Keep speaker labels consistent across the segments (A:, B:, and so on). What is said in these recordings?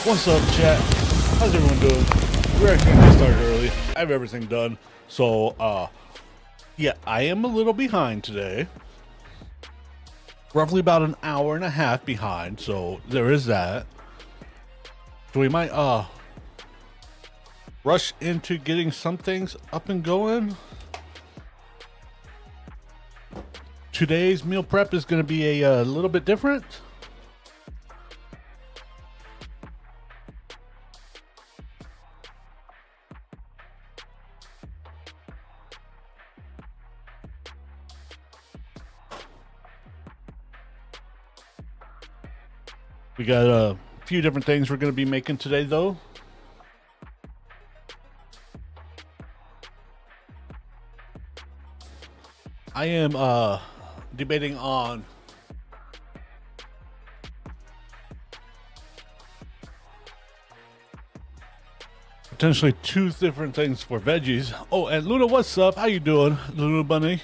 A: What's up, chat? How's everyone doing? We're actually gonna get started early. I have everything done. So, yeah, I am a little behind today. Roughly about an hour and a half behind, so there is that. So we might, rush into getting some things up and going. Today's meal prep is gonna be a little bit different. We got a few different things we're going to be making today, though. I am debating on potentially two different things for veggies. Oh, and Luna, what's up? How you doing, Luna Bunny?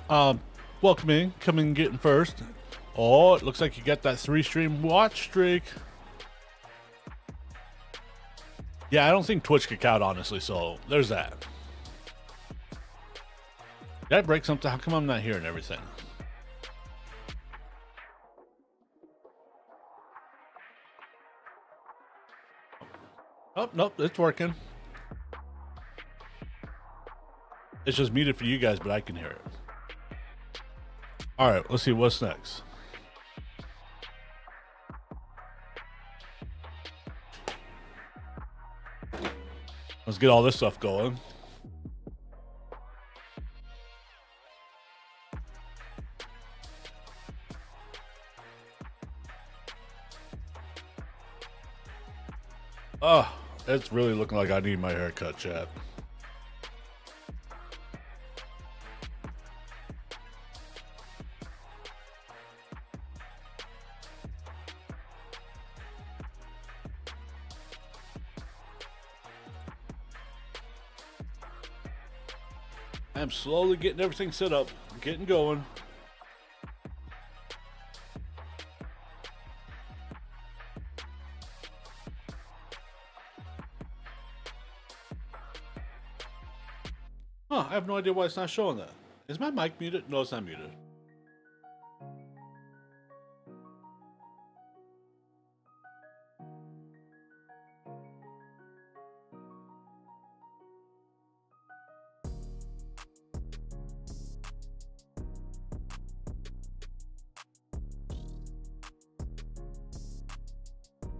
A: Welcome in. Come in getting first. Oh, it looks like you got that 3-stream watch streak. Yeah, I don't think Twitch could count, honestly, so there's that. Did I break something? How come I'm not hearing everything? Oh, nope, it's working. It's just muted for you guys, but I can hear it. All right, let's see what's next. Let's get all this stuff going. Oh, it's really looking like I need my haircut, chat. I'm slowly getting everything set up, getting going. Huh, I have no idea why it's not showing that. Is my mic muted? No, it's not muted.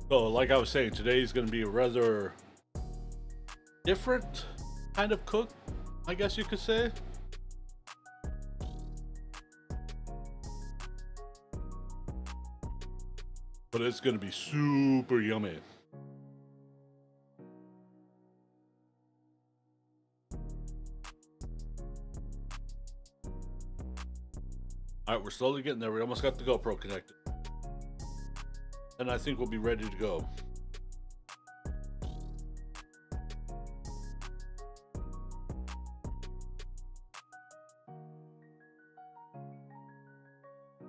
A: So, like I was saying, today's going to be a rather different kind of cook, I guess you could say. But it's going to be super yummy. All right, we're slowly getting there. We almost got the GoPro connected. And I think we'll be ready to go.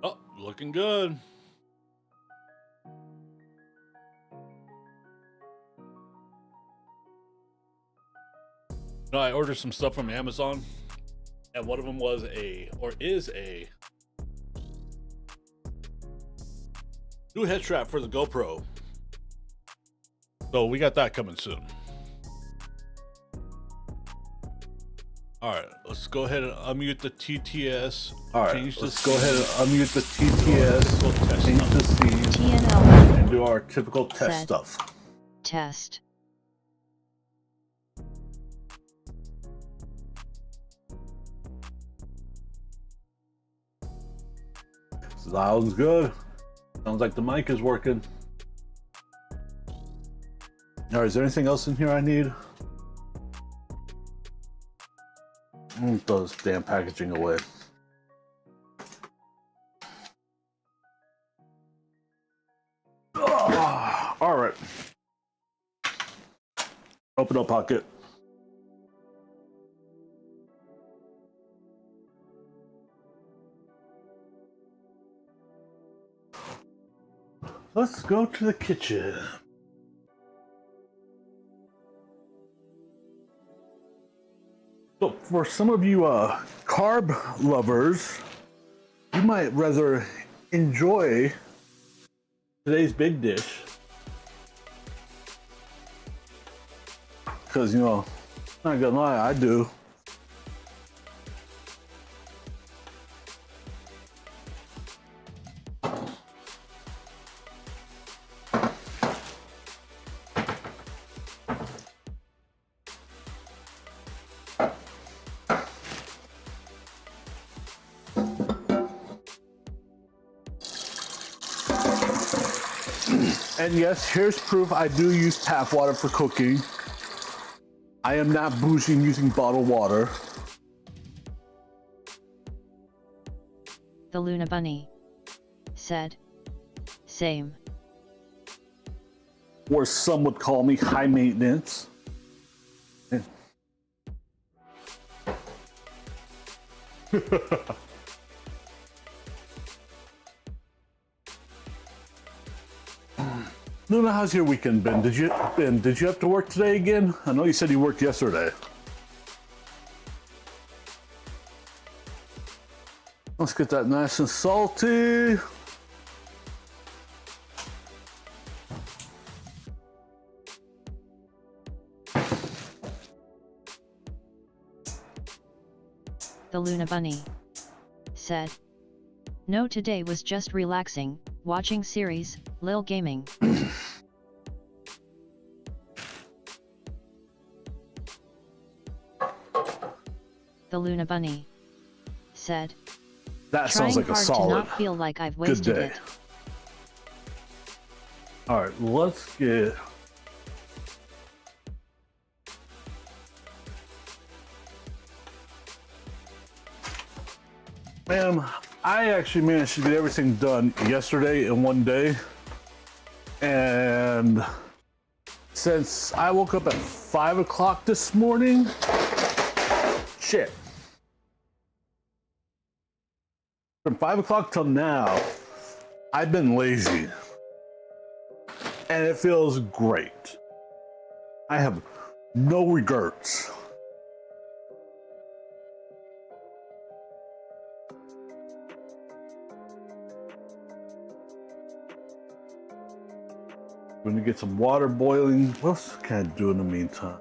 A: Oh, looking good. No, I ordered some stuff from Amazon, and one of them was is a new head strap for the GoPro. So we got that coming soon. All right, let's go ahead and unmute the TTS.
B: All right, let's go ahead and unmute the TTS, change the scene,
C: TNL
B: and do our typical test stuff.
C: test.
B: Sounds good. Sounds like the mic is working. All right, is there anything else in here I need? Throw this damn packaging away. All right. Open up pocket. Let's go to the kitchen. So for some of you carb lovers, you might rather enjoy today's big dish. Because, you know, not gonna lie, I do. And yes, here's proof I do use tap water for cooking. I am not bougie using bottled water.
C: The Luna Bunny said, same.
B: Or some would call me high maintenance. Luna, how's your weekend been? Did you have to work today again? I know you said you worked yesterday. Let's get that nice and salty.
C: The Luna Bunny said, no, today was just relaxing, watching series, lil gaming. The Luna Bunny said,
B: That sounds like a
C: trying hard
B: solid
C: to not feel like I've
B: good
C: wasted
B: day.
C: it.
B: All right, let's get. Ma'am, I actually managed to get everything done yesterday in one day. And since I woke up at 5 o'clock this morning, shit. From 5 o'clock till now, I've been lazy. And it feels great. I have no regrets. Going to get some water boiling. What else can I do in the meantime?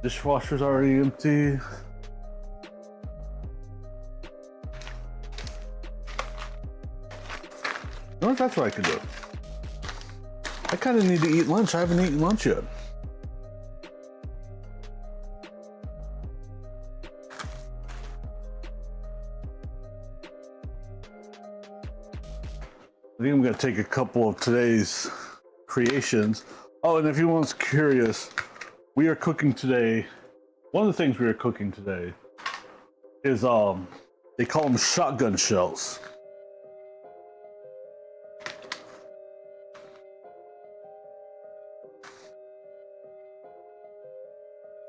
B: Dishwasher's already empty. No, that's what I can do. I kind of need to eat lunch. I haven't eaten lunch yet. I think I'm going to take a couple of today's creations. Oh, and if anyone's curious, we are cooking today. One of the things we are cooking today is they call them shotgun shells.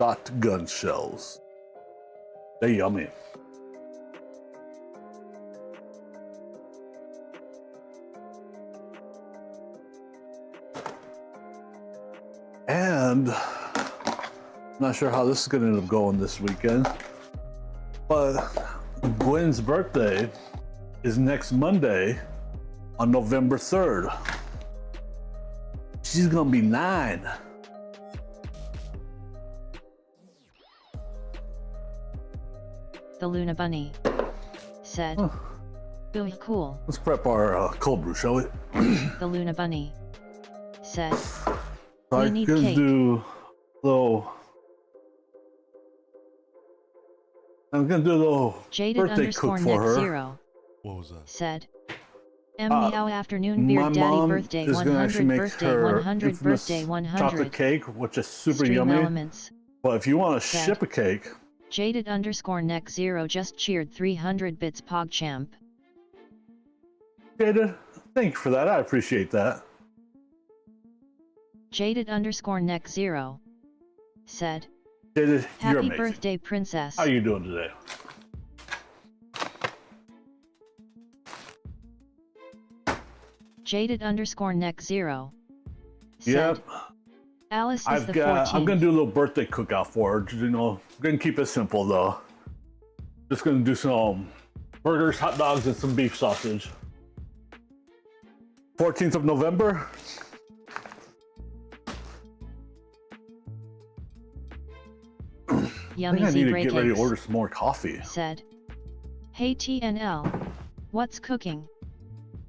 B: Shotgun shells. They're yummy. And I'm not sure how this is going to end up going this weekend, but Gwen's birthday is next Monday on November 3rd. She's going to be 9.
C: The Luna Bunny said, ooh, cool.
B: Let's prep our cold brew, shall we?
C: The Luna Bunny said,
B: I
C: need
B: can
C: cake.
B: do little. I'm gonna do a little
C: Jaded
B: birthday
C: underscore
B: cook for
C: next
B: her.
C: zero
A: What was that?
C: said, meow afternoon beer
B: My
C: daddy
B: mom
C: birthday
B: is gonna actually
C: 100
B: make
C: birthday
B: her
C: 100
B: infamous
C: birthday 100
B: chocolate cake, which is super
C: stream
B: yummy.
C: elements.
B: But if you want to
C: Said.
B: ship a cake,
C: Jaded underscore next zero just cheered 300 bits PogChamp.
B: Jada, thank you for that. I appreciate that.
C: Jaded underscore next zero said,
B: Jada, you're
C: happy
B: amazing.
C: birthday princess.
B: How are you doing today?
C: Jaded underscore next zero said.
B: Yep.
C: Alice is the 14th.
B: I'm gonna do a little birthday cookout for her. You know, gonna keep it simple though. Just gonna do some burgers, hot dogs, and some beef sausage. 14th of November.
C: Yummy
B: I need to
C: zebra
B: get ready to
C: cakes,
B: order some more coffee.
C: said. Hey TNL. What's cooking?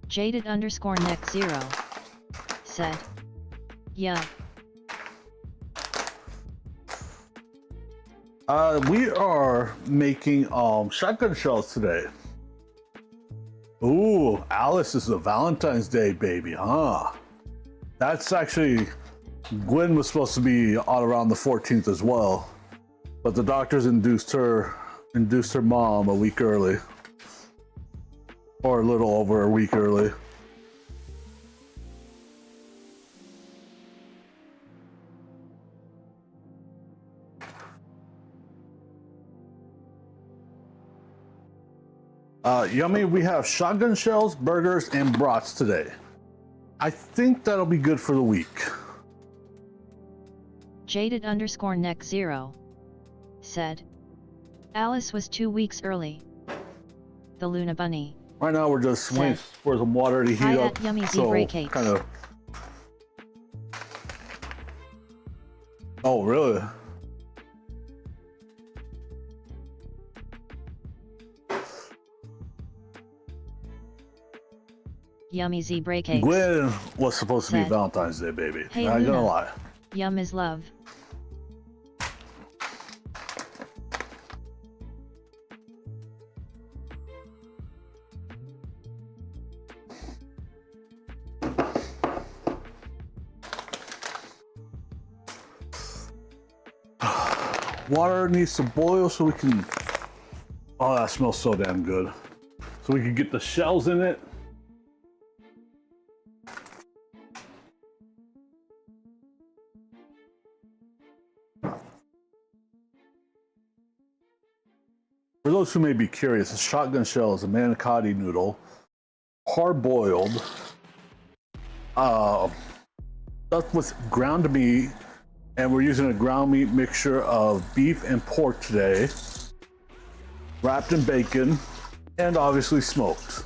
C: Jaded_neck0 said. Yeah.
B: We are making shotgun shells today. Ooh, Alice is a Valentine's Day baby, huh? That's actually, Gwen was supposed to be on around the 14th as well, but the doctors induced her mom a week early, or a little over a week early. Yummy, we have shotgun shells, burgers, and brats today. I think that'll be good for the week.
C: Jaded_neck0 said. Alice was 2 weeks early. The Luna Bunny.
B: Right now we're just waiting for some water to heat
C: Hi
B: up.
C: at Yummy
B: So
C: Zebra Cakes.
B: kind of. Oh, really?
C: Yummy zebra cakes.
B: Gwen was supposed to be
C: Said,
B: Valentine's Day, baby.
C: Hey,
B: Not
C: Luna.
B: gonna lie.
C: Yum is love.
B: Water needs to boil so we can. Oh, that smells so damn good. So we can get the shells in it. For those who may be curious, a shotgun shell is a manicotti noodle, hard boiled, stuffed with ground meat, and we're using a ground meat mixture of beef and pork today, wrapped in bacon, and obviously smoked.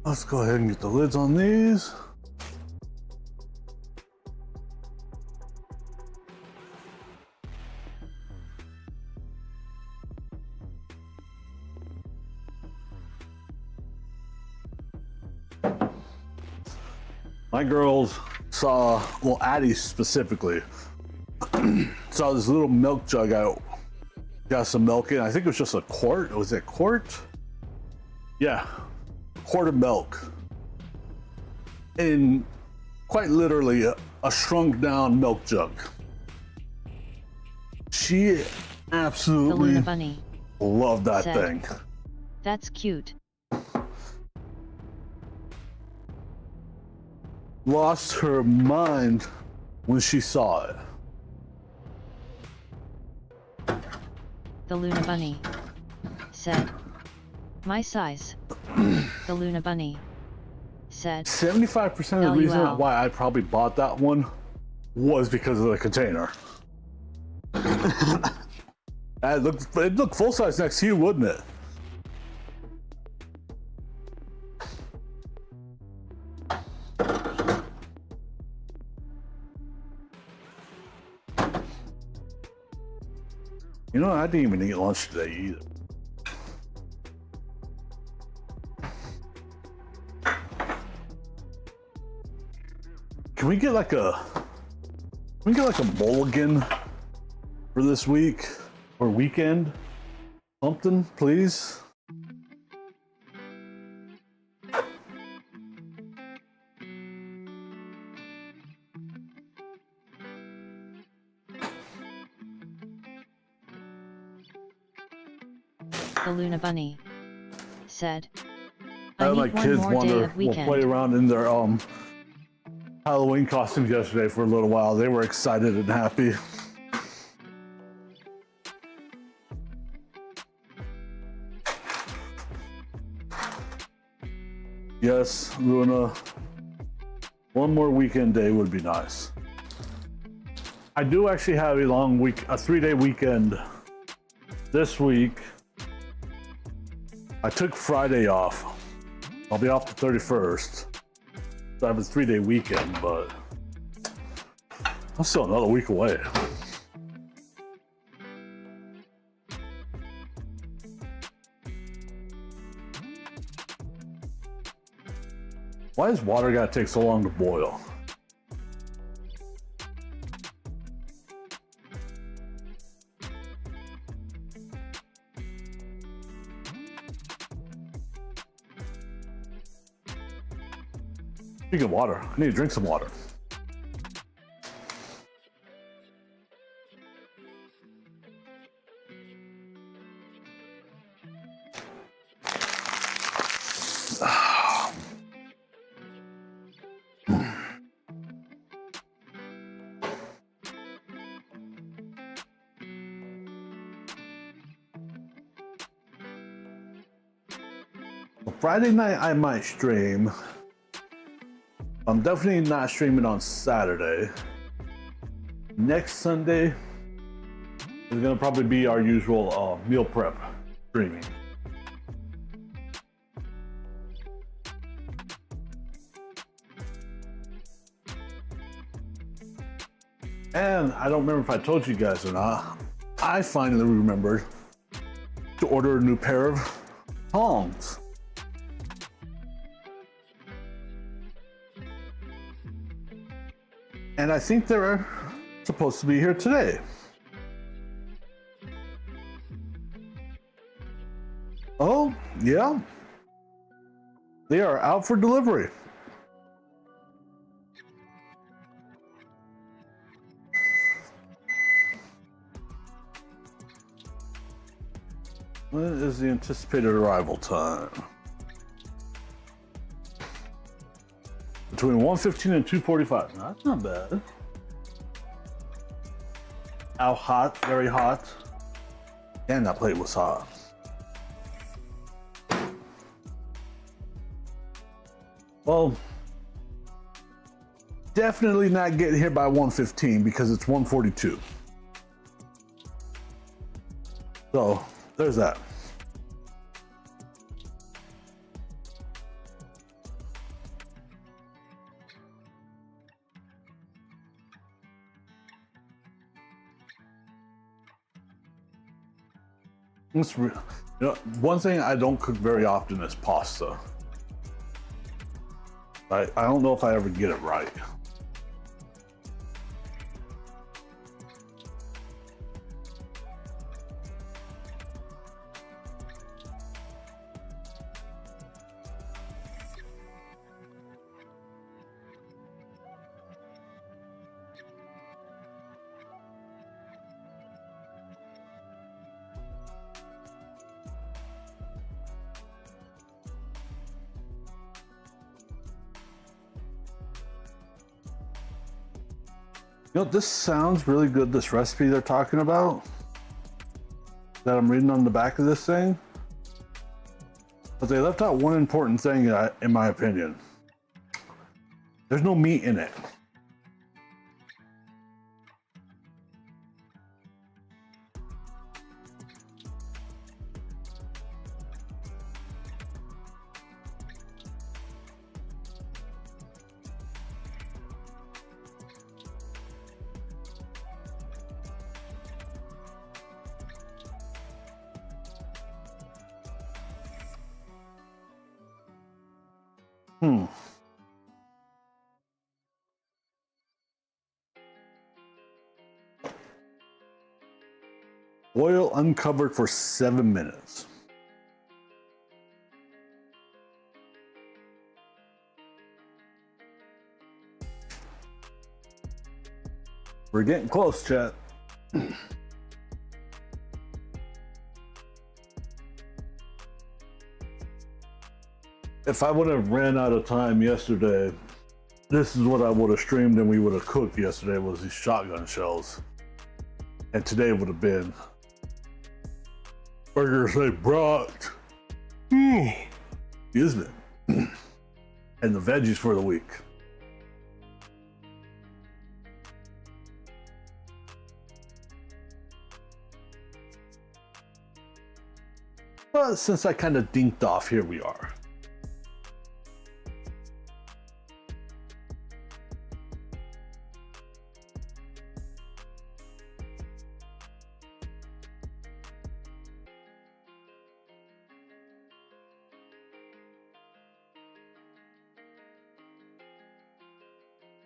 B: Let's go ahead and get the lids on these. My girls saw, well, Addie specifically, saw this little milk jug out. Got some milk in. I think it was just a quart. Was it a quart? Yeah, quart of milk. In quite literally a shrunk down milk jug. She
C: The Luna
B: absolutely
C: Bunny.
B: loved that
C: Said.
B: thing.
C: That's cute.
B: Lost her mind when she saw it.
C: The Luna Bunny said. My size. The Luna Bunny said.
B: 75% of the reason
C: LUL.
B: why I probably bought that one was because of the container. It looked full size next to you, wouldn't it? You know, I didn't even eat lunch today either. Can we get like a mulligan for this week or weekend? Something, please.
C: The Luna Bunny said.
B: I
C: I
B: have my
C: need one
B: kids
C: more day
B: wander,
C: of
B: will
C: weekend.
B: play around in their Halloween costumes yesterday for a little while. They were excited and happy. Yes, Luna. One more weekend day would be nice. I do actually have a long week, a 3-day weekend this week. I took Friday off. I'll be off the 31st. So I have a 3-day weekend, but I'm still another week away. Why does water gotta take so long to boil? Speaking of water, I need to drink some water. Friday night I might stream. I'm definitely not streaming on Saturday. Next Sunday is gonna probably be our usual meal prep streaming. And I don't remember if I told you guys or not, I finally remembered to order a new pair of tongs. And I think they're supposed to be here today. Oh, yeah. They are out for delivery. When is the anticipated arrival time? Between 1:15 and 2:45. No, that's not bad. How hot? Very hot. And that plate was hot. Well, definitely not getting here by 1:15 because it's 1:42. So there's that. One thing I don't cook very often is pasta. I don't know if I ever get it right. You know, this sounds really good, this recipe they're talking about that I'm reading on the back of this thing. But they left out one important thing, in my opinion. There's no meat in it. Boil uncovered for 7 minutes. We're getting close, chat. If I would have ran out of time yesterday this is what I would have streamed and we would have cooked yesterday was these shotgun shells. And today would have been burgers they brought. Excuse me. And the veggies for the week. But since I kind of dinked off, here we are.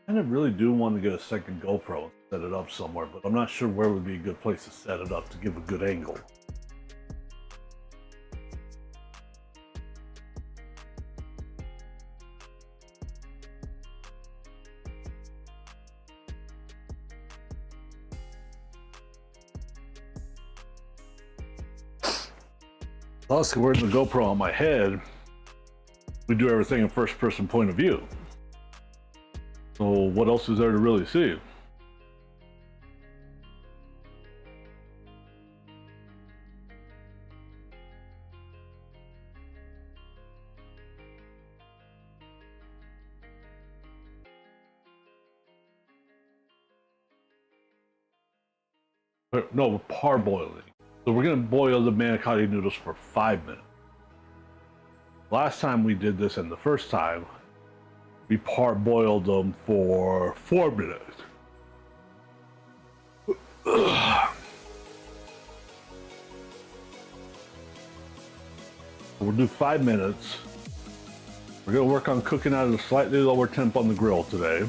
B: I kind of really do want to get a second GoPro and set it up somewhere, but I'm not sure where would be a good place to set it up to give a good angle. Plus, wearing the GoPro on my head, we do everything in first person point of view. So what else is there to really see? No, parboiling. So we're gonna boil the manicotti noodles for 5 minutes. Last time we did this, and the first time, we parboiled them for 4 minutes. We'll do 5 minutes. We're gonna work on cooking at a slightly lower temp on the grill today.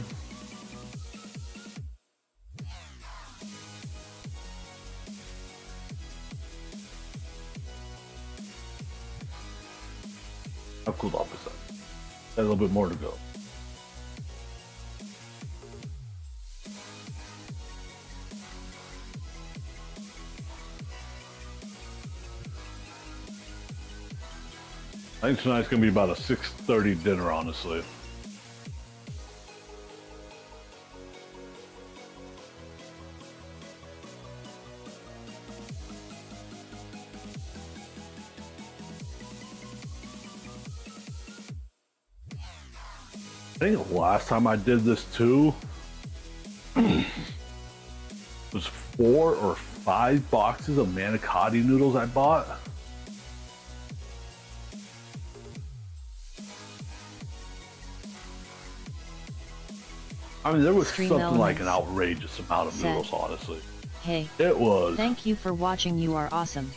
B: I've cooled off a second. A little bit more to go. I think tonight's gonna be about a 6:30 dinner, honestly. I think the last time I did this too was 4 or 5 boxes of manicotti noodles I bought. I mean, there was
C: Stream
B: something like an
C: Elements
B: outrageous amount of
C: said,
B: noodles, honestly.
C: Hey,
B: It was
C: thank you for watching. You are awesome.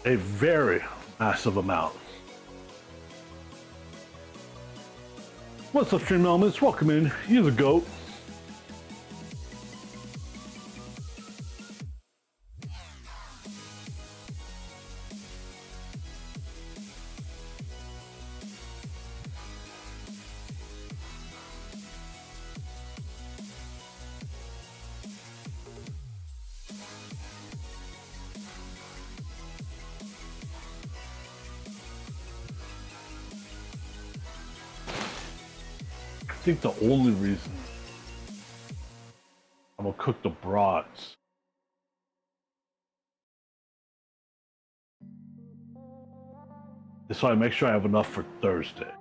B: a very massive amount. What's up, Stream Elements? Welcome in. You're the GOAT. I think the only reason I'm gonna cook the brats is so I make sure I have enough for Thursday.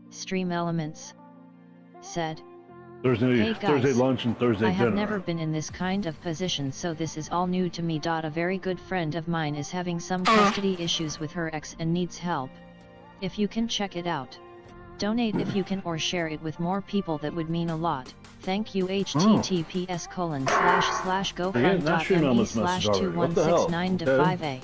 C: Stream Elements said,
B: Thursday,
C: Hey guys,
B: Thursday lunch and Thursday
C: I
B: dinner.
C: have never been in this kind of position, so this is all new to me. A very good friend of mine is having some custody issues with her ex and needs help. If you can check it out. Donate if you can, or share it with more people, that would mean a lot. Thank you. https://gofund.me/2169-5A.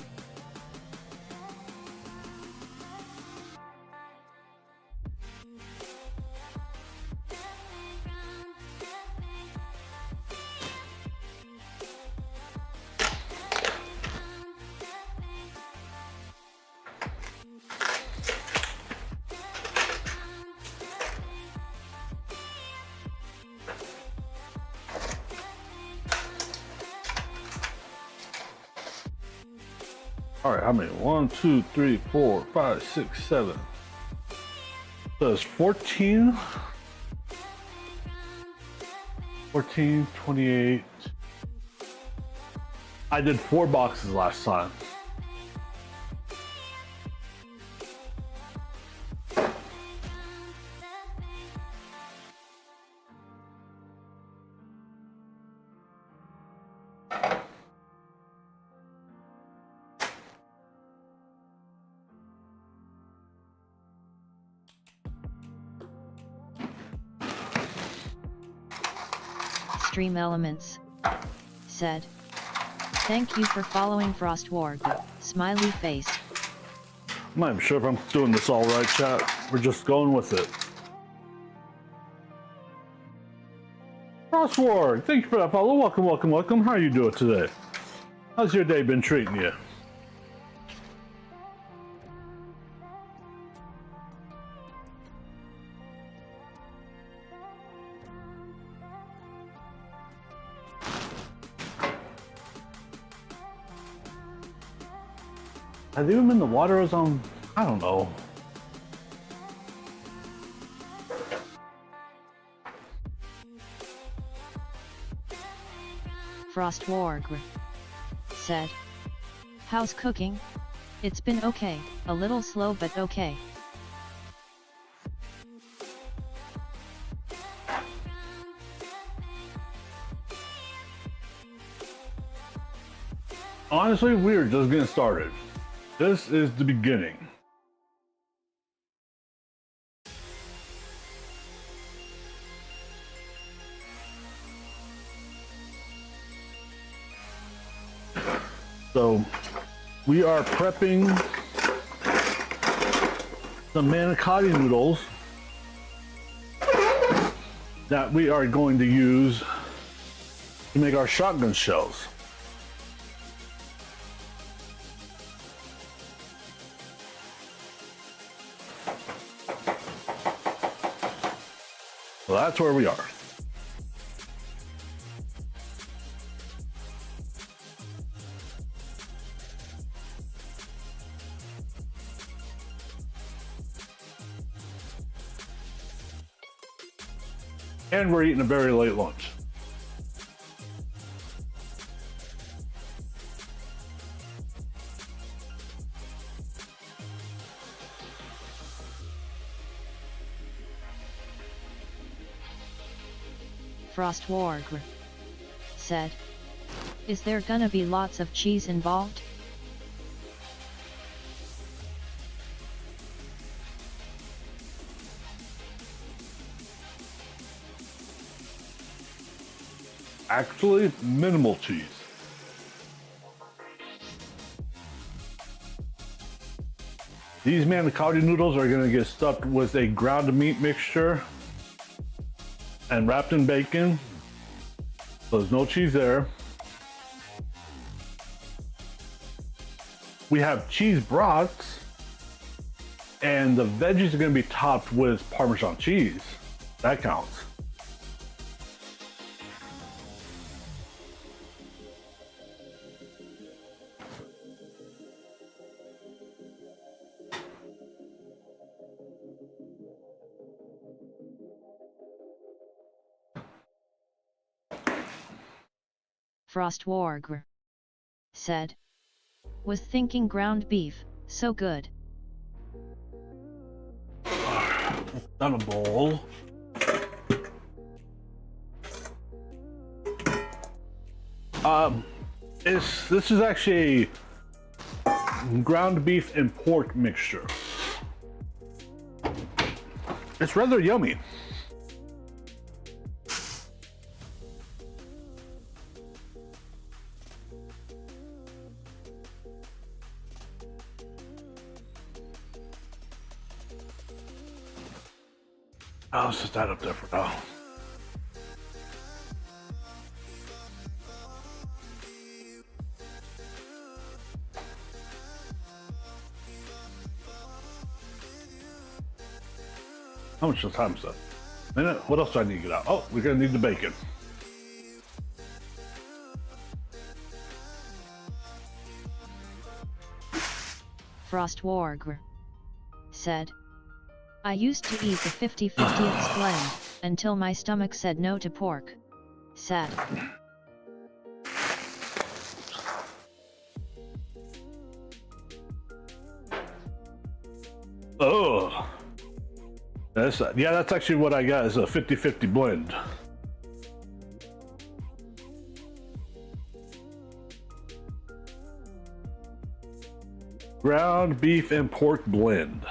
B: All right, how many? 1, 2, 3, 4, 5, 6, 7. Says 14, 28. I did 4 boxes last time.
C: Stream Elements said, "Thank you for following Frostwarg." Smiley face.
B: I'm not even sure if I'm doing this all right, chat. We're just going with it. Frostwarg, thank you for that follow. Welcome, welcome, welcome. How are you doing today? How's your day been treating you? Have they even been in the water or something? I don't know.
C: Frostwarg said, "How's cooking? It's been okay, a little slow but okay."
B: Honestly, we're just getting started. This is the beginning. So, we are prepping some manicotti noodles that we are going to use to make our shotgun shells. So that's where we are. And we're eating a very late lunch.
C: Frostwarg said, "Is there gonna be lots of cheese involved?"
B: Actually, minimal cheese. These manicotti noodles are going to get stuffed with a ground meat mixture and wrapped in bacon. So there's no cheese there. We have cheese brats, and the veggies are going to be topped with Parmesan cheese. That counts.
C: Frostwarg said, "Was thinking ground beef, so good."
B: Not a bowl. This is actually a ground beef and pork mixture. It's rather yummy. I'll set that up there for now. How much time is that? Minute? What else do I need to get out? Oh, we're gonna need the bacon.
C: Frostwarg said, I used to eat the 50/50 blend, until my stomach said no to pork. Sad.
B: Oh, that's actually what I got, is a 50/50 blend. Ground beef and pork blend.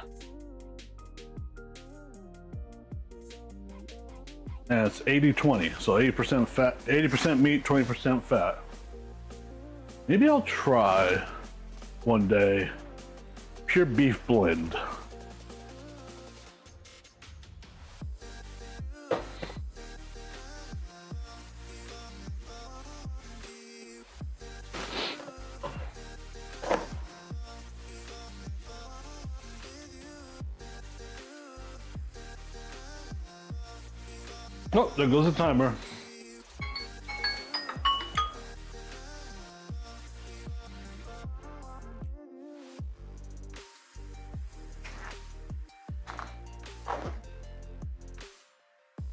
B: And it's 80/20, so 80% fat, 80% meat, 20% fat. Maybe I'll try one day pure beef blend. Oh, there goes the timer.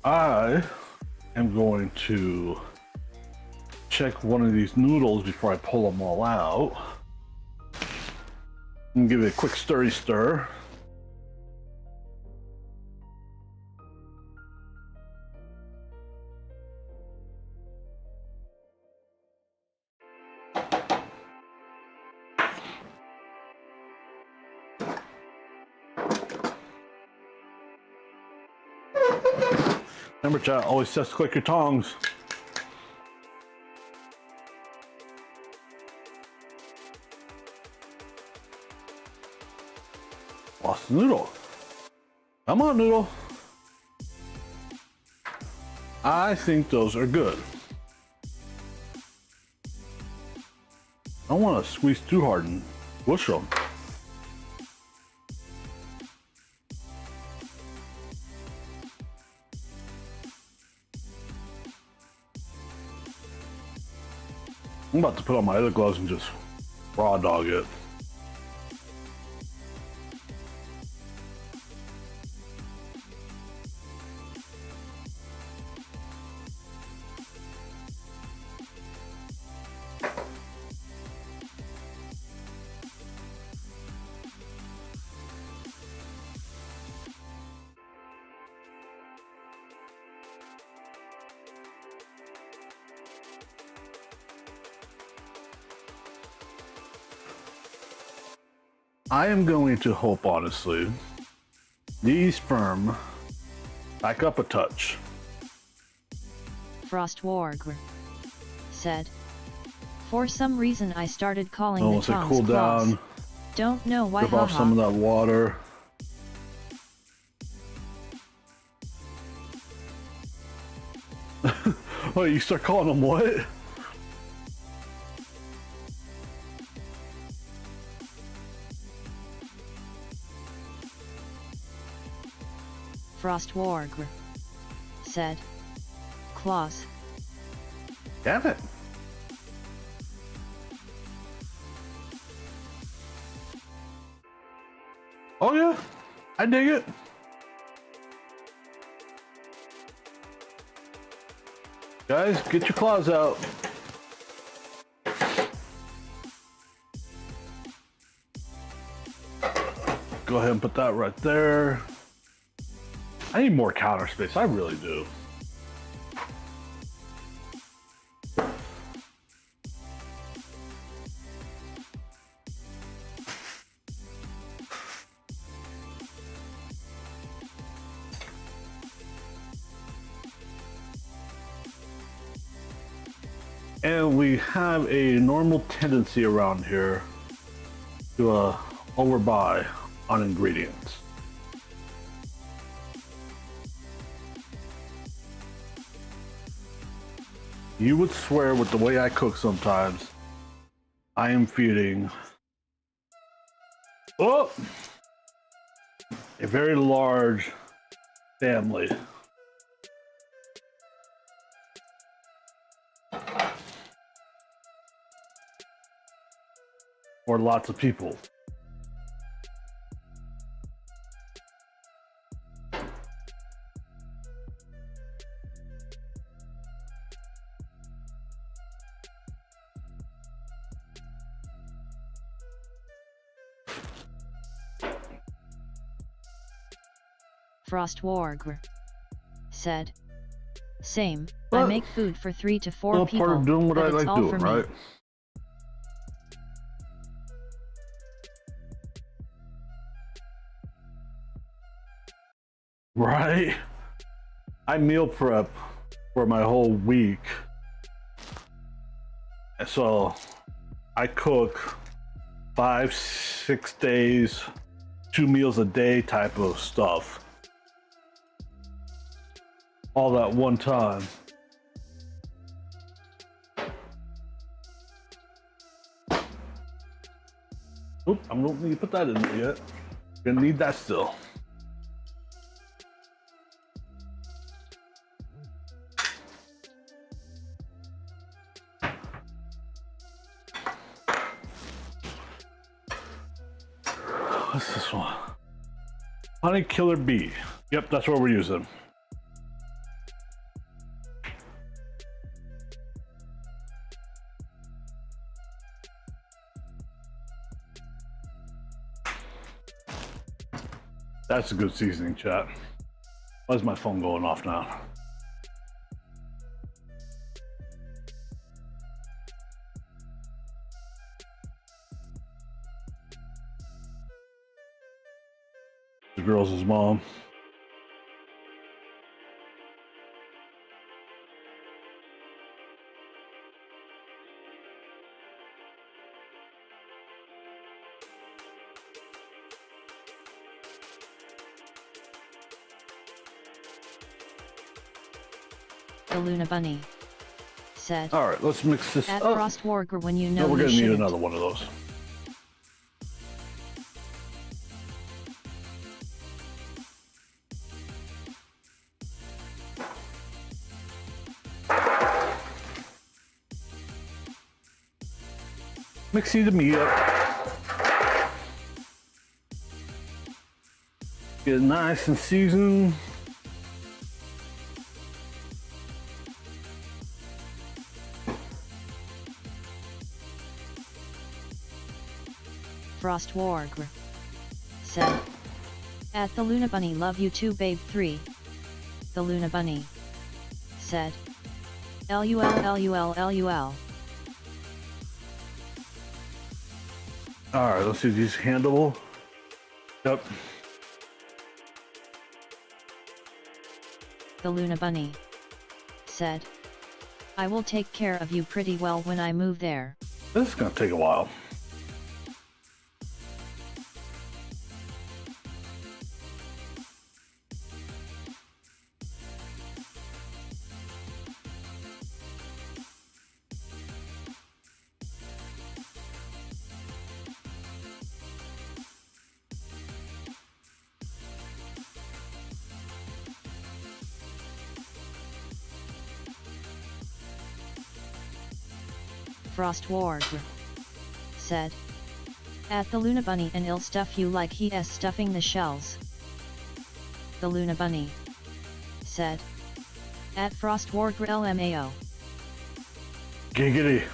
B: I am going to check one of these noodles before I pull them all out. And give it a quick stirry stir. Remember, chat, always just click your tongs. Lost the noodle. Come on, noodle. I think those are good. I don't want to squeeze too hard and push them. I'm about to put on my other gloves and just raw dog it. I am going to hope, honestly, these firm back up a touch.
C: Frostwarg said. For some reason I started calling
B: Oh,
C: the
B: once they
C: tongs
B: cool
C: claws.
B: down,
C: Don't know why,
B: rip off some of that water. Wait, you start calling them what?
C: Frostwarg said. Claws.
B: Damn it. Oh yeah, I dig it. Guys, get your claws out. Go ahead and put that right there. I need more counter space, I really do. And we have a normal tendency around here to overbuy on ingredients. You would swear with the way I cook sometimes, I am feeding a very large family. Or lots of people.
C: Frostwargr said. Same, I
B: Well,
C: make food for 3 to 4
B: Well,
C: people,
B: part of doing what
C: but
B: I
C: it's
B: like
C: all
B: doing,
C: for me.
B: right? Right? I meal prep for my whole week. So I cook 5, 6 days, 2 meals a day type of stuff. All at one time. Oop, I don't need to put that in there yet. Gonna need that still. What's this one? Honey Killer Bee. Yep, that's what we're using. That's a good seasoning, chat. Why's my phone going off now? The girls' mom.
C: The Luna Bunny said.
B: All right, let's mix this
C: At
B: up.
C: Frostwargr when you know
B: Now we're
C: you
B: gonna need
C: shouldn't.
B: another one of those. Mixing the meat up. Get it nice and seasoned.
C: Frostwargr said. At the Luna Bunny love you too babe 3. The Luna Bunny said. LUL.
B: All right, let's see these handleable. Yep.
C: The Luna Bunny said. I will take care of you pretty well when I move there.
B: This is gonna take a while.
C: Frostwargr said. At the Luna Bunny and I'll stuff you like he is stuffing the shells. The Luna Bunny said. At Frostwargr LMAO.
B: Giggity.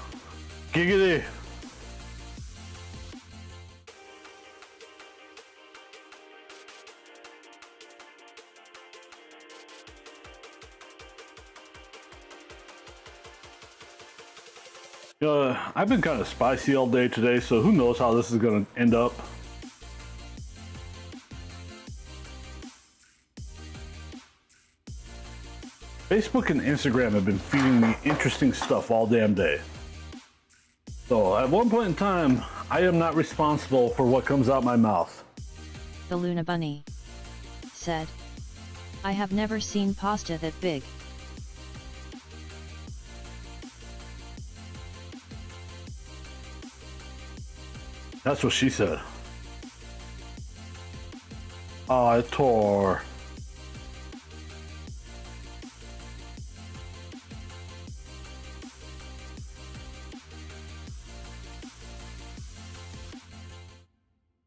B: Giggity. I've been kind of spicy all day today, so who knows how this is going to end up. Facebook and Instagram have been feeding me interesting stuff all damn day. So at one point in time, I am not responsible for what comes out my mouth.
C: The Luna Bunny said. I have never seen pasta that big.
B: That's what she said. I tore.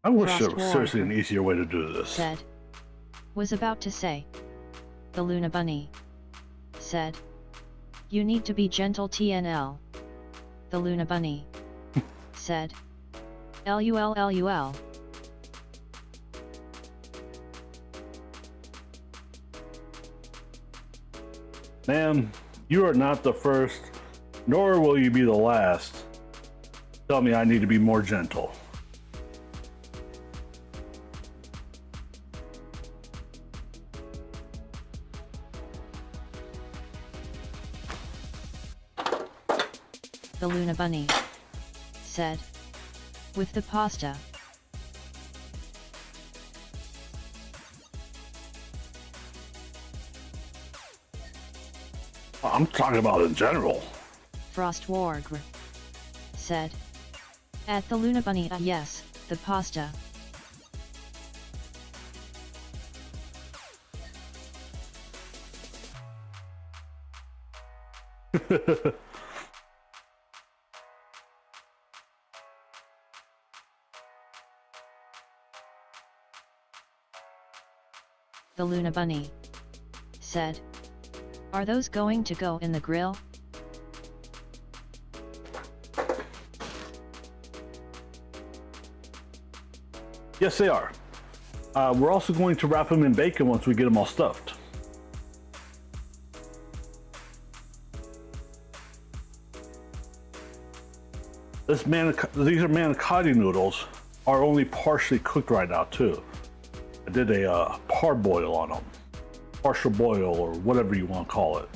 B: I wish there was seriously an easier way to do this.
C: Said. Was about to say. The Luna Bunny said. You need to be gentle TNL. The Luna Bunny said. LUL.
B: Ma'am, you are not the first, nor will you be the last. Tell me I need to be more gentle.
C: The Luna Bunny said. With the pasta.
B: I'm talking about in general.
C: Frostwarg said. At the Luna Bunny, yes, the pasta. The Luna Bunny said. Are those going to go in the grill?
B: Yes, they are. We're also going to wrap them in bacon once we get them all stuffed. These are manicotti noodles, are only partially cooked right now too. I did a parboil on them, partial boil or whatever you want to call it.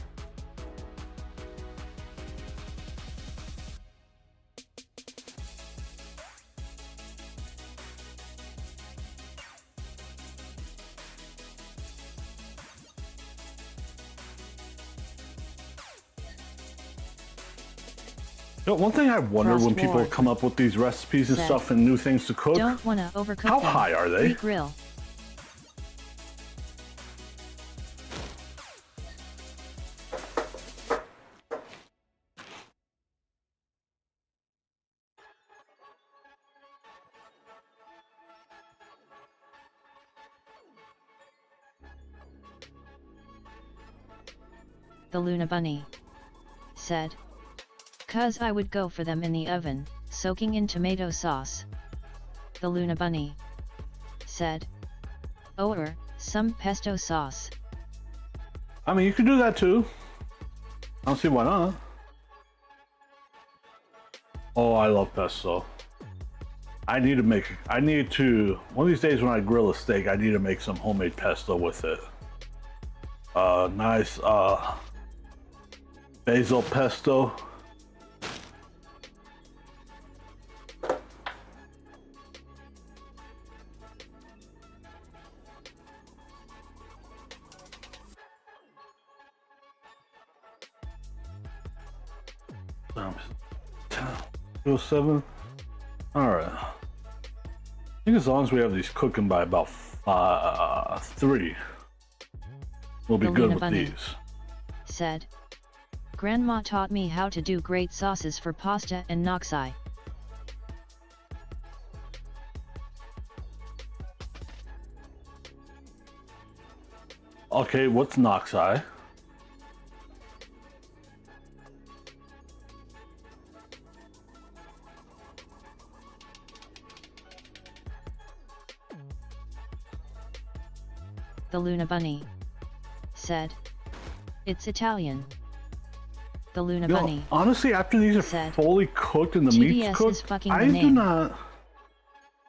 B: You know, one thing I wonder when people come up with these recipes and stuff and new things to cook,
C: don't wanna overcook
B: how
C: them.
B: high are they?
C: Grill. The Luna Bunny said. 'Cause I would go for them in the oven, soaking in tomato sauce. The Luna Bunny said. Or some pesto sauce.
B: I mean, you can do that too. I don't see why not. Oh, I love pesto. One of these days when I grill a steak, I need to make some homemade pesto with it. Nice basil pesto. Go 7. All right. I think as long as we have these cooking by about 3, we'll be good with these.
C: Said. Grandma taught me how to do great sauces for pasta and gnocchi.
B: Okay, what's gnocchi?
C: The Luna Bunny said. It's Italian. The Luna Bunny.
B: Honestly, after these are fully cooked and the meat's cooked, I do not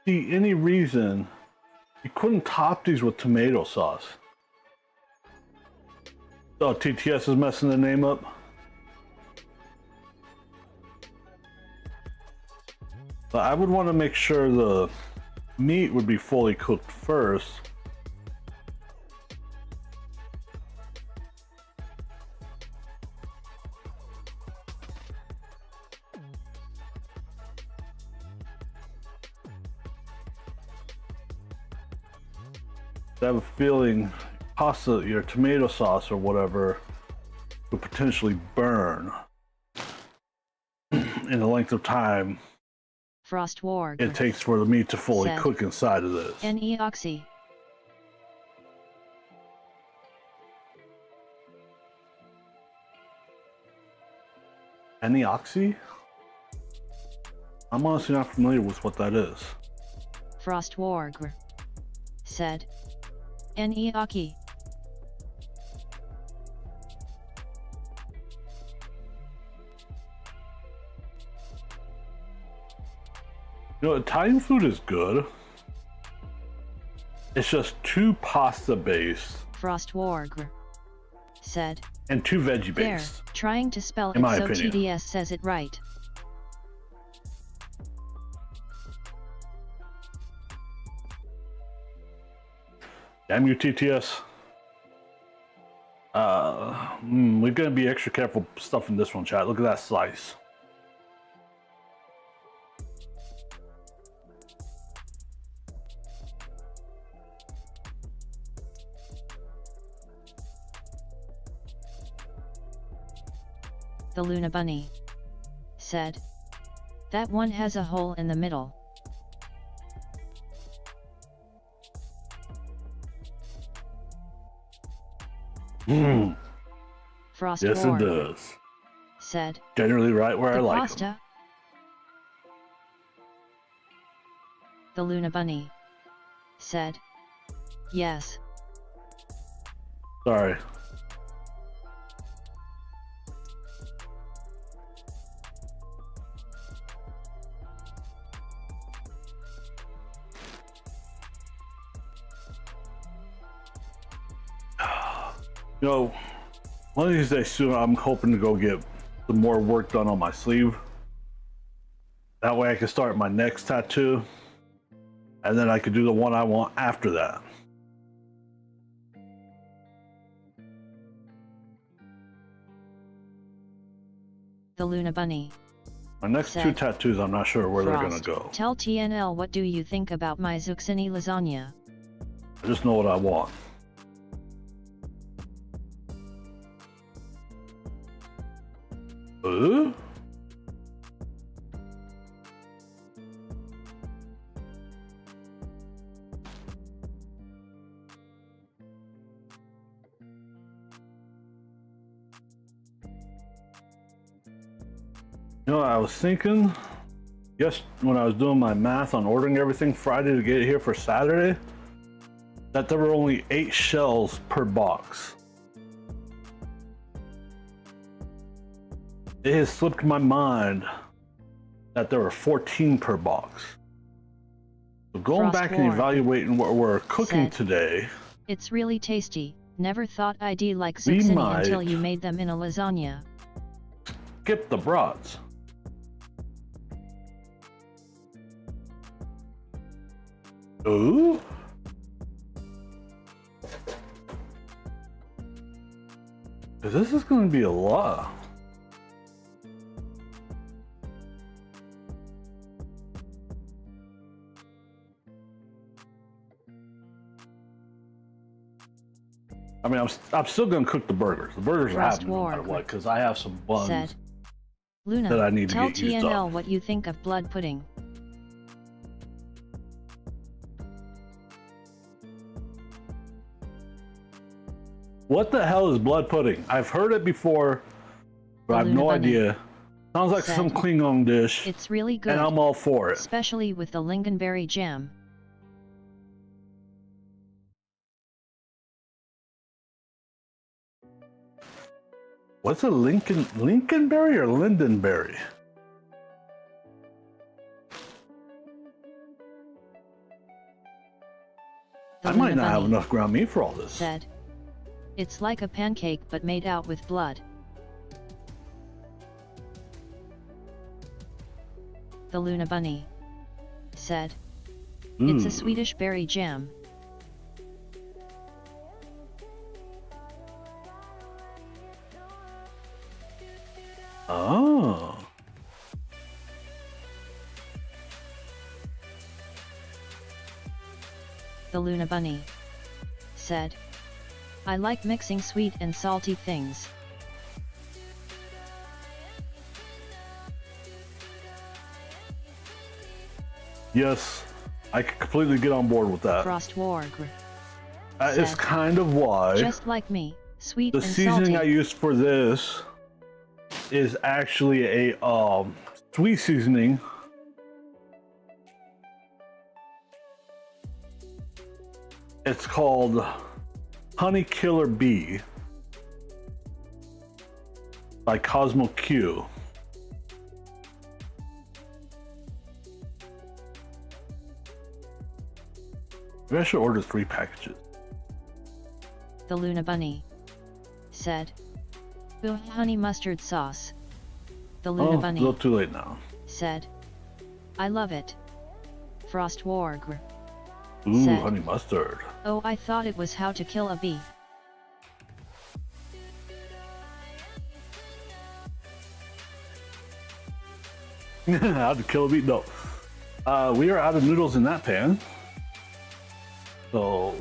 B: see any reason you couldn't top these with tomato sauce. Oh, TTS is messing the name up. But I would want to make sure the meat would be fully cooked first. I have a feeling pasta, your tomato sauce or whatever, would potentially burn in the length of time
C: Frostwarg
B: it takes for the meat to fully cook inside of this.
C: Neoxy.
B: Neoxy? I'm honestly not familiar with what that is.
C: Frostwarg said. Neoxy.
B: You know, Italian food is good. It's just too pasta based
C: Frostwarg said.
B: and too veggie
C: There,
B: based.
C: trying to spell
B: In
C: it
B: my
C: so
B: opinion.
C: TDS says it right.
B: Damn you, TTS. We're gonna be extra careful stuffing this one, chat. Look at that slice.
C: The Luna Bunny said. That one has a hole in the middle.
B: Mm.
C: Frostwarg
B: Yes, it does.
C: said.
B: Generally right where I
C: The
B: like 'em.
C: pasta? The Luna Bunny said. Yes.
B: Sorry. You know, one of these days soon, I'm hoping to go get some more work done on my sleeve. That way I can start my next tattoo, and then I could do the one I want after that.
C: The Luna Bunny
B: My next two
C: said.
B: tattoos, I'm not sure where they're gonna
C: Frost,
B: go.
C: tell TNL what do you think about my zucchini lasagna?
B: I just know what I want. Uh? You know, I was thinking, yes, when I was doing my math on ordering everything Friday to get it here for Saturday, that there were only 8 shells per box. It has slipped my mind that there were 14 per box. So going back and
C: Frostwarg
B: evaluating what we're cooking
C: said.
B: today,
C: It's really tasty. Never thought I'd like
B: We
C: zucchini until
B: might-
C: you made them in a lasagna.
B: skip the brats. Ooh. This is going to be a lot. I mean, I'm still going to cook the burgers. The burgers are happening no matter
C: Frostwarg
B: what, because I have some buns.
C: said. Luna,
B: that I need to
C: tell
B: get used
C: TNL
B: up.
C: what you think of blood pudding.
B: What the hell is blood pudding? I've heard it before, but I have
C: Luna
B: no
C: Bunny
B: idea. Sounds like
C: said.
B: some Klingon dish,
C: It's really good,
B: and I'm all for it.
C: especially with the lingonberry jam.
B: What's a Lincolnberry or Lindenberry?
C: The
B: I might
C: Luna
B: not have
C: Bunny
B: enough ground meat for all this.
C: said. It's like a pancake but made out with blood. The Luna Bunny said. It's a
B: Ooh.
C: Swedish berry jam.
B: Oh.
C: The Luna Bunny said. I like mixing sweet and salty things.
B: Yes, I could completely get on board with that.
C: Frostwarg
B: That is
C: said.
B: kind of why
C: just like me, sweet
B: the
C: and
B: seasoning I
C: salty.
B: used for this is actually a sweet seasoning. It's called Honey Killer Bee by Cosmo Q. Maybe I should order 3 packages.
C: The Luna Bunny said, "Ooh, honey mustard sauce." The Luna
B: Oh, a
C: Bunny
B: little too late now.
C: said, "I love it." Frost Wargr
B: Ooh,
C: said,
B: honey mustard.
C: "Oh, I thought it was how to kill a bee."
B: How to kill a bee? No. We are out of noodles in that pan. So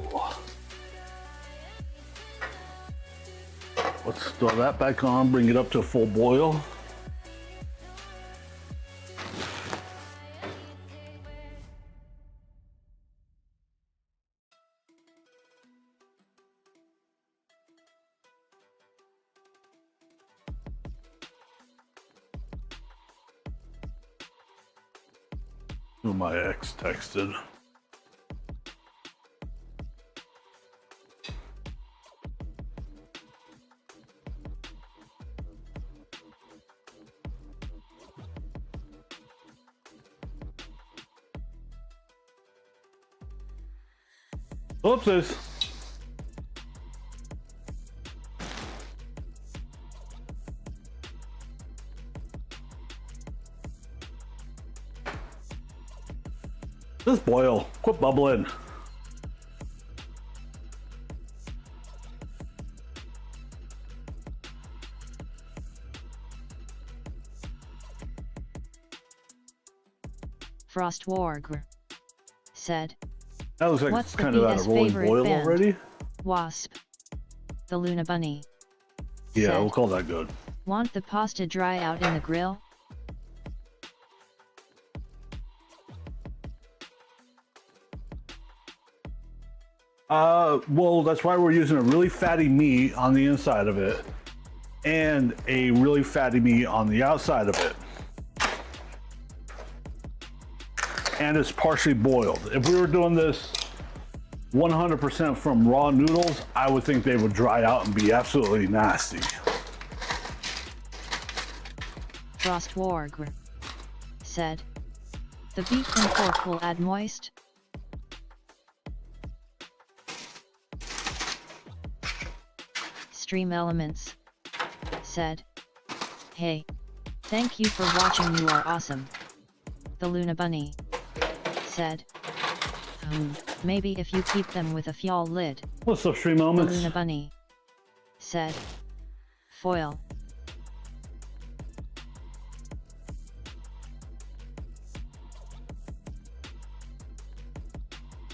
B: let's throw that back on, bring it up to a full boil. Who my ex texted. Oopsies. Just boil. Quit bubbling.
C: Frost Wargr said,
B: That looks like
C: "What's
B: it's
C: the
B: kind of at
C: BS
B: a rolling
C: favorite
B: boil
C: band?"
B: already.
C: Wasp. The Luna Bunny
B: Yeah,
C: said,
B: we'll call that good.
C: "Want the pasta dry out in the grill?"
B: Well, that's why we're using a really fatty meat on the inside of it and a really fatty meat on the outside of it. And it's partially boiled. If we were doing this 100% from raw noodles, I would think they would dry out and be absolutely nasty.
C: Frost Wargr said, "The beef and pork will add moist." Stream Elements said, "Hey, thank you for watching, you are awesome." The Luna Bunny said, "Maybe if you keep them with a fuel lid."
B: What's up, Stream
C: The
B: Elements?
C: Luna Bunny said, "Foil."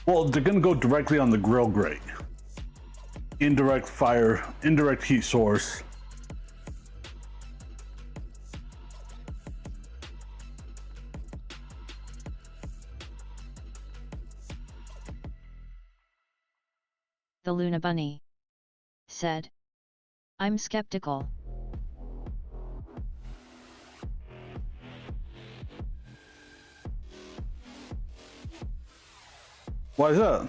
B: Well, they're gonna go directly on the grill grate. Indirect fire, indirect heat source.
C: The Luna Bunny said, "I'm skeptical."
B: Why is that?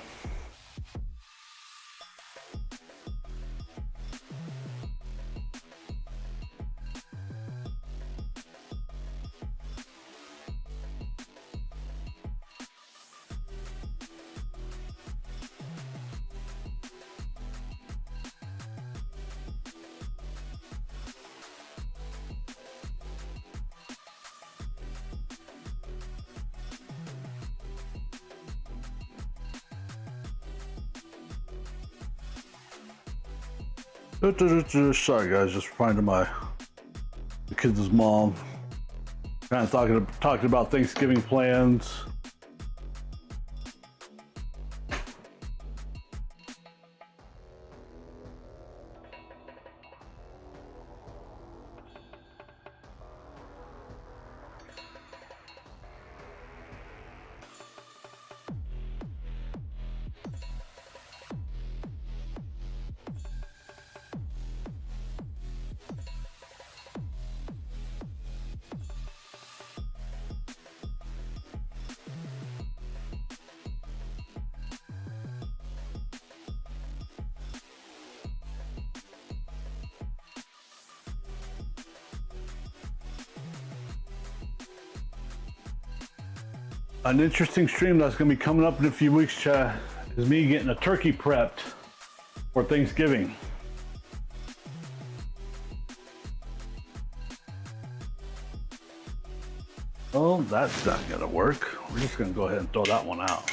B: Sorry guys, just finding the kids' mom. Kind of talking about Thanksgiving plans. An interesting stream that's going to be coming up in a few weeks, chat, is me getting a turkey prepped for Thanksgiving. Oh, that's not gonna work. We're just gonna go ahead and throw that one out.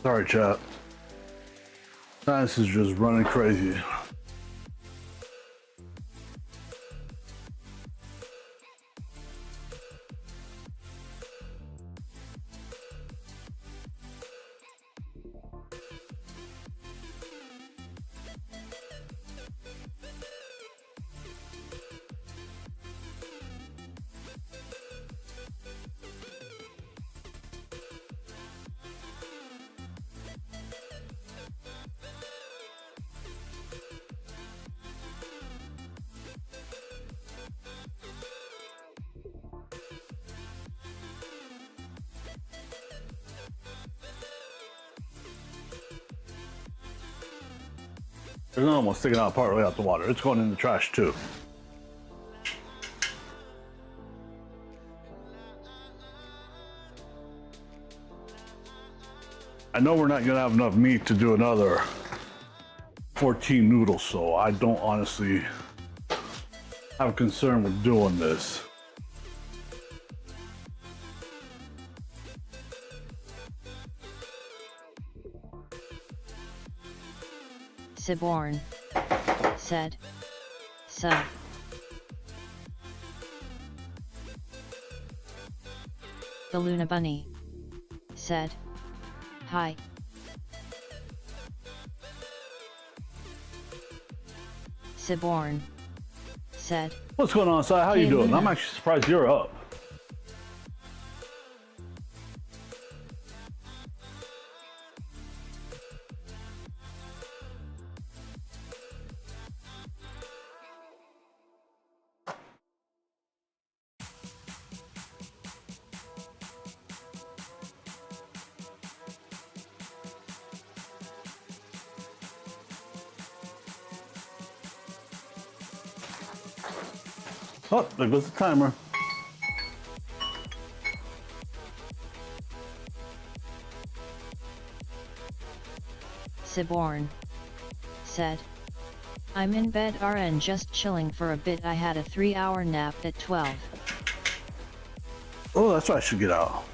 B: Sorry, chat. Science is just running crazy. There's another one sticking out partway out the water. It's going in the trash too. I know we're not gonna have enough meat to do another 14 noodles, so I don't honestly have a concern with doing this.
C: Siborn said, "Sub." The Luna Bunny said, "Hi." Siborn said,
B: What's going on, Si? How you
C: Hey,
B: doing?
C: Luna.
B: I'm actually surprised you're up. Oh, there goes the timer.
C: Siborn said, "I'm in bed RN just chilling for a bit. I had a 3-hour nap at 12.
B: Oh, that's what I should get out.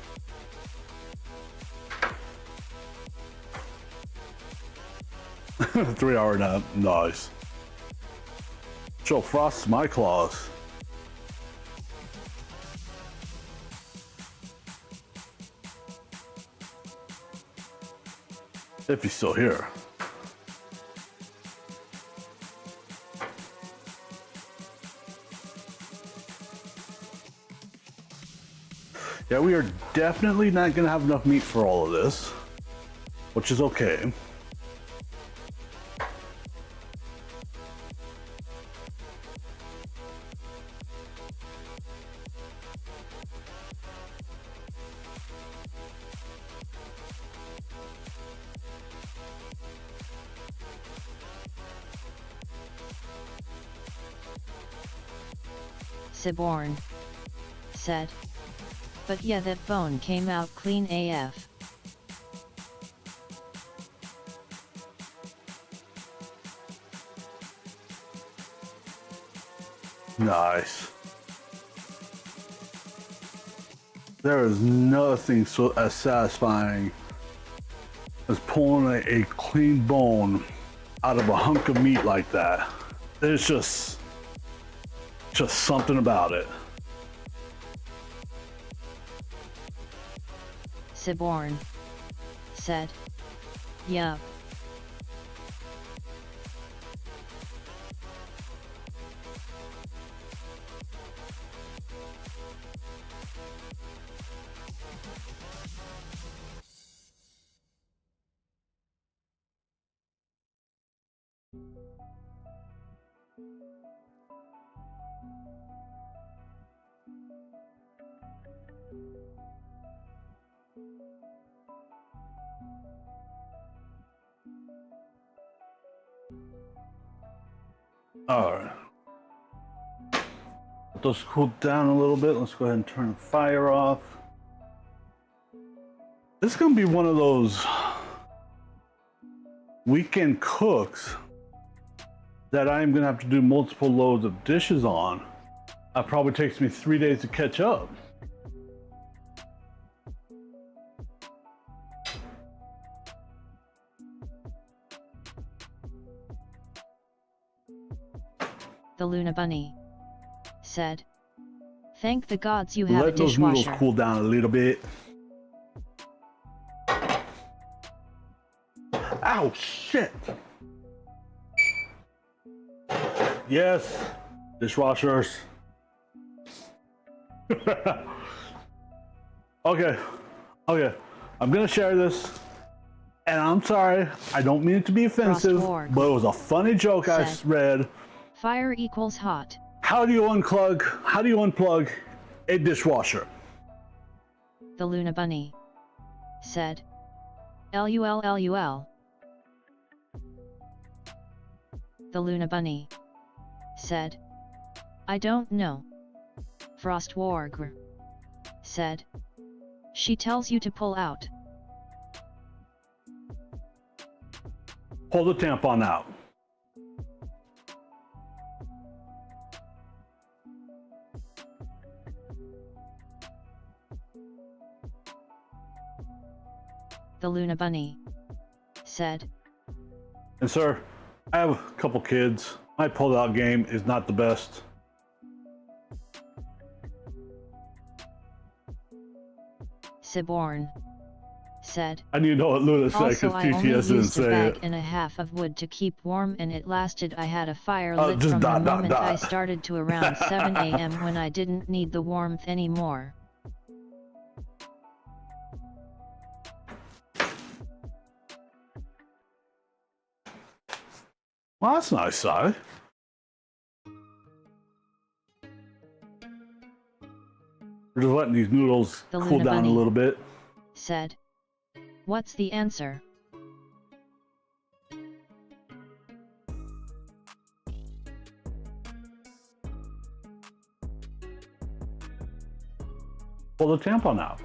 B: Three-hour nap. Nice. Show Frost my claws. If he's still here. Yeah, we are definitely not gonna have enough meat for all of this, which is okay.
C: Siborn said, "But yeah, that bone came out clean AF."
B: Nice. There is nothing so as satisfying as pulling a clean bone out of a hunk of meat like that. There's just something about it.
C: Siborn said, "Yup."
B: All right. Let those cool down a little bit. Let's go ahead and turn the fire off. This is gonna be one of those weekend cooks that I'm gonna have to do multiple loads of dishes on. It probably takes me 3 days to catch up.
C: The Luna Bunny said, "Thank the gods you have a
B: Let those
C: dishwasher."
B: noodles cool down a little bit. Ow, shit. Yes, dishwashers. Okay, I'm gonna share this. And I'm sorry, I don't mean it to be offensive,
C: Frostborg
B: but it was a funny joke I
C: said,
B: read.
C: "Fire equals hot."
B: How do you unplug a dishwasher?
C: The Luna Bunny said, "LUL." The Luna Bunny said, "I don't know." Frostborg said, "She tells you to pull out."
B: Pull the tampon out.
C: The Luna Bunny said,
B: And sir, I have a couple kids. My pull-out game is not the best.
C: Siborn said,
B: And you know what Luna said
C: "Also,
B: because
C: I only
B: TTS didn't
C: used a
B: say
C: bag
B: it.
C: and a half of wood to keep warm, and it lasted. I had a fire
B: Oh,
C: lit
B: just
C: from
B: dot,
C: the
B: dot,
C: moment I
B: dot.
C: started to around 7 a.m. when I didn't need the warmth anymore."
B: Well, that's nice, Si. We're just letting these noodles
C: The
B: cool
C: Luna
B: down a
C: Bunny
B: little bit.
C: said, "What's the answer?"
B: Pull the tampon out.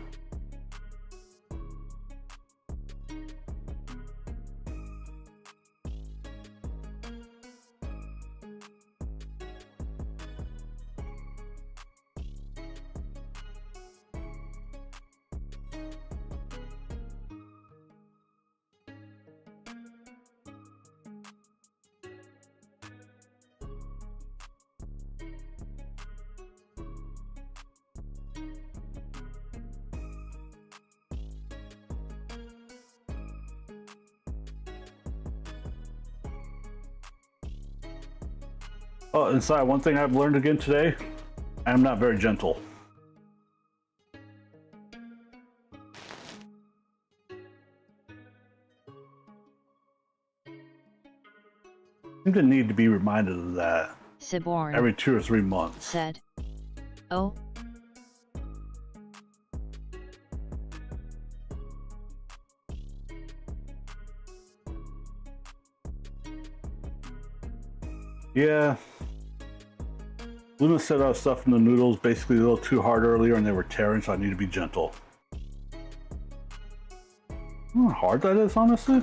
B: Oh, inside, one thing I've learned again today, I'm not very gentle. I seem to need to be reminded of that
C: Siborn
B: every 2 or 3 months.
C: said, "Oh,
B: Yeah. Luna said I was stuffing the noodles basically a little too hard earlier and they were tearing, so I need to be gentle. I don't know how hard that is, honestly.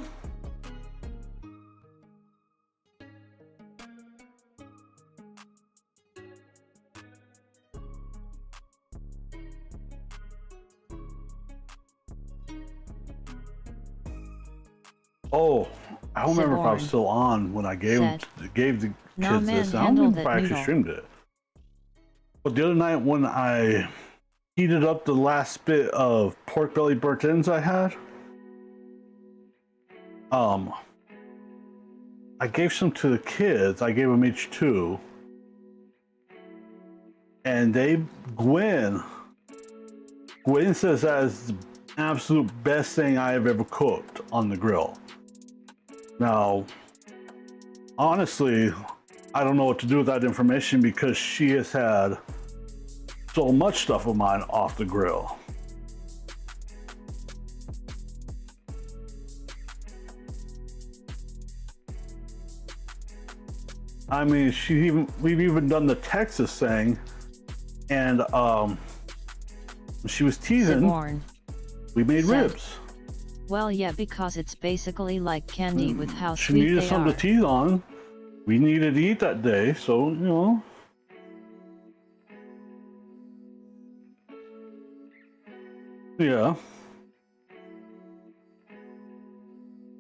B: Oh, I don't remember if I was
C: Siborn
B: still on when I gave
C: said,
B: the
C: "Nah,
B: kids
C: man,
B: this. I don't
C: handle
B: remember if
C: that
B: I actually
C: noodle."
B: streamed it. But the other night when I heated up the last bit of pork belly burnt ends I had, I gave some to the kids. I gave them each 2. And Gwen says that is the absolute best thing I have ever cooked on the grill. Now, honestly, I don't know what to do with that information because she has had so much stuff of mine off the grill. I mean, we've even done the Texas thing, and she was teasing.
C: Siborn
B: We made
C: said,
B: ribs.
C: well, yeah, because it's basically like candy with how
B: She
C: sweet
B: needed
C: they
B: something
C: are.
B: to tease on. We needed to eat that day, so you know. Yeah.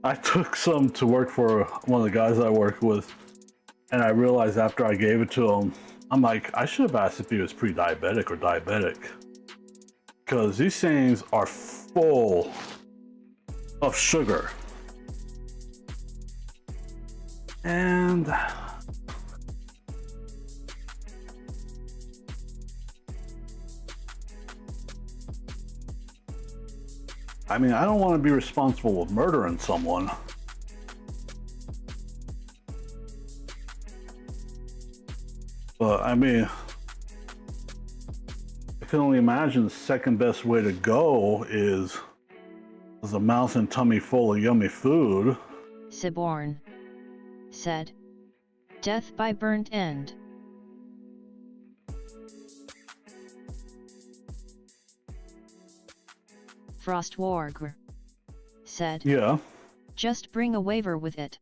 B: I took some to work for one of the guys I work with, and I realized after I gave it to him, I'm like, I should have asked if he was pre-diabetic or diabetic. Because these things are full of sugar. And I mean, I don't want to be responsible with murdering someone. But I mean, I can only imagine the second best way to go is a mouth and tummy full of yummy food.
C: Siborn said, death by burnt end. Frostwargr said,
B: Yeah.
C: just bring a waiver with it.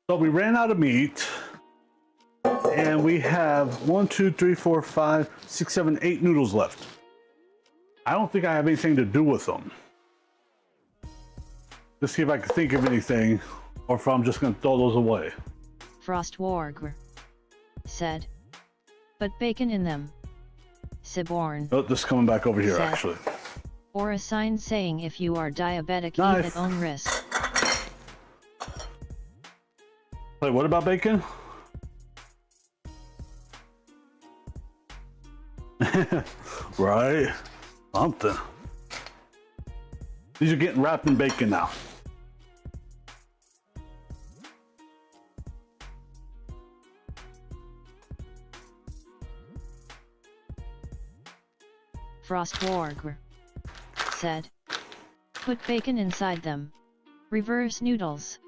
B: So we ran out of meat, and we have 1, 2, 3, 4, 5, 6, 7, 8 noodles left. I don't think I have anything to do with them. Let's see if I can think of anything, or if I'm just going to throw those away.
C: Frostwargr said, but bacon in them. Siborn
B: Oh, this is coming back over here,
C: said,
B: actually.
C: or a sign saying if you are diabetic,
B: Knife.
C: eat at own risk.
B: Wait, what about bacon? Right? Something. These are getting wrapped in bacon now.
C: Frostwargr said, put bacon inside them. Reverse noodles.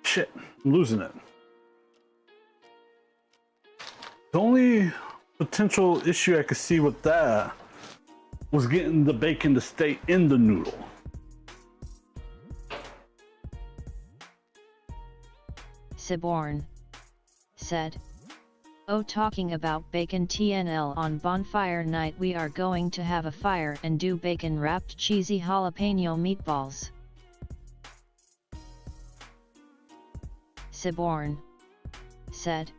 B: Shit, I'm losing it. The only potential issue I could see with that was getting the bacon to stay in the noodle.
C: Siborn said, oh, talking about bacon TNL, on bonfire night we are going to have a fire and do bacon wrapped cheesy jalapeno meatballs. Siborn said,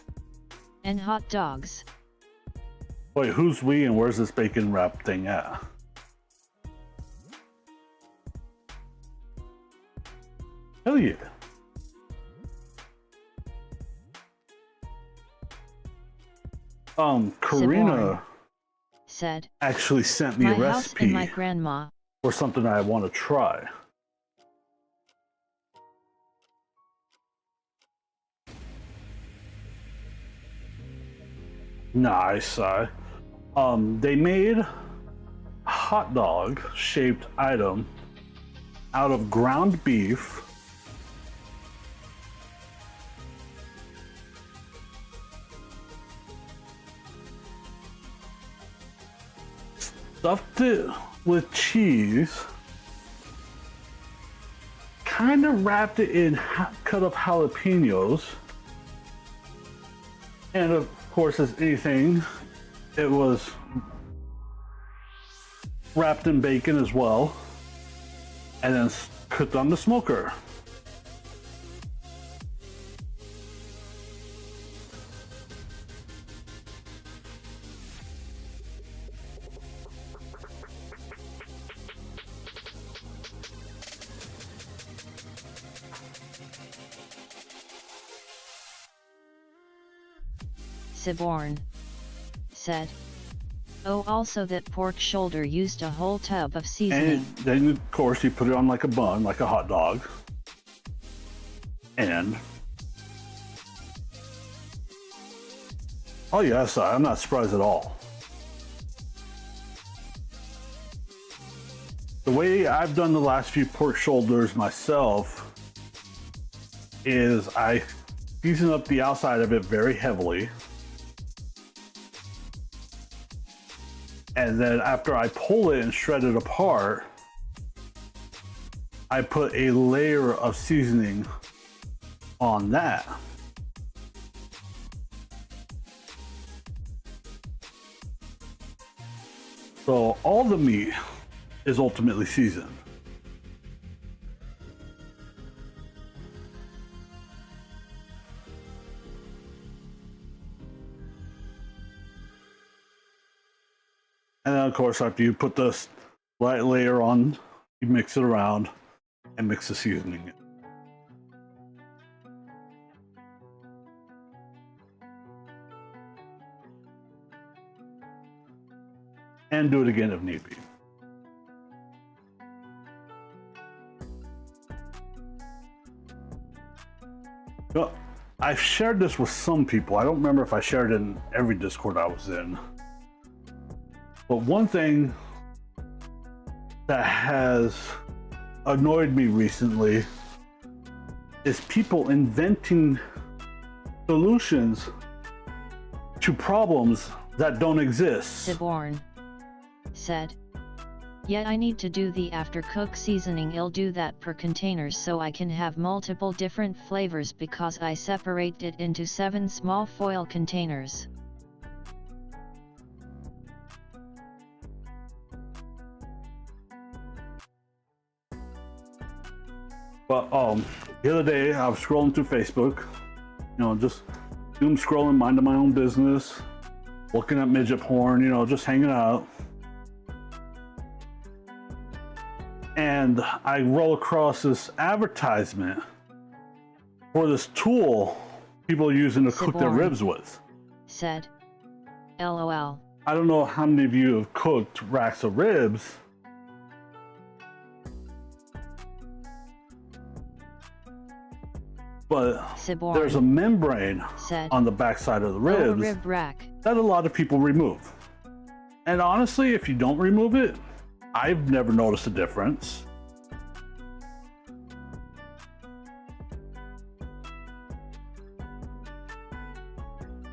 C: and hot dogs.
B: Wait, who's we and where's this bacon wrap thing at? Hell yeah. Karina
C: Siborn said,
B: actually sent me
C: my
B: a
C: house
B: recipe
C: and my grandma.
B: for something I want to try. Nice. They made a hot dog shaped item out of ground beef, stuffed it with cheese, kind of wrapped it in cut up jalapenos, and of course, as anything, it was wrapped in bacon as well, and then cooked on the smoker.
C: Siborn said. Oh, also that pork shoulder used a whole tub of seasoning.
B: And then, of course, you put it on like a bun, like a hot dog. And oh yes, I'm not surprised at all. The way I've done the last few pork shoulders myself is I season up the outside of it very heavily. And then after I pull it and shred it apart, I put a layer of seasoning on that. So all the meat is ultimately seasoned. And then of course, after you put this light layer on, you mix it around and mix the seasoning in. And do it again if need be. So, I've shared this with some people. I don't remember if I shared it in every Discord I was in. But one thing that has annoyed me recently is people inventing solutions to problems that don't exist.
C: Siborn said. Yet I need to do the after cook seasoning. I'll do that per containers so I can have multiple different flavors because I separate it into 7 small foil containers.
B: But the other day I was scrolling through Facebook, just doom scrolling, minding my own business, looking at midget porn, just hanging out. And I roll across this advertisement for this tool people are using to cook their
C: Siborn
B: ribs with.
C: said. LOL.
B: I don't know how many of you have cooked racks of ribs. But
C: Siborn
B: there's a membrane
C: said.
B: on the backside of the
C: Lower
B: ribs
C: rib rack.
B: that a lot of people remove. And honestly, if you don't remove it, I've never noticed a difference.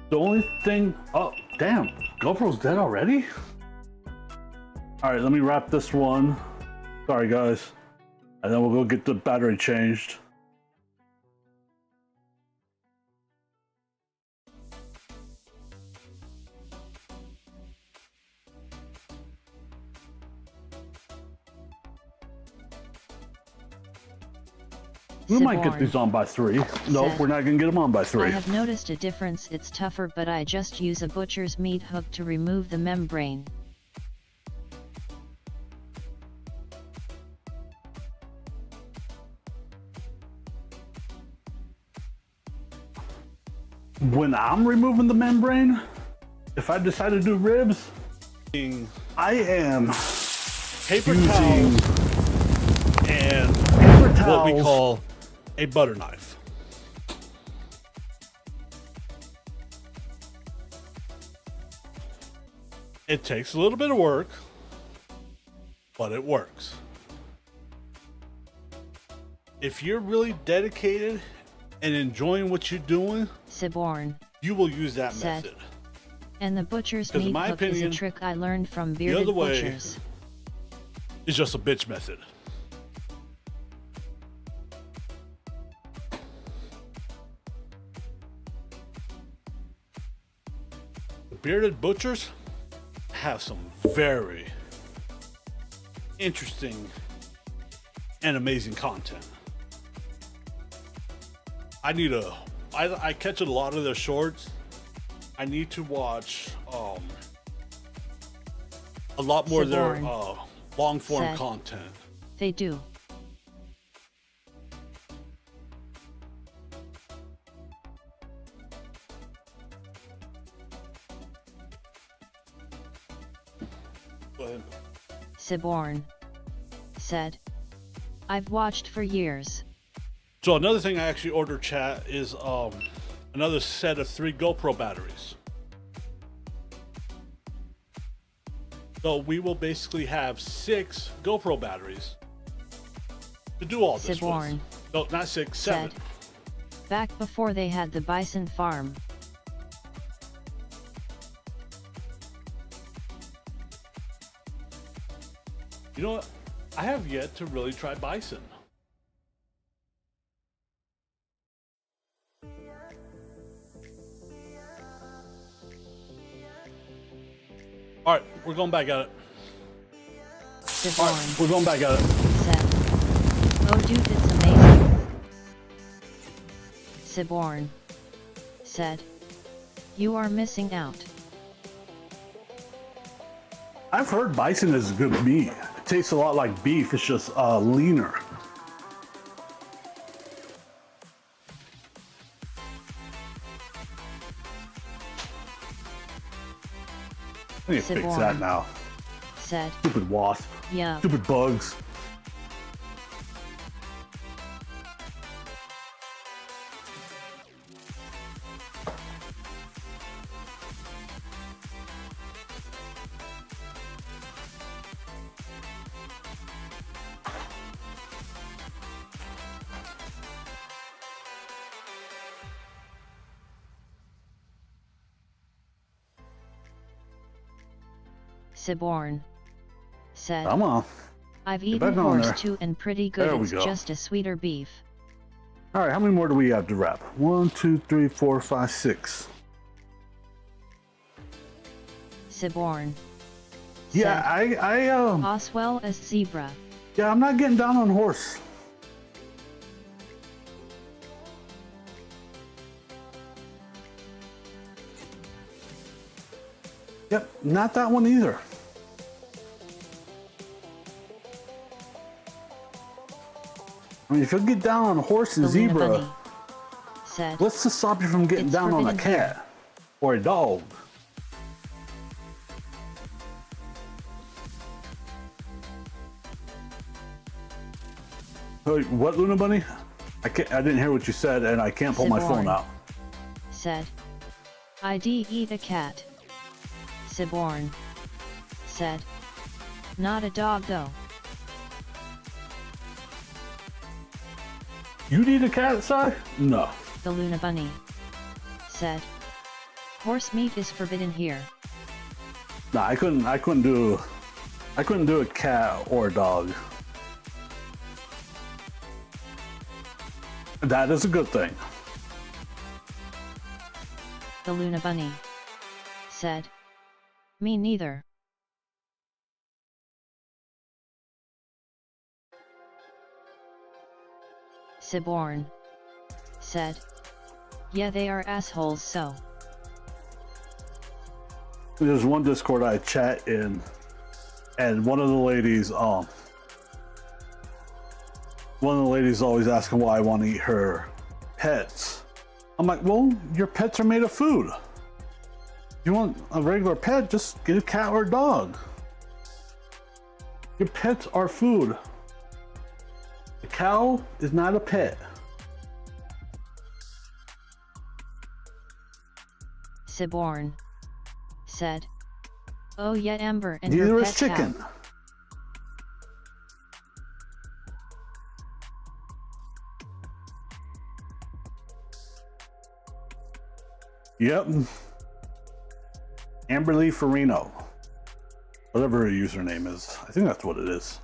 B: The only thing, oh damn, GoPro's dead already? All right, let me wrap this one. Sorry guys. And then we'll go get the battery changed. We might get these on by 3. No, we're not gonna get them on by 3.
C: I have noticed a difference. It's tougher, but I just use a butcher's meat hook to remove the membrane.
B: When I'm removing the membrane, if I decide to do ribs, I am
A: Paper
B: using
A: towels and
B: paper
A: what
B: towels.
A: we call a butter knife. It takes a little bit of work, but it works. If you're really dedicated and enjoying what you're doing,
C: Siborn
A: you will use that
C: said.
A: method.
C: And the butcher's
A: 'Cause in
C: meat
A: my
C: hook is a
A: opinion,
C: trick I learned from
A: the
C: bearded
A: other way
C: butchers.
A: It's just a bitch method. The bearded butchers have some very interesting and amazing content. I catch a lot of their shorts. I need to watch a lot more of their
C: Siborn
A: long form
C: said.
A: content.
C: They do.
A: Go ahead.
C: Siborn said, I've watched for years.
A: So another thing I actually ordered, chat, is another set of 3 GoPro batteries. So we will basically have 6 GoPro batteries to do all this
C: Siborn
A: with. No, not 6, 7.
C: said, back before they had the bison farm.
A: You know what? I have yet to really try bison. All right, we're going back at it. All right,
C: Siborn
A: we're going back at it.
C: said, oh dude, it's amazing. Siborn said, you are missing out.
B: I've heard bison is good meat. It tastes a lot like beef. It's just leaner. I need to fix
C: Siborn
B: that now.
C: said,
B: Stupid wasp.
C: yeah.
B: Stupid bugs.
C: Siborn said,
B: Come on.
C: I've
B: back
C: eaten
B: on
C: horse
B: there.
C: too and pretty good.
B: There we
C: It's
B: go.
C: just a sweeter beef.
B: All right, how many more do we have to wrap? 1, 2, 3, 4, 5, 6.
C: Siborn
B: Yeah,
C: said, as well as zebra.
B: yeah, I'm not getting down on horse. Yep, not that one either. I mean, if you'll get down on a horse and
C: The Luna
B: zebra,
C: Bunny said,
B: what's to stop you from getting
C: It's
B: down on a
C: forbidden here.
B: cat or a dog? Wait, what, Luna Bunny? I didn't hear what you said, and I can't pull my phone
C: Siborn
B: out.
C: said, I'd eat a cat. Siborn said, not a dog though.
B: You need a cat, sir? No.
C: The Luna Bunny said, horse meat is forbidden here.
B: No, I couldn't do a cat or a dog. That is a good thing.
C: The Luna Bunny said, me neither. Siborn said, yeah, they are assholes, so.
B: There's one Discord I chat in, and one of the ladies always asking why I want to eat her pets. I'm like, well, your pets are made of food. You want a regular pet, just get a cat or a dog. Your pets are food. A cow is not a pet.
C: Siborn said, oh yeah, Amber and
B: Neither
C: her
B: is
C: pet
B: chicken.
C: cow.
B: Yep. Amberly Farino. Whatever her username is. I think that's what it is.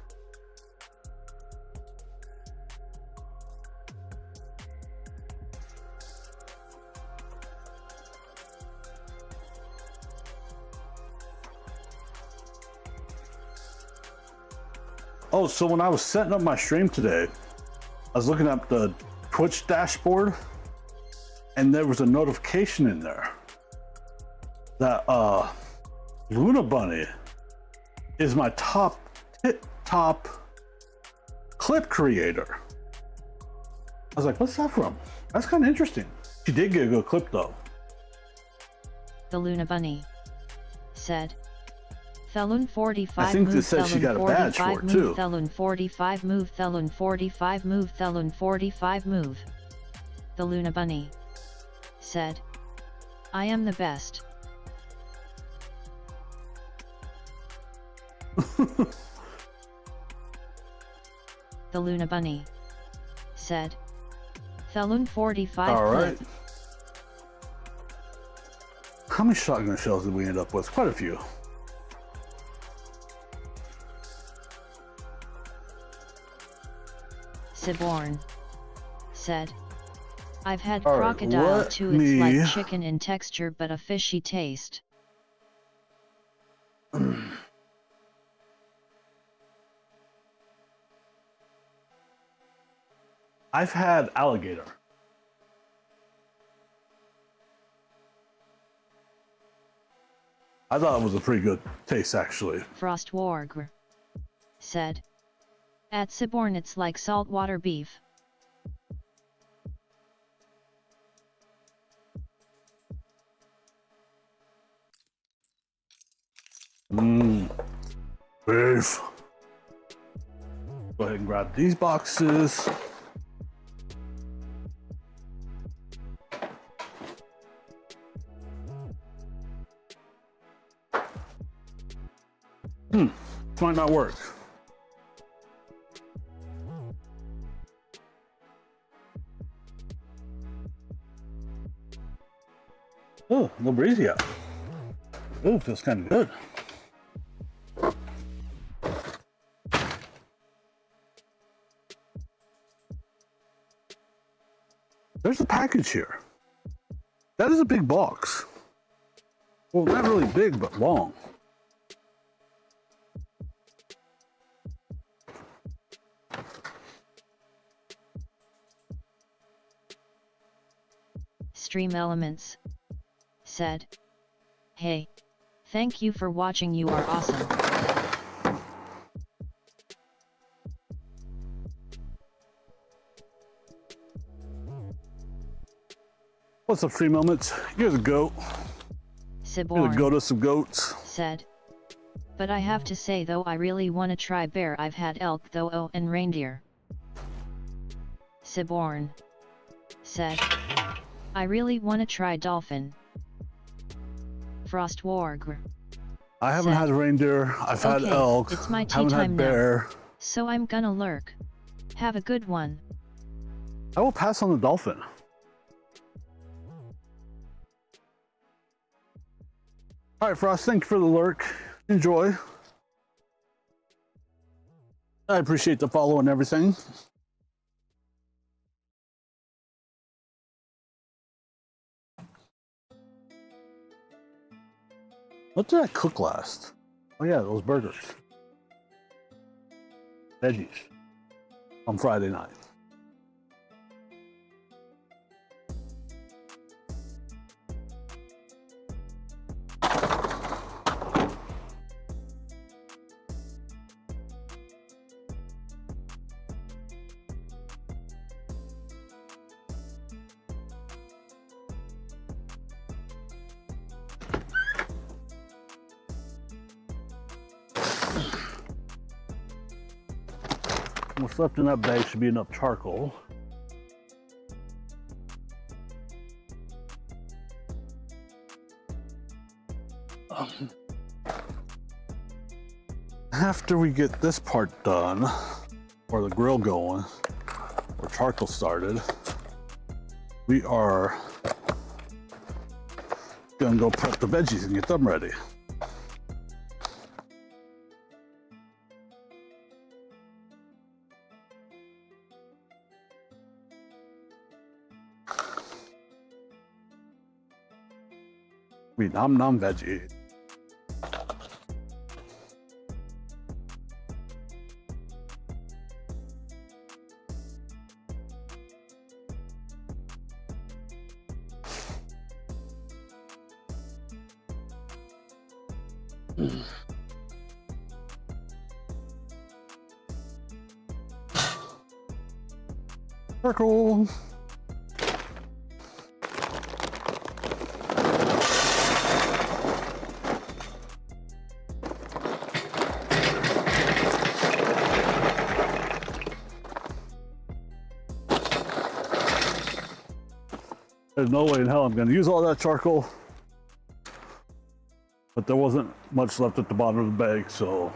B: Oh, so when I was setting up my stream today, I was looking at the Twitch dashboard, and there was a notification in there that Luna Bunny is my top clip creator. I was like, what's that from? That's kind of interesting. She did get a good clip though.
C: The Luna Bunny said, Thelun 45
B: I think
C: move,
B: this says she
C: Thelun
B: got a badge
C: 45
B: for it,
C: move,
B: too.
C: Thelun 45 move, Thelun 45 move, Thelun 45 move. The Luna Bunny said, I am the best. The Luna Bunny said, Thelun 45
B: All right.
C: clip.
B: How many shotgun shells did we end up with? Quite a few.
C: Siborn said, I've had
B: All right,
C: crocodile
B: let
C: too, it's like
B: me-
C: chicken in texture but a fishy taste.
B: I've had alligator. I thought it was a pretty good taste, actually.
C: Frostwargr said, at Siborn it's like saltwater beef.
B: Mmm. Beef. Go ahead and grab these boxes. This might not work. Oh, a little breezy out. Oh, feels kind of good. There's a package here. That is a big box. Well, not really big, but long.
C: Stream Elements said, hey, thank you for watching, you are awesome.
B: What's up, Stream Elements? Here's a goat. Here's a
C: Siborn
B: goat of some goats.
C: said, but I have to say though I really wanna try bear, I've had elk though, oh, and reindeer. Siborn said, I really wanna try dolphin. Frostwargr,
B: I haven't had reindeer. I've had
C: okay,
B: elk.
C: it's my tea
B: haven't
C: time
B: had
C: now.
B: bear.
C: So I'm gonna lurk. Have a good one.
B: I will pass on the dolphin. All right, Frost, thank you for the lurk. Enjoy. I appreciate the follow and everything. What did I cook last? Oh yeah, those burgers. Veggies. On Friday night. What's left in that bag should be enough charcoal. After we get this part done, or the grill going, or charcoal started, we are gonna go prep the veggies and get them ready. Nom veggie. Circle. There's no way in hell I'm gonna use all that charcoal. But there wasn't much left at the bottom of the bag, so.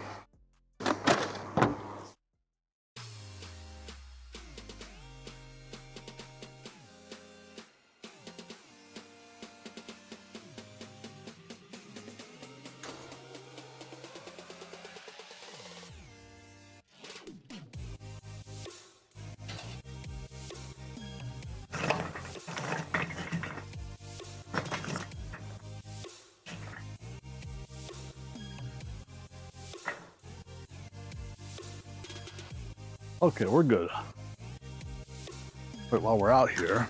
B: Okay, we're good. But while we're out here,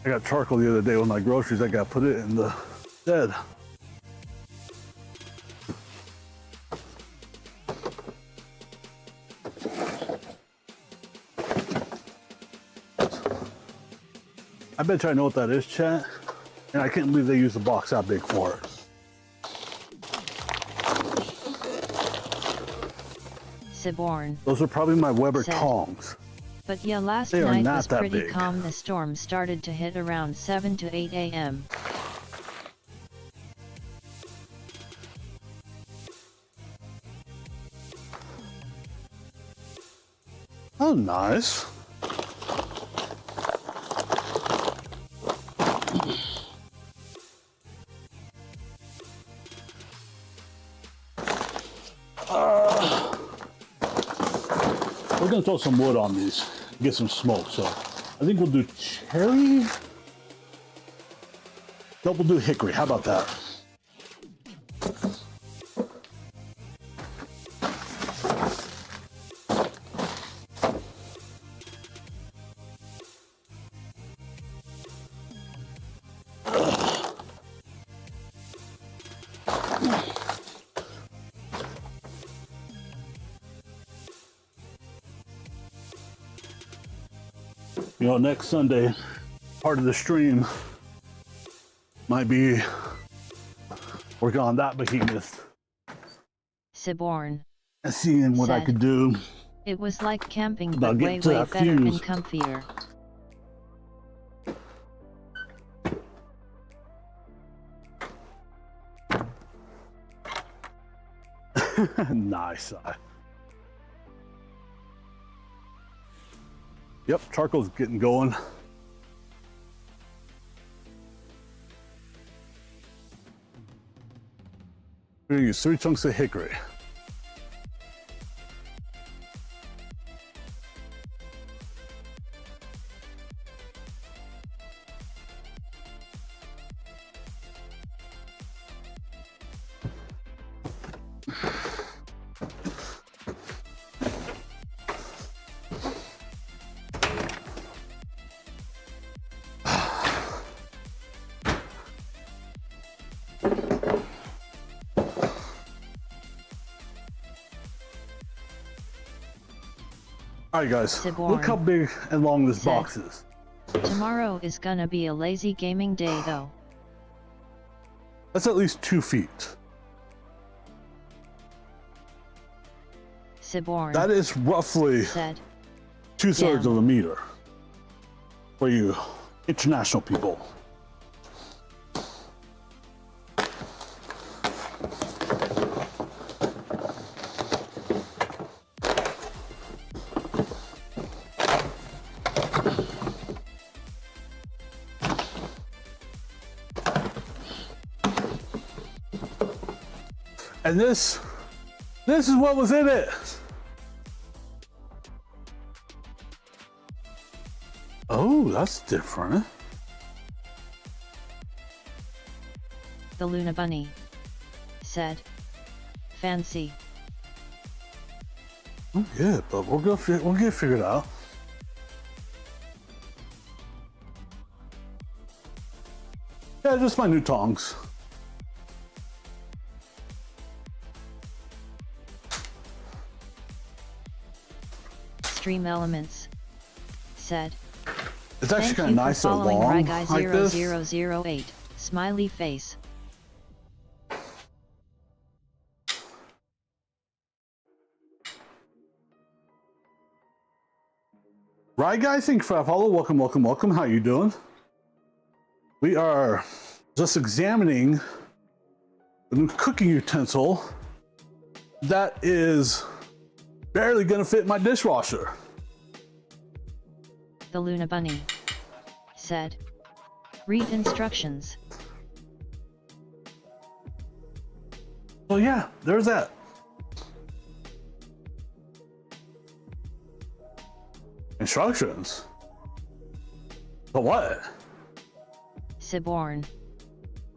B: I got charcoal the other day with my groceries. I got to put it in the shed. I bet you I know what that is, chat. And I can't believe they use a box that big for it.
C: Siborn.
B: Those are probably my Weber
C: Said.
B: tongs.
C: But yeah, last
B: They are
C: night
B: not
C: was
B: that
C: pretty
B: big.
C: calm. The storm started to hit around 7 to 8 a.m.
B: Oh, nice. We're gonna throw some wood on these, get some smoke. So I think we'll do cherry. No, we'll do hickory. How about that? You know, next Sunday, part of the stream might be working on that behemoth
C: Siborn.
B: and seeing what I
C: Said.
B: could do.
C: It was like camping,
B: About
C: but way,
B: getting to
C: way
B: that
C: better and
B: fuse.
C: comfier.
B: Nice. Yep, charcoal's getting going. We're gonna use 3 chunks of hickory. All right, guys,
C: Siborn.
B: look how big and long this
C: Said.
B: box is.
C: Tomorrow is gonna be a lazy gaming day though.
B: That's at least 2 feet.
C: Siborn.
B: That is roughly
C: Said.
B: 2/3
C: Yeah.
B: of a meter for you international people. And this is what was in it. Oh, that's different.
C: The Luna Bunny. Said. Fancy.
B: Oh, yeah, but we'll get it figured out. Yeah, just my new tongs.
C: Stream Elements. Said.
B: It's actually
C: Thank
B: kind
C: you
B: of nice
C: for
B: and
C: following
B: long
C: Ryguy
B: like this.
C: 0008. Smiley face.
B: Right, guys, thank you for that follow. Welcome, welcome, welcome. How you doing? We are just examining the new cooking utensil that is barely gonna fit in my dishwasher.
C: The Luna Bunny said, read instructions.
B: So yeah, there's that. Instructions? But what?
C: Siborn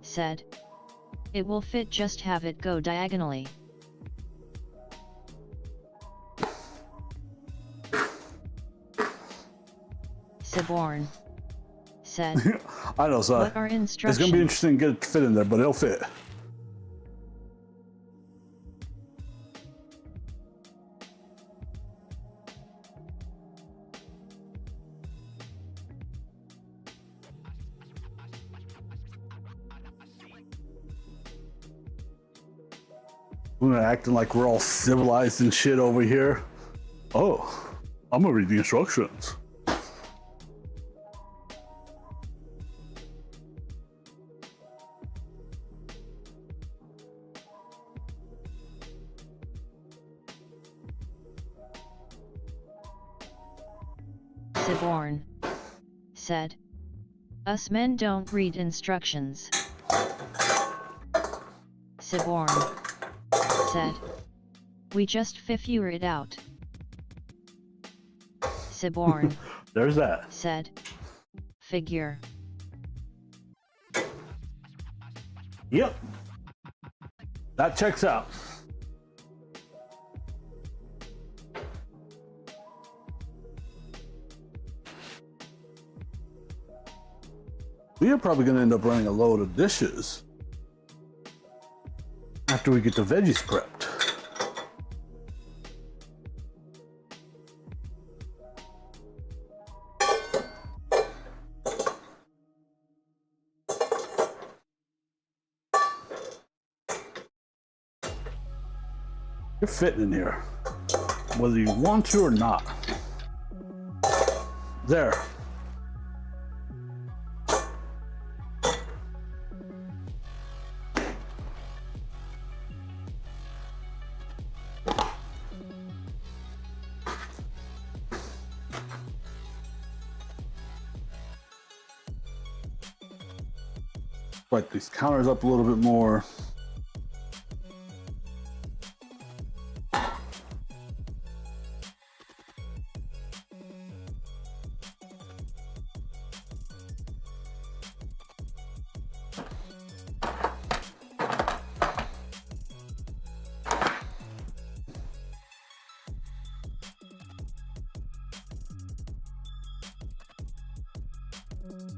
C: said, it will fit, just have it go diagonally. Siborn said,
B: I know, son.
C: what are instructions?
B: It's gonna be interesting to get it to fit in there, but it'll fit. We're acting like we're all civilized and shit over here. Oh, I'm gonna read the instructions.
C: Siborn said, us men don't read instructions. Siborn said, we just figure it out. Siborn
B: There's that.
C: said, figure.
B: Yep. That checks out. We are probably going to end up running a load of dishes after we get the veggies prepped. You're fitting in here, whether you want to or not. There. Right, these counters up a little bit more.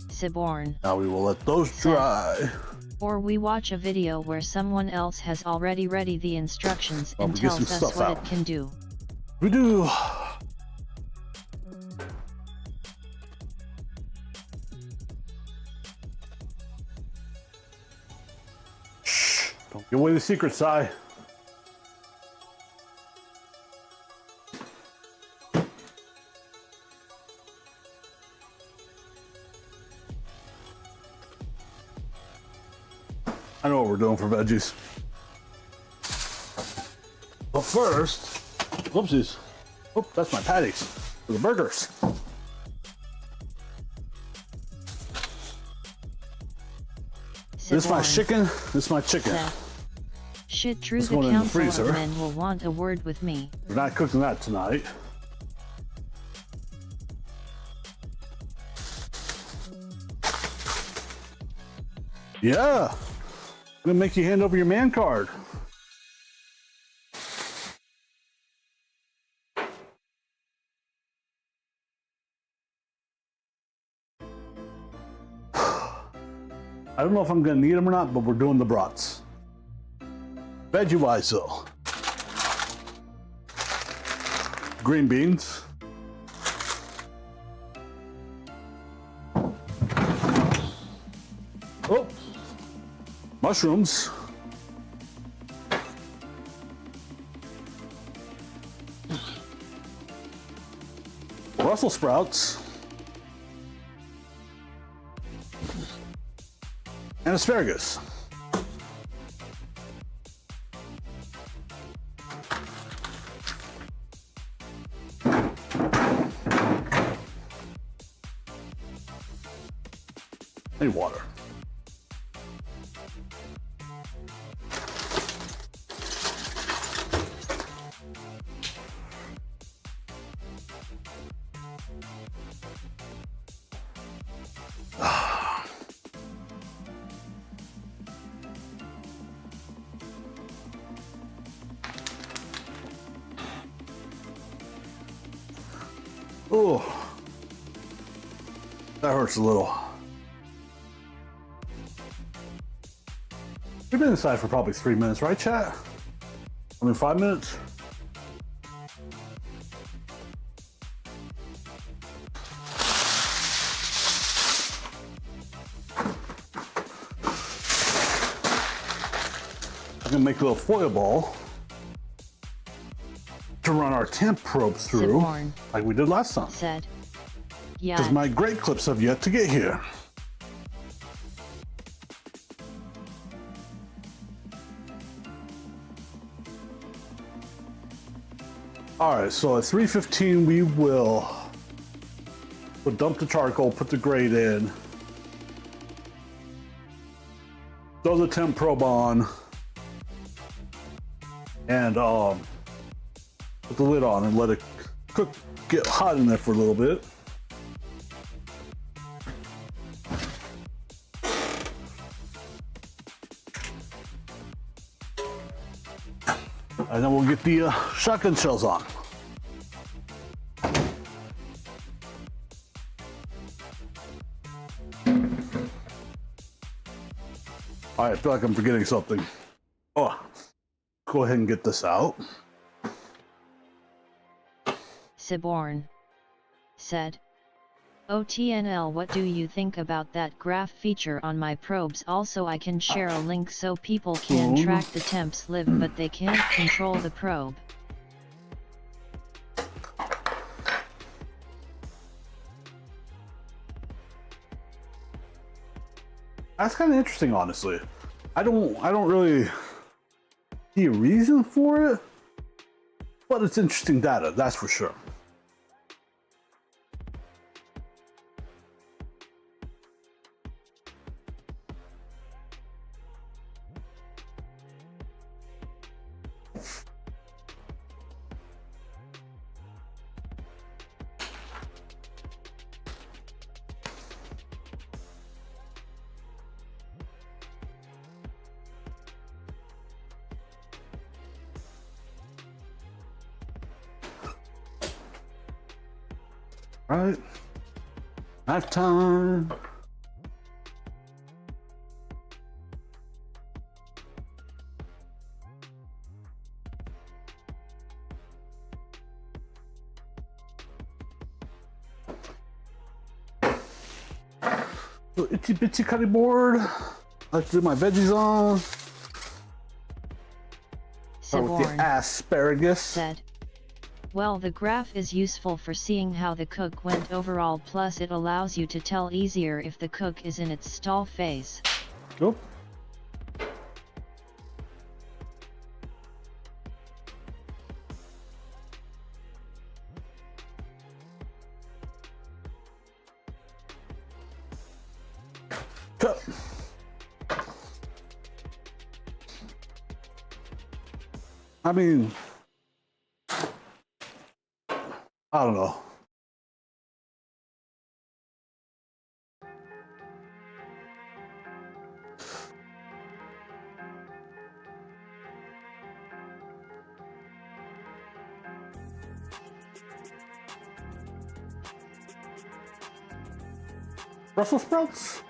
C: Siborn.
B: Now we will let those dry.
C: Or we watch a video where someone else has already read the instructions and
B: we get some
C: tells us
B: stuff
C: what
B: out.
C: it can do.
B: We do. Shh! Don't give away the secret, Si. I know what we're doing for veggies. But first, whoopsies. Oh, that's my patties for the burgers. This is my
C: Siborn
B: chicken. This is my chicken.
C: said, shit, true,
B: This
C: the
B: one in the
C: council
B: freezer.
C: of men will want a word with me.
B: We're not cooking that tonight. Yeah. I'm gonna make you hand over your man card. I don't know if I'm gonna need them or not, but we're doing the brats. Veggie wise though. Green beans. Oh, mushrooms. Brussels sprouts, and asparagus. And water. Oh, that hurts a little. We've been inside for probably 3 minutes, right, chat? I mean, 5 minutes? I'm gonna make a little foil ball to run our temp probes through,
C: Sibborn
B: like we did last time.
C: said, yeah.
B: Because my great clips have yet to get here. All right, so at 3:15 we'll dump the charcoal, put the grate in, throw the temp probe on, and put the lid on and let it cook, get hot in there for a little bit. And then we'll get the shotgun shells on. All right, I feel like I'm forgetting something. Oh, go ahead and get this out.
C: Sibborn said, OTNL, what do you think about that graph feature on my probes? Also, I can share a link so people can track the temps live, but they can't control the probe.
B: That's kind of interesting, honestly. I don't really see a reason for it, but it's interesting data, that's for sure. Right, knife time. Little itsy bitsy cutting board. Let's do my veggies on. Start with
C: Sibborn
B: the asparagus.
C: said, well, the graph is useful for seeing how the cook went overall, plus it allows you to tell easier if the cook is in its stall phase.
B: Go. Cut. I mean, I don't know. Brussels sprouts?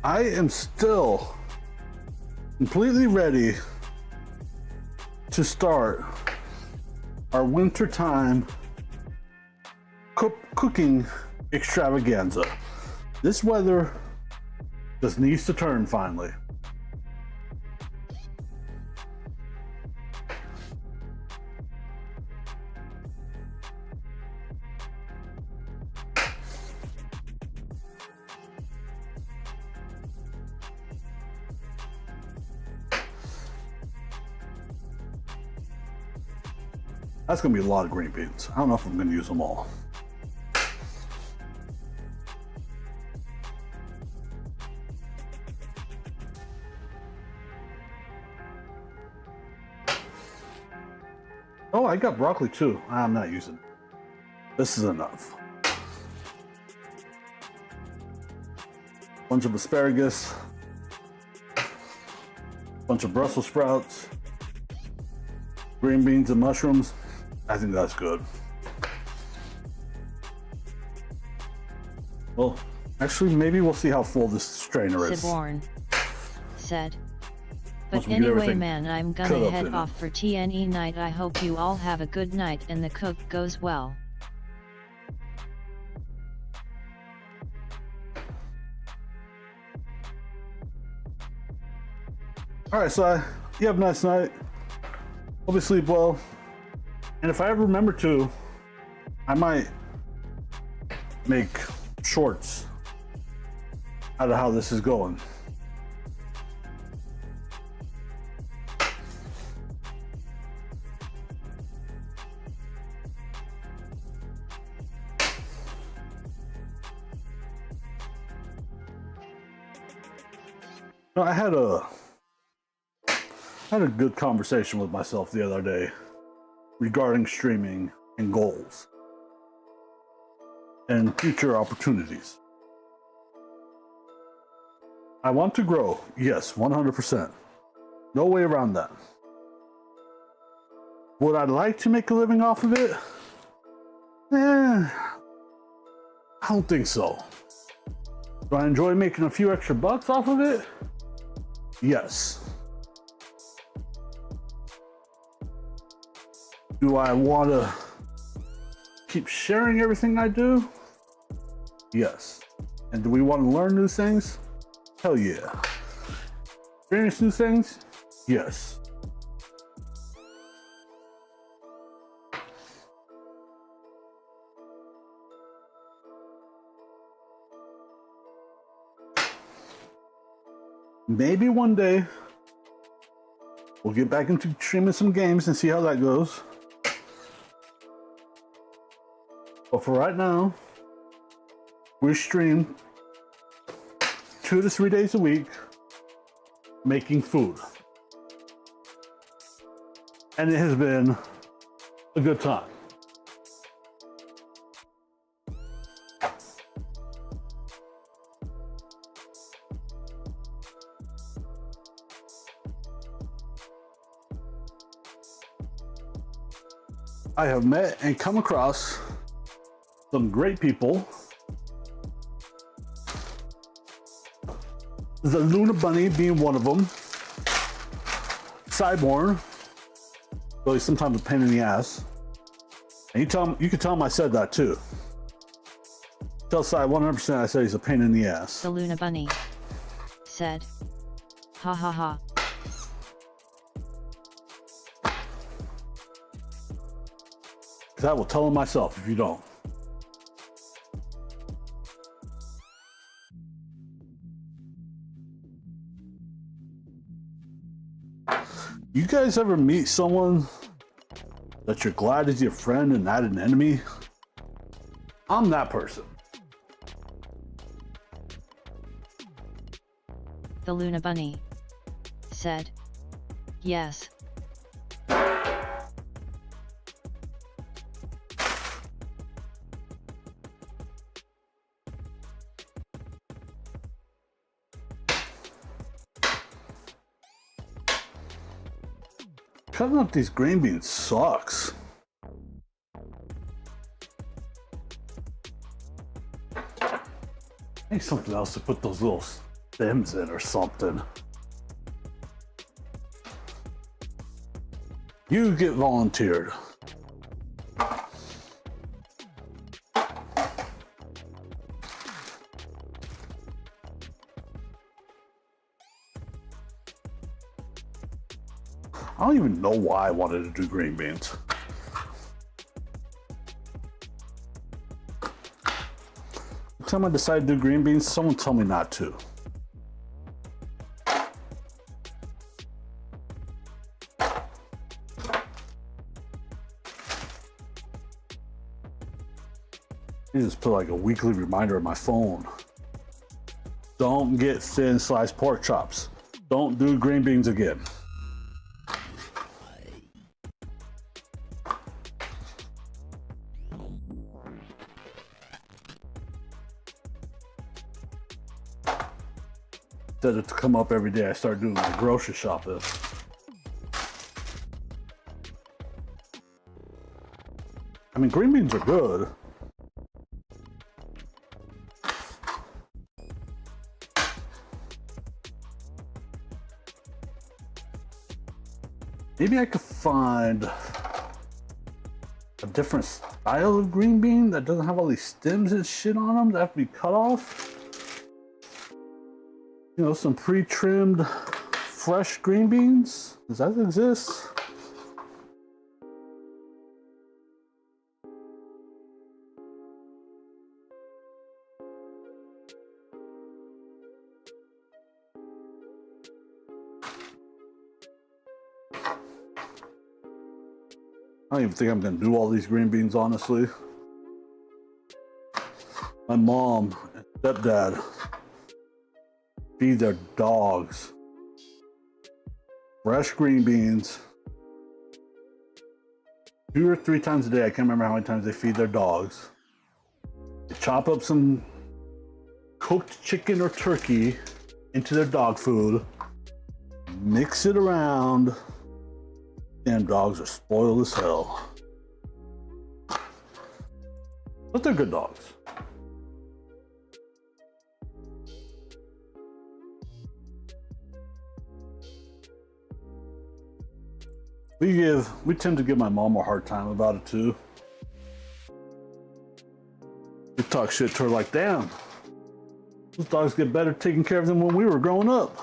B: I am still completely ready to start our wintertime cooking extravaganza. This weather Just needs to turn finally. That's gonna be a lot of green beans. I don't know if I'm gonna use them all. Oh, I got broccoli too. I'm not using it. This is enough. Bunch of asparagus. Bunch of Brussels sprouts. Green beans and mushrooms. I think that's good. Well, actually, maybe we'll see how full this strainer is.
C: Siborn said.
B: Once
C: But
B: we get
C: anyway,
B: everything
C: man, I'm
B: cut
C: gonna
B: up
C: head
B: in it.
C: off for TNE night. I hope you all have a good night and the cook goes well.
B: All right, so you have a nice night. Hope you sleep well. And if I ever remember to, I might make shorts out of how this is going. I had a good conversation with myself the other day regarding streaming and goals and future opportunities. I want to grow, yes, 100%. No way around that. Would I like to make a living off of it? I don't think so. Do I enjoy making a few extra bucks off of it? Yes. Do I want to keep sharing everything I do? Yes. And do we want to learn new things? Hell yeah. Experience new things? Yes. Maybe one day we'll get back into streaming some games and see how that goes. But for right now, we stream 2 to 3 days a week making food. And it has been a good time. I have met and come across some great people. The Luna Bunny being one of them. Cyborn, though he's sometimes a pain in the ass. And you can tell him I said that too. Tell Cy 100% I said he's a pain in the ass.
C: The Luna Bunny said. Ha ha ha.
B: Because I will tell him myself if you don't. You guys ever meet someone that you're glad is your friend and not an enemy? I'm that person.
C: The Luna Bunny said. Yes.
B: Cutting up these green beans sucks. I need something else to put those little stems in or something. You get volunteered. I don't even know why I wanted to do green beans. Every time I decide to do green beans, someone tell me not to. You just put like a weekly reminder on my phone. Don't get thin sliced pork chops. Don't do green beans again. Instead of to come up every day, I start doing my grocery shopping. I mean, green beans are good. Maybe I could find a different style of green bean that doesn't have all these stems and shit on them that have to be cut off. You know, some pre-trimmed fresh green beans. Does that exist? I don't even think I'm gonna do all these green beans, honestly. My mom and stepdad feed their dogs fresh green beans 2 or 3 times a day. I can't remember how many times they feed their dogs. They chop up some cooked chicken or turkey into their dog food, mix it around. Damn dogs are spoiled as hell. But they're good dogs. We tend to give my mom a hard time about it too. We talk shit to her like, damn, those dogs get better taking care of them when we were growing up.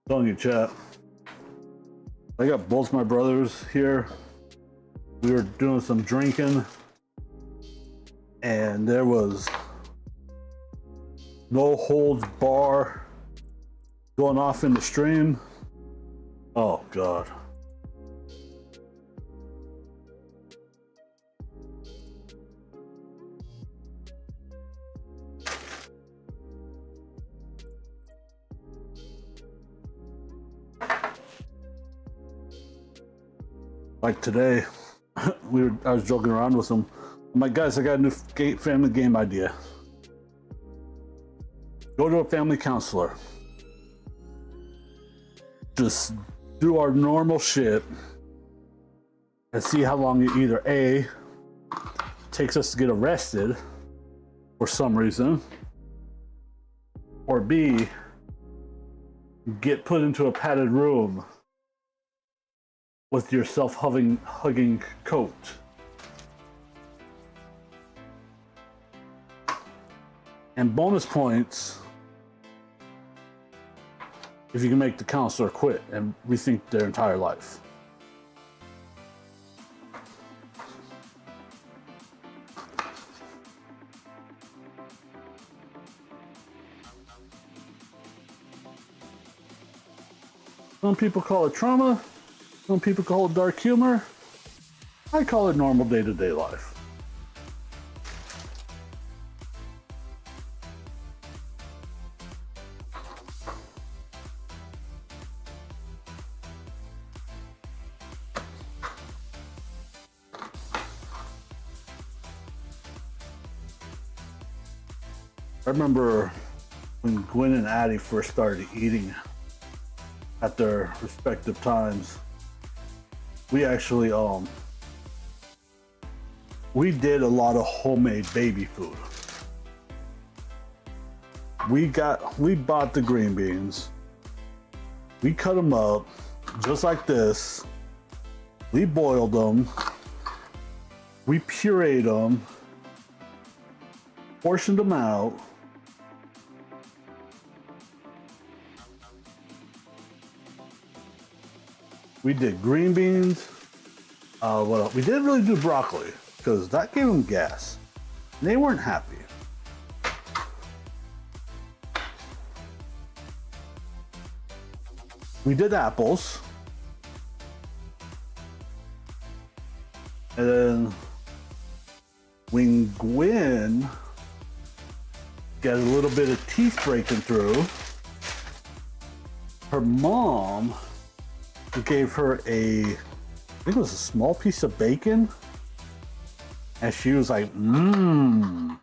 B: Telling you, chat. I got both my brothers here. We were doing some drinking, and there was no holds bar going off in the stream. Oh God. Like today, I was joking around with them. I'm like, guys, I got a new family game idea. Go to a family counselor. Just do our normal shit and see how long it either A, takes us to get arrested for some reason, or B, get put into a padded room with your self-hugging coat. And bonus points if you can make the counselor quit and rethink their entire life. Some people call it trauma. Some people call it dark humor. I call it normal day-to-day life. I remember when Gwen and Addie first started eating at their respective times. We actually we did a lot of homemade baby food. We bought the green beans. We cut them up just like this. We boiled them. We pureed them. Portioned them out. We did green beans. What else? We didn't really do broccoli because that gave them gas. And they weren't happy. We did apples. And then when Gwen got a little bit of teeth breaking through, her mom gave her I think it was a small piece of bacon. And she was like, mmm.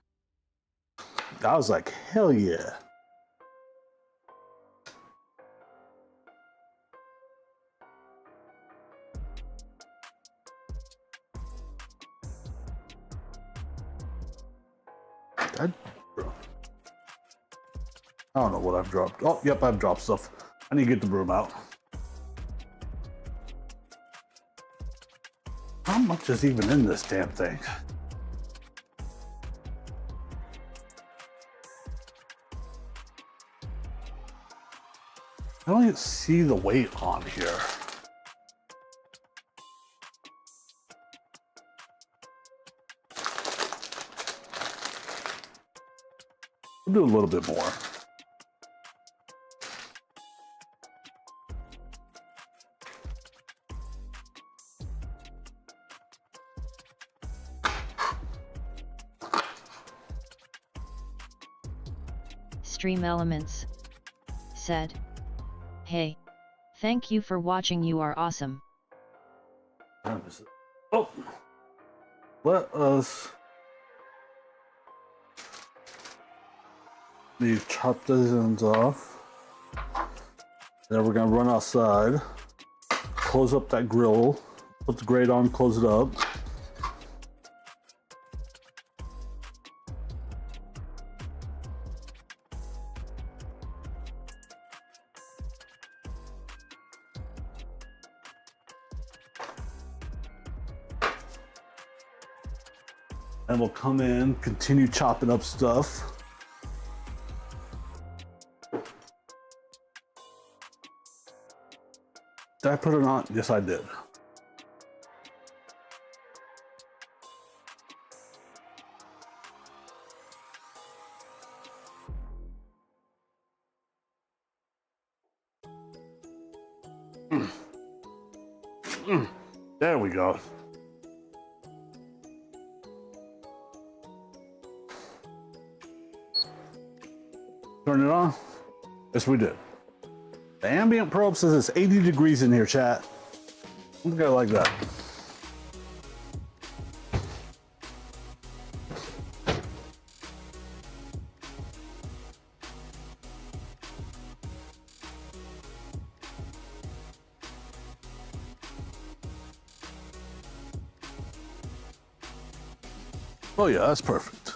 B: I was like, hell yeah. I don't know what I've dropped. Oh, yep, I've dropped stuff. I need to get the broom out. How much is even in this damn thing? I don't even see the weight on here. We'll do a little bit more.
C: Stream Elements said, "Hey, thank you for watching. You are awesome."
B: Oh, let us chop these ends off. Then we're gonna run outside, close up that grill, put the grate on, close it up. And we'll come in, continue chopping up stuff. Did I put it on? Yes, I did. There we go. Turn it on? Yes, we did. The ambient probe says it's 80 degrees in here, chat. I think I like that. Oh yeah, that's perfect.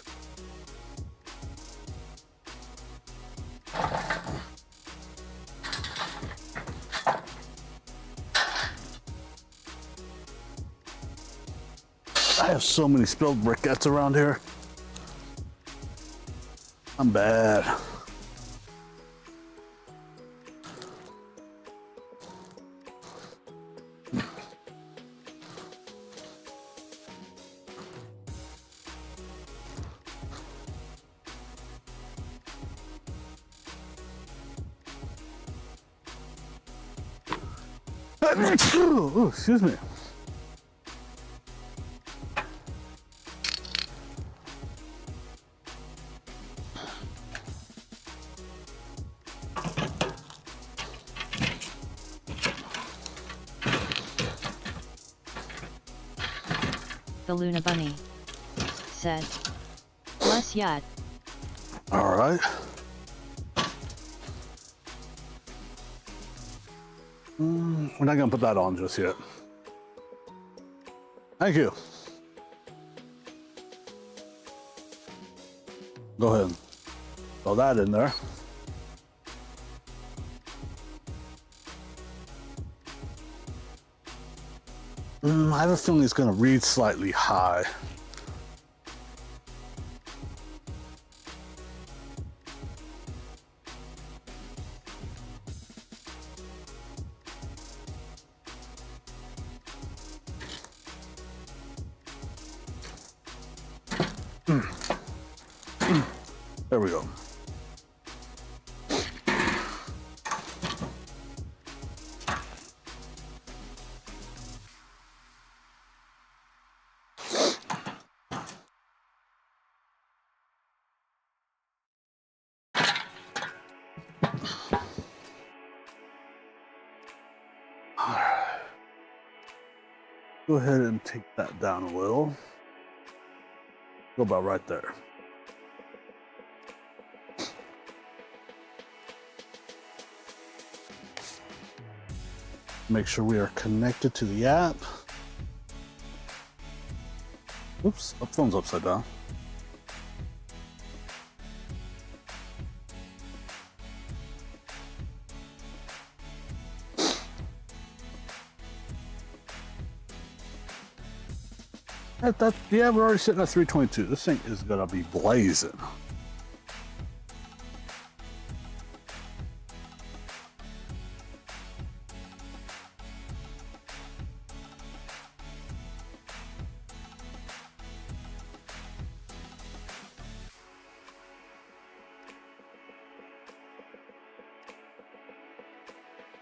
B: I have so many spilled briquettes around here. I'm bad. Oh, excuse me.
C: The Luna Bunny said, "Bless yat."
B: All right. We're not gonna put that on just yet. Thank you. Go ahead. Throw that in there. I have a feeling it's going to read slightly high. There we go. All right. Go ahead and take that down a little. Go about right there. Make sure we are connected to the app. Oops, the phone's upside down. Yeah, we're already sitting at 322. This thing is gonna be blazing.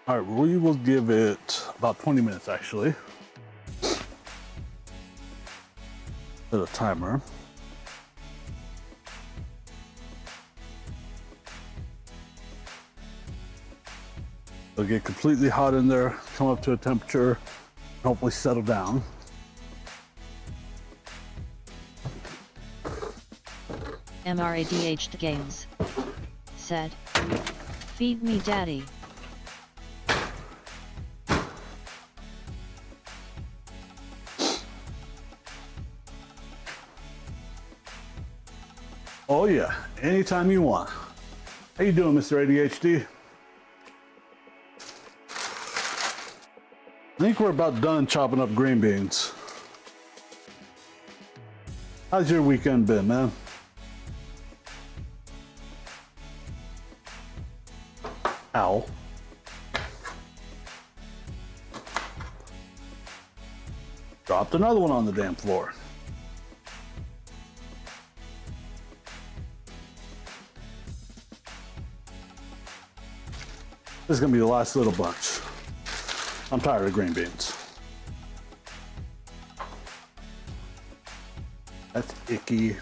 B: All right, we will give it about 20 minutes actually. Set a timer. It'll get completely hot in there, come up to a temperature, and hopefully settle down.
C: MRADH Games said, "Feed me, Daddy."
B: Oh yeah, anytime you want. How you doing, Mr. ADHD? I think we're about done chopping up green beans. How's your weekend been, man? Ow. Dropped another one on the damn floor. This is gonna be the last little bunch. I'm tired of green beans. That's icky.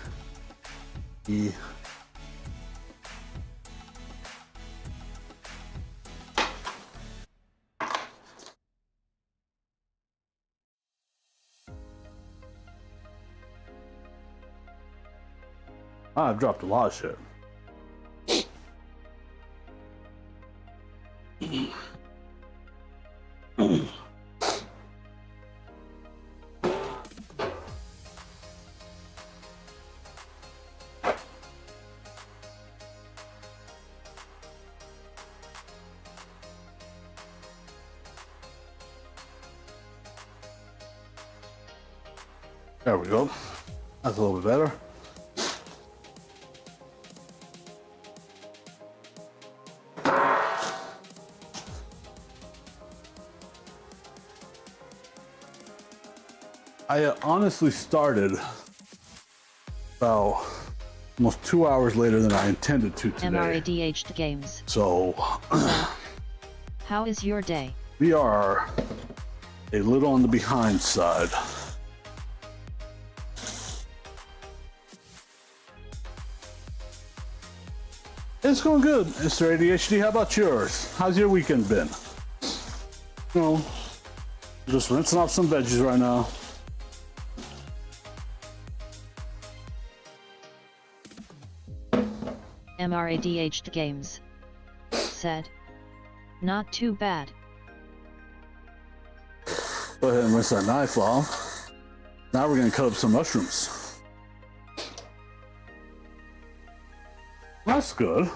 B: I've dropped a lot of shit. There we go. That's a little bit better. I honestly started about almost 2 hours later than I intended to today.
C: MRADH Games.
B: So
C: How is your day?
B: we are a little on the behind side. It's going good, Mr. ADHD. How about yours? How's your weekend been? You know, just rinsing off some veggies right now.
C: MRADH Games said, "Not too bad."
B: Go ahead and rinse that knife off. Now we're gonna cut up some mushrooms. That's good.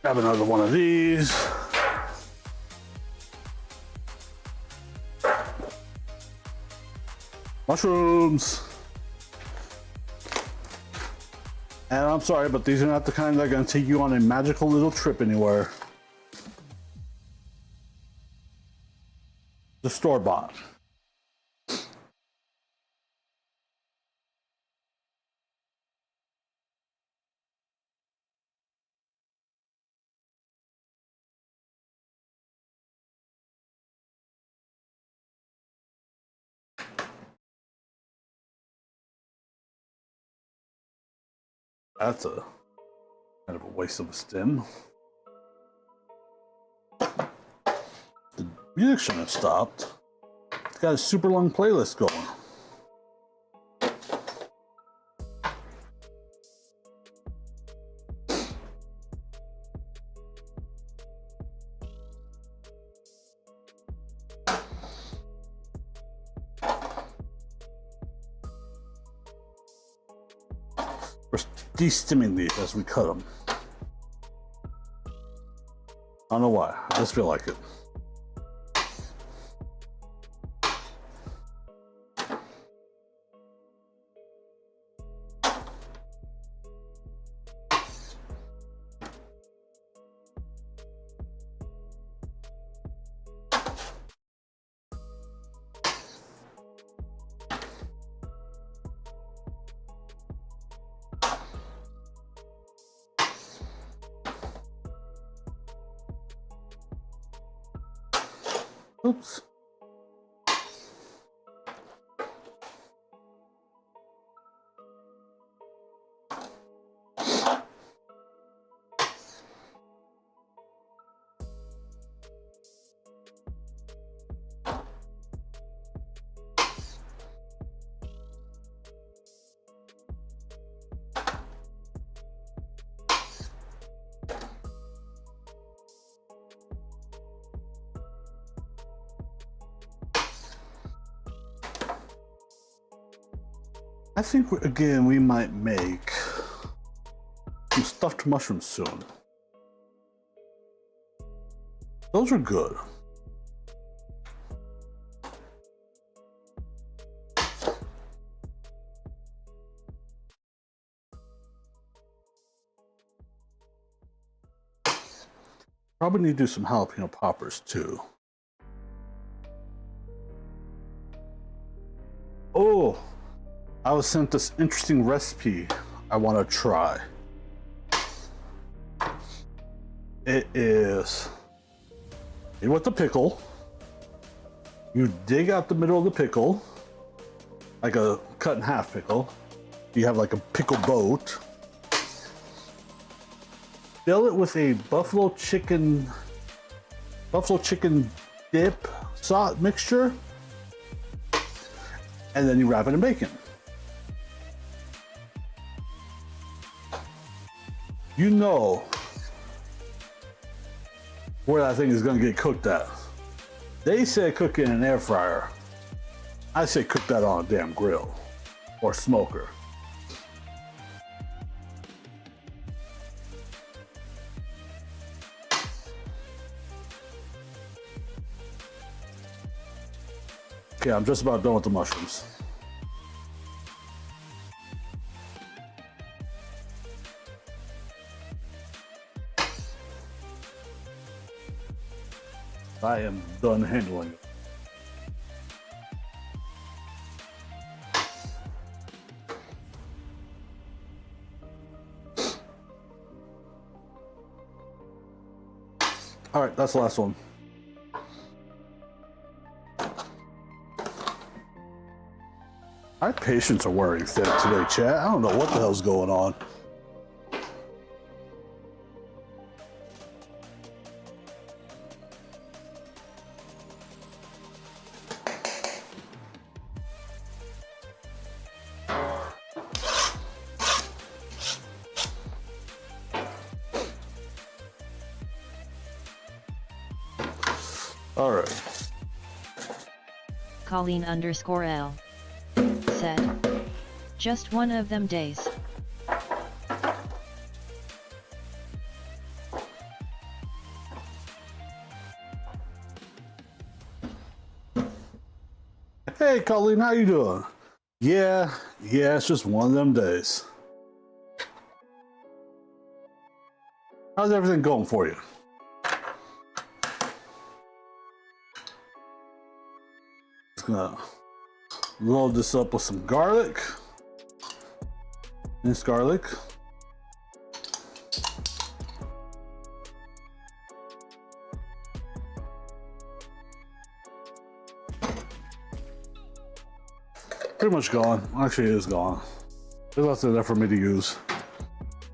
B: Grab another one of these. Mushrooms. And I'm sorry, but these are not the kind that are going to take you on a magical little trip anywhere. The store-bought. That's a kind of a waste of a stem. The music shouldn't have stopped. It's got a super long playlist going. We're de-stimming these as we cut them. I don't know why, I just feel like it. Oops. I think, again, we might make some stuffed mushrooms soon. Those are good. Probably need to do some jalapeno poppers too. Oh! I was sent this interesting recipe I want to try. It is made with the pickle. You dig out the middle of the pickle, like a cut in half pickle. You have like a pickle boat. Fill it with a buffalo chicken dip sauce mixture, and then you wrap it in bacon. You know where that thing is going to get cooked at. They say cook it in an air fryer. I say cook that on a damn grill or smoker. Okay, I'm just about done with the mushrooms. I am done handling it. All right, that's the last one. My patients are wearing thin today, chat. I don't know what the hell's going on. All right.
C: Colleen_L said, just one of them days.
B: Hey, Colleen, how you doing? Yeah, it's just one of them days. How's everything going for you? Just gonna load this up with some garlic. Minced garlic. Pretty much gone. Actually, it is gone. There's nothing there for me to use.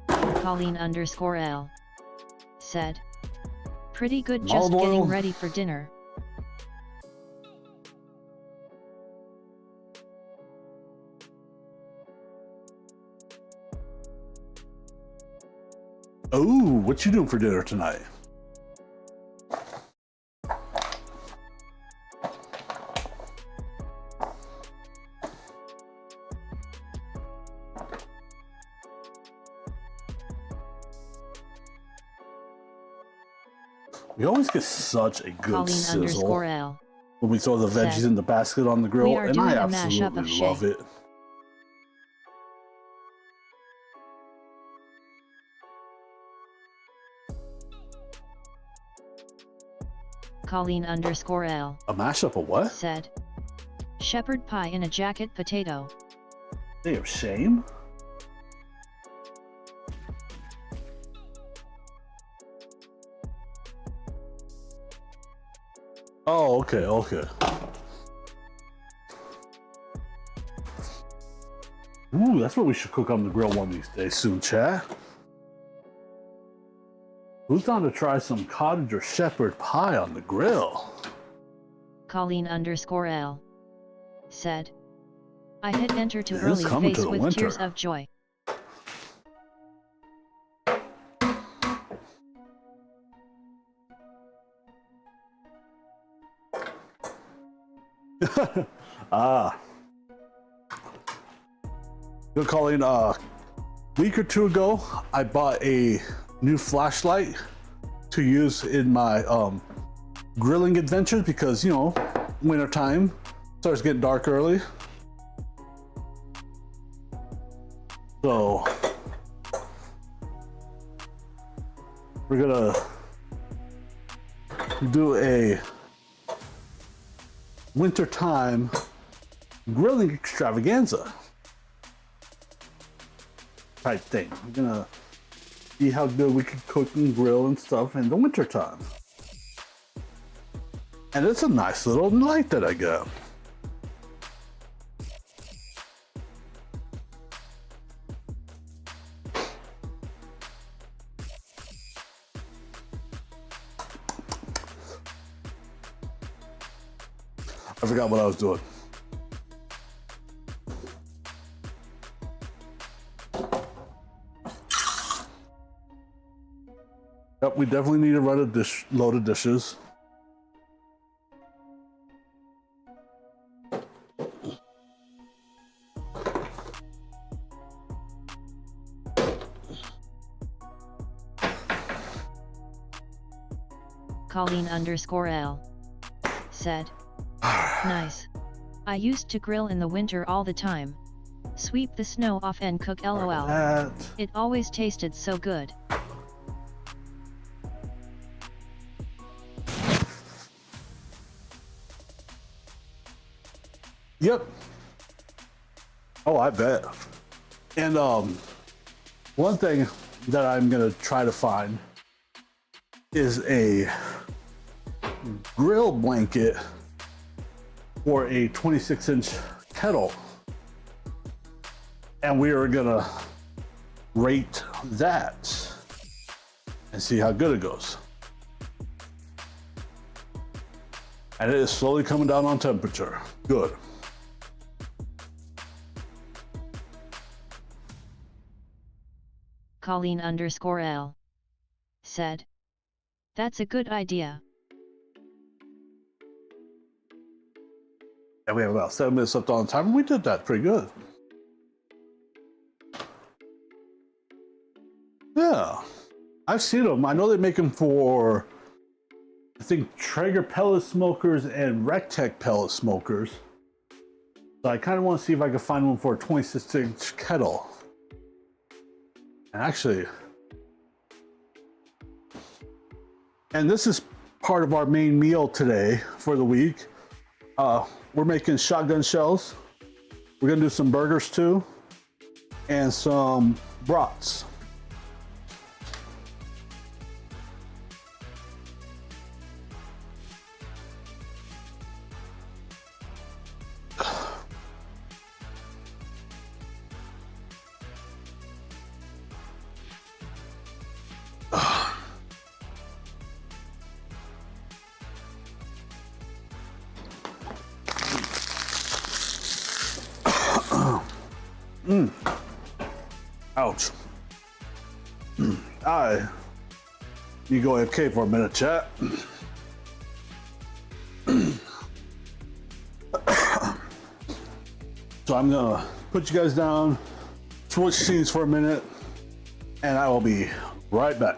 C: Colleen_L said, pretty good, just
B: Olive oil.
C: getting ready for dinner.
B: Oh, what you doing for dinner tonight? We always get such a good sizzle
C: Colleen_L
B: when we throw the veggies
C: said,
B: in the basket on the
C: we
B: grill,
C: are
B: and
C: doing
B: I
C: a mashup of
B: absolutely love
C: Shay.
B: it.
C: Colleen_L
B: A mashup of what?
C: said, shepherd pie in a jacket potato.
B: Day of shame? Oh, okay. Ooh, that's what we should cook on the grill one of these days soon, chat. Who's down to try some cottage or shepherd pie on the grill?
C: Colleen_L said, I hit enter too
B: It is
C: early,
B: coming
C: face
B: to the
C: with
B: winter.
C: tears of joy.
B: Good, Colleen. Week or two ago, I bought a new flashlight to use in my grilling adventures because, you know, winter time starts getting dark early. So we're gonna do a wintertime grilling extravaganza type thing. We're gonna see how good we can cook and grill and stuff in the wintertime. And it's a nice little light that I got. I forgot what I was doing. Yep, we definitely need to run a load of dishes.
C: Colleen_L said, nice. I used to grill in the winter all the time. Sweep the snow off and cook, lol.
B: That.
C: It always tasted so good.
B: Yep. Oh, I bet. And one thing that I'm gonna try to find is a grill blanket for a 26-inch kettle. And we are gonna rate that and see how good it goes. And it is slowly coming down on temperature. Good.
C: Colleen_L said, that's a good idea.
B: And we have about 7 minutes left on the timer. We did that pretty good. Yeah, I've seen them. I know they make them for, I think, Traeger pellet smokers and Rectech pellet smokers. So I kind of want to see if I can find one for a 26-inch kettle. And actually, and this is part of our main meal today for the week. We're making shotgun shells. We're gonna do some burgers too, and some brats. Ouch. You go AFK for a minute, chat. So I'm gonna put you guys down, switch scenes for a minute, and I will be right back.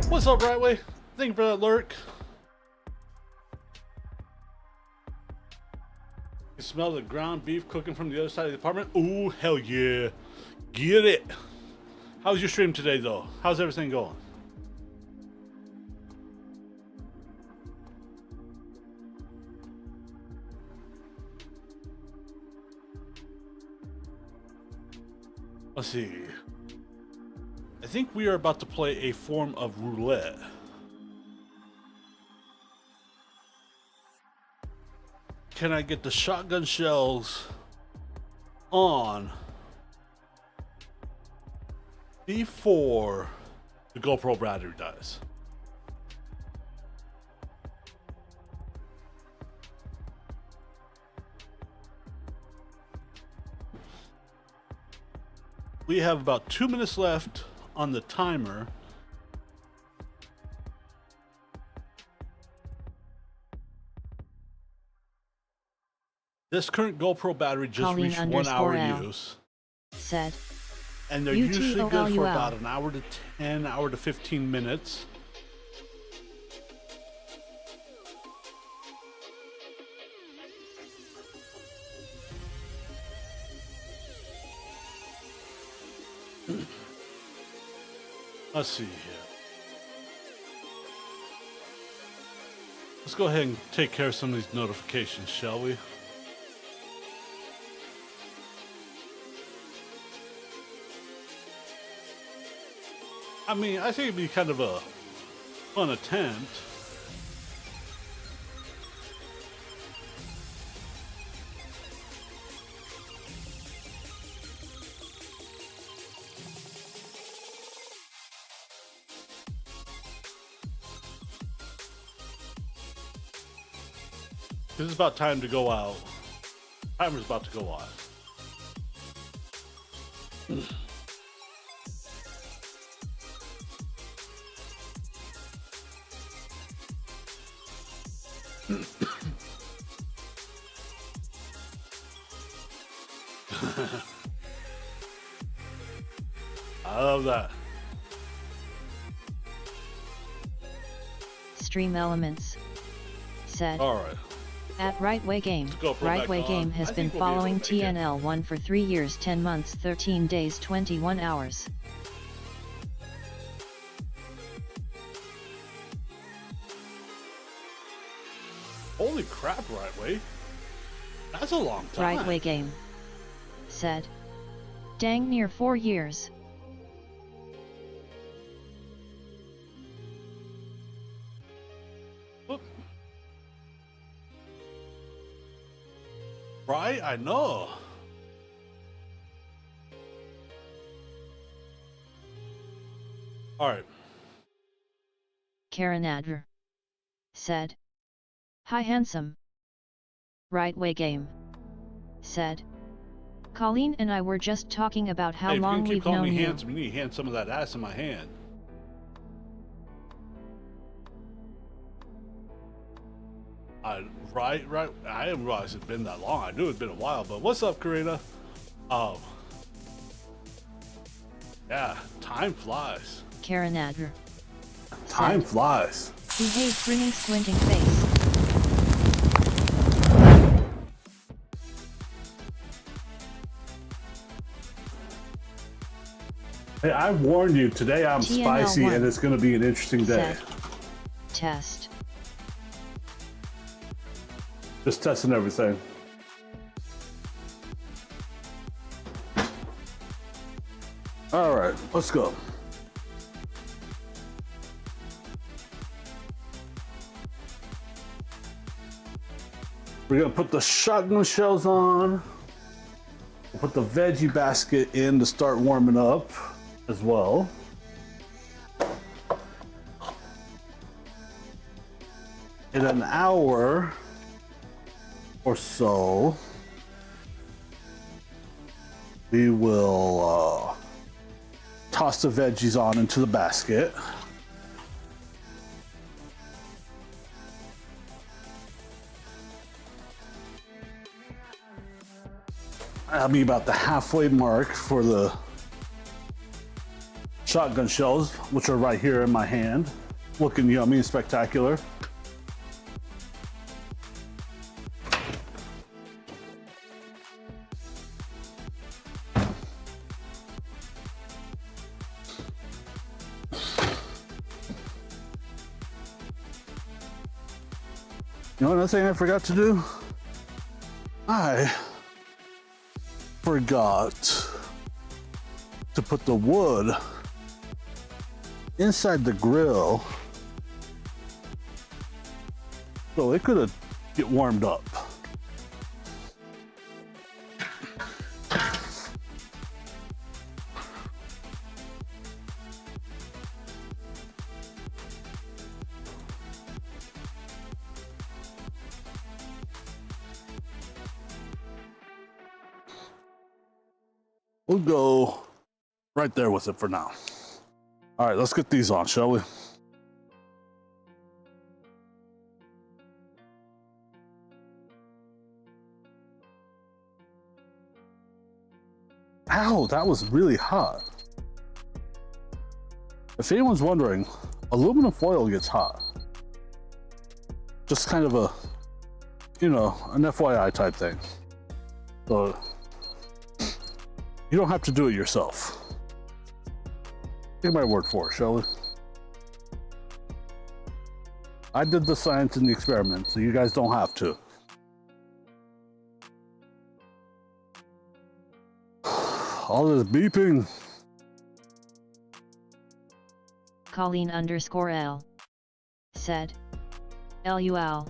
A: What's up, Right Way? Thank you for that lurk. You smell the ground beef cooking from the other side of the apartment? Ooh, hell yeah. Get it. How's your stream today, though? How's everything going? Let's see. I think we are about to play a form of roulette. Can I get the shotgun shells on before the GoPro battery dies? We have about 2 minutes left on the timer. This current GoPro battery just
C: Colleen
A: reached 1 hour
C: _L
A: use.
C: Said.
A: And they're usually good for
C: UTOLUL.
A: about an hour to 10, hour to 15 minutes. Let's see here. Let's go ahead and take care of some of these notifications, shall we? I mean, I think it'd be kind of a fun attempt. This is about time to go out. Timer's about to go off. I love that.
C: Stream Elements said.
A: All right.
C: At Rightway Game,
A: go for it back
C: Rightway
A: on.
C: Game has
A: I
C: been
A: think we'll be able
C: following
A: to make it.
C: TNL1 for 3 years, 10 months, 13 days, 21 hours.
A: Holy crap, Rightway. That's a long time.
C: Rightway Game said. Dang near 4 years.
A: Whoop. Right, I know. All right.
C: Karen Adler said. Hi handsome. Rightway Game said. Colleen and I were just talking about how
A: Hey, if
C: long
A: you
C: we've
A: keep calling
C: known
A: me
C: you.
A: handsome, you need to hand some of that ass in my hand. Right. I didn't realize it'd been that long. I knew it'd been a while, but what's up, Karina? Yeah, time flies.
C: Karen Adler
B: Time
C: said.
B: flies.
C: Behave, grinning, squinting face.
B: Hey, I warned you, today I'm
C: TNL1
B: spicy and it's going to be an interesting day.
C: Said. Test.
B: Just testing everything. All right, let's go. We're gonna put the shotgun shells on. We'll put the veggie basket in to start warming up as well. In an hour or so, we will toss the veggies on into the basket. That'll be about the halfway mark for the shotgun shells, which are right here in my hand, looking yummy and spectacular. You know another thing I forgot to do? I forgot to put the wood inside the grill so it could get warmed up. We'll go right there with it for now. All right, let's get these on, shall we? Ow, that was really hot. If anyone's wondering, aluminum foil gets hot. Just kind of a, you know, an FYI type thing. So, you don't have to do it yourself. Take my word for it, shall we? I did the science and the experiment, so you guys don't have to. All this beeping.
C: Colleen_L said, LUL.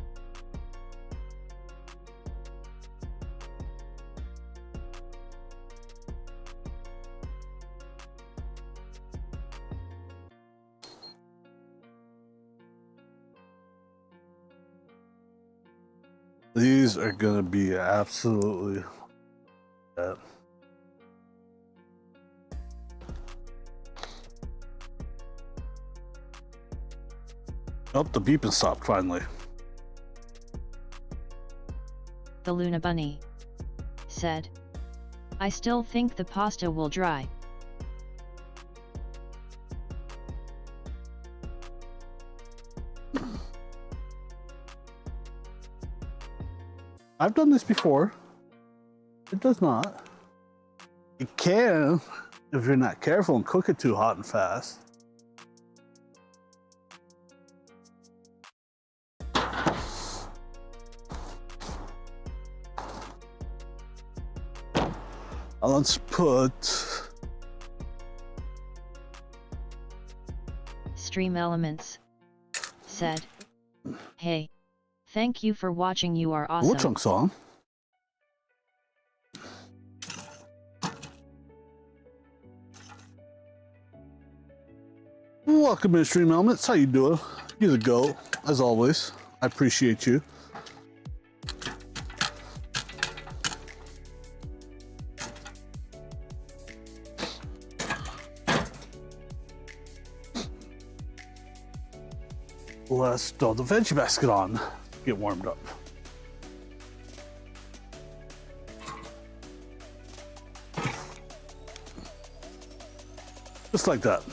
B: These are gonna be absolutely. Oh, the beeping stopped finally.
C: The Luna Bunny said, I still think the pasta will dry.
B: I've done this before. It does not. It can if you're not careful and cook it too hot and fast. Let's put
C: Stream Elements said, hey, thank you for watching, you are awesome.
B: what chunk song? Welcome in Stream Elements. How you doing? You're the GOAT, as always. I appreciate you. Let's throw the veggie basket on. Get warmed up. Just like that.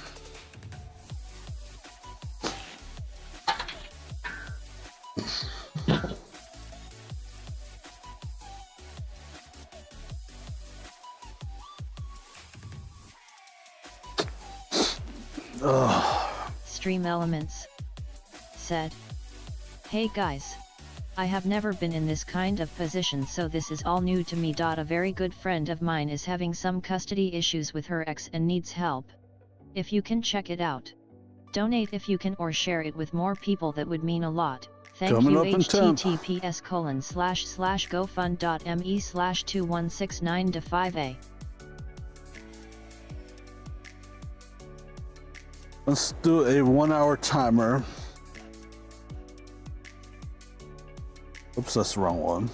C: Stream Elements said, hey guys, I have never been in this kind of position, so this is all new to me. A very good friend of mine is having some custody issues with her ex and needs help. If you can check it out, donate if you can, or share it with more people, that would mean a lot. Thank
B: Coming
C: you.
B: up in temp.
C: https://gofund.me/2169-5A.
B: Let's do a 1 hour timer. Oops, that's the wrong one.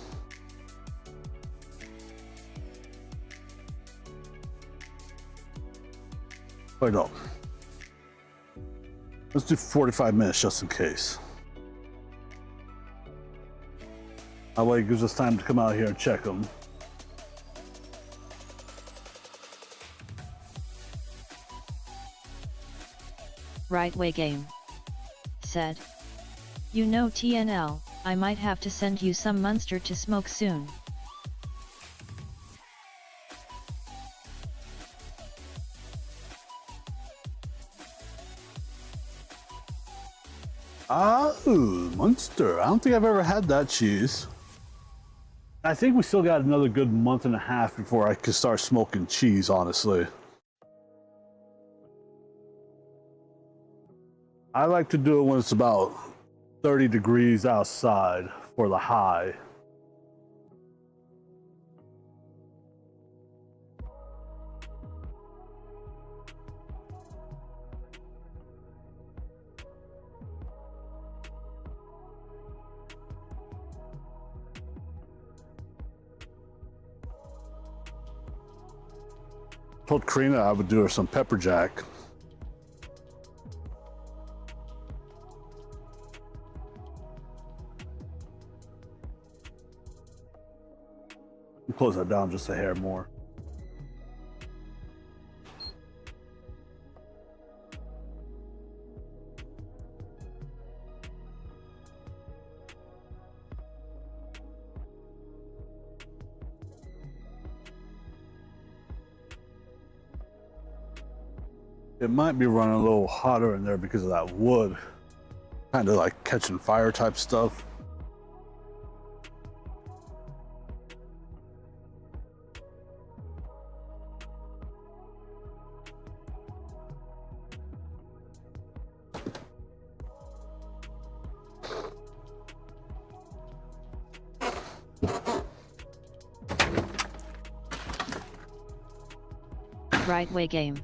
B: Wait, no. Let's do 45 minutes just in case. That way it gives us time to come out here and check them.
C: Right Way Game said, you know TNL, I might have to send you some Munster to smoke soon.
B: Ooh, Munster. I don't think I've ever had that cheese. I think we still got another good month and a half before I could start smoking cheese, honestly. I like to do it when it's about 30 degrees outside for the high. Told Karina I would do her some pepper jack. Close that down just a hair more. It might be running a little hotter in there because of that wood kind of like catching fire type stuff.
C: Right way game.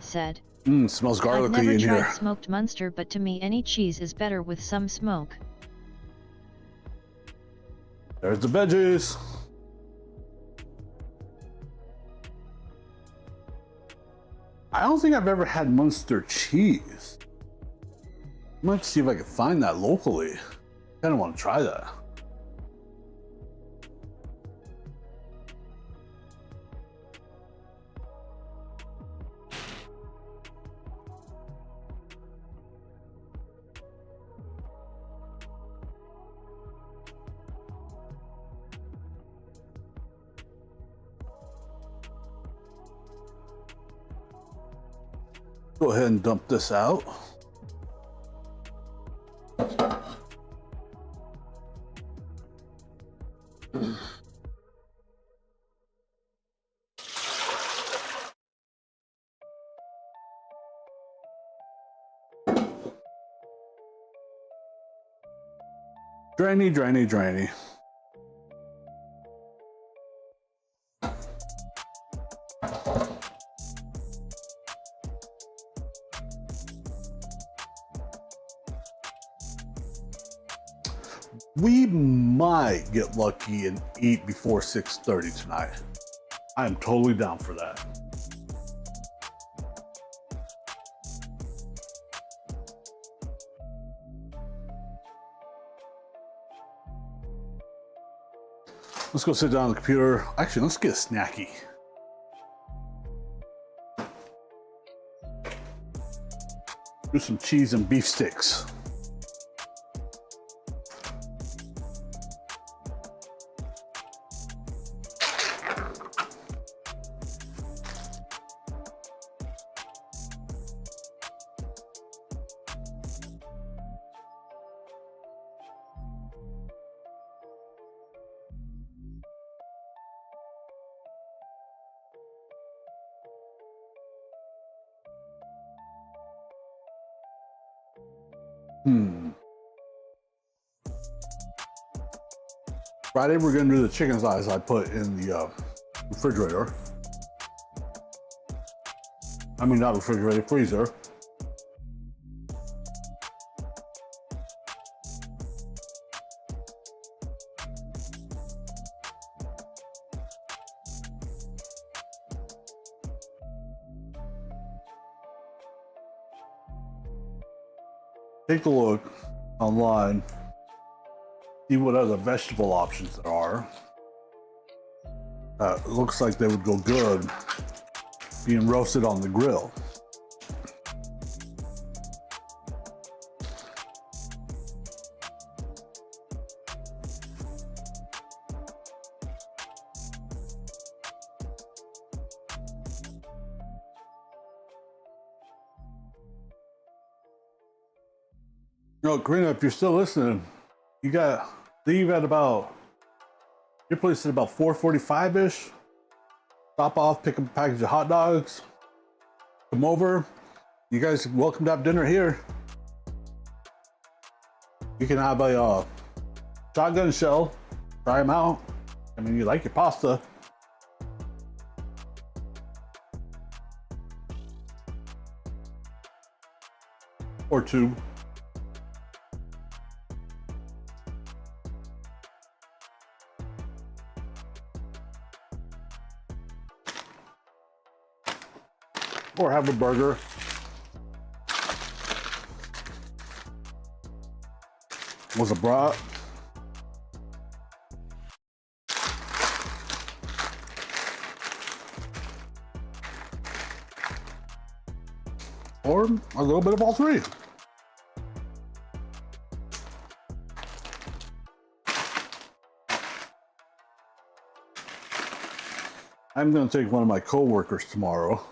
C: Said.
B: Smells
C: I've
B: garlicky
C: never
B: in
C: tried
B: here.
C: smoked Munster, but to me any cheese is better with some smoke.
B: There's the veggies. I don't think I've ever had Munster cheese. I might see if I can find that locally. Kind of want to try that. Go ahead and dump this out. Drainy, drainy, drainy. We might get lucky and eat before 6:30 tonight. I'm totally down for that. Let's go sit down on the computer. Actually, let's get a snacky. Do some cheese and beef sticks. Friday, we're gonna do the chicken thighs I put in the refrigerator. I mean, not refrigerator, freezer. Take a look online, see what other vegetable options there are. It looks like they would go good being roasted on the grill. No, Karina, if you're still listening, leave at about, your place is about 4:45-ish. Stop off, pick up a package of hot dogs, come over. You guys are welcome to have dinner here. You can have a shotgun shell, try them out. I mean, you like your pasta. Or two. Or have a burger. Was a brat. Or a little bit of all three. I'm going to take one of my co-workers tomorrow.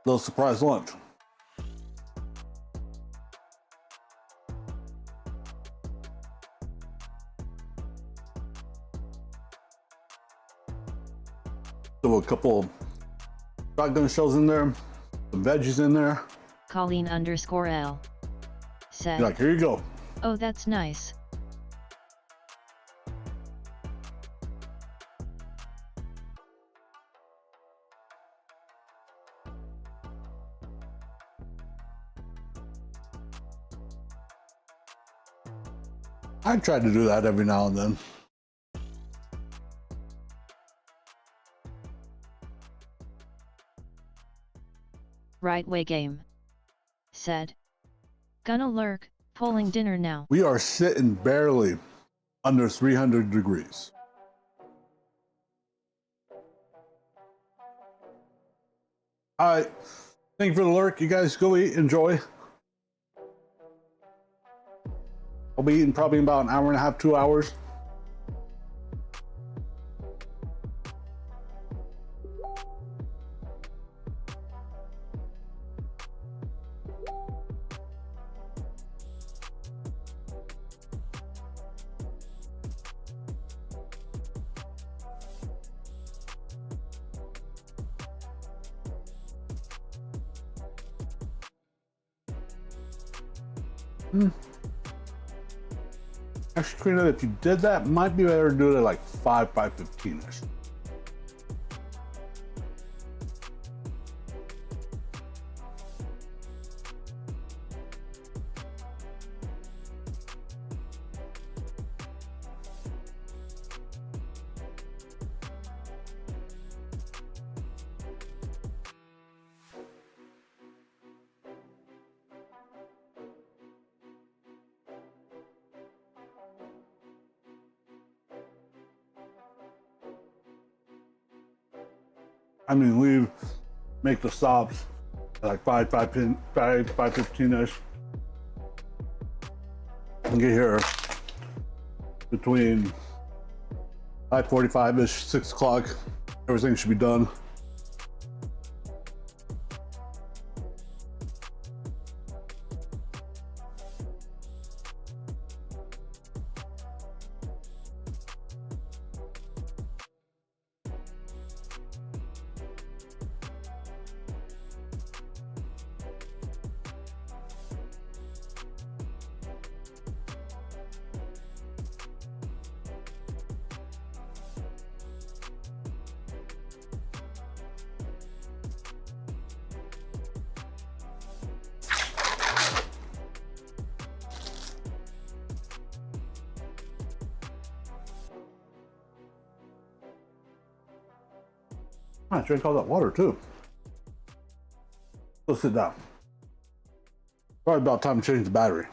B: Little surprise lunch. So a couple shotgun shells in there, some veggies in there.
C: Colleen_L said,
B: You're like, here you go.
C: "Oh, that's nice."
B: I try to do that every now and then.
C: Right Way Game said, "Gonna lurk, pulling dinner now."
B: We are sitting barely under 300 degrees. All right. Thank you for the lurk. You guys go eat, enjoy. I'll be eating probably in about an hour and a half, 2 hours. Actually, Karina, if you did that, might be better to do it at like 5:15ish. I mean, make the stops at like 5:15ish. And get here between 5:45ish, 6 o'clock. Everything should be done. I drank all that water too. Go sit down. Probably about time to change the battery.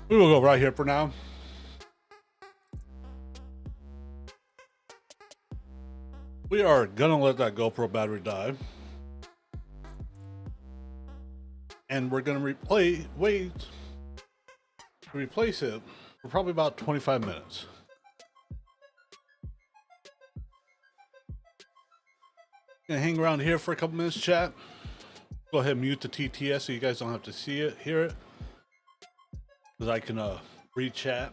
A: We will go right here for now. We are gonna let that GoPro battery die. And we're gonna replace it for probably about 25 minutes. Gonna hang around here for a couple minutes, chat. Go ahead and mute the TTS so you guys don't have to see it, hear it. Because I can read chat.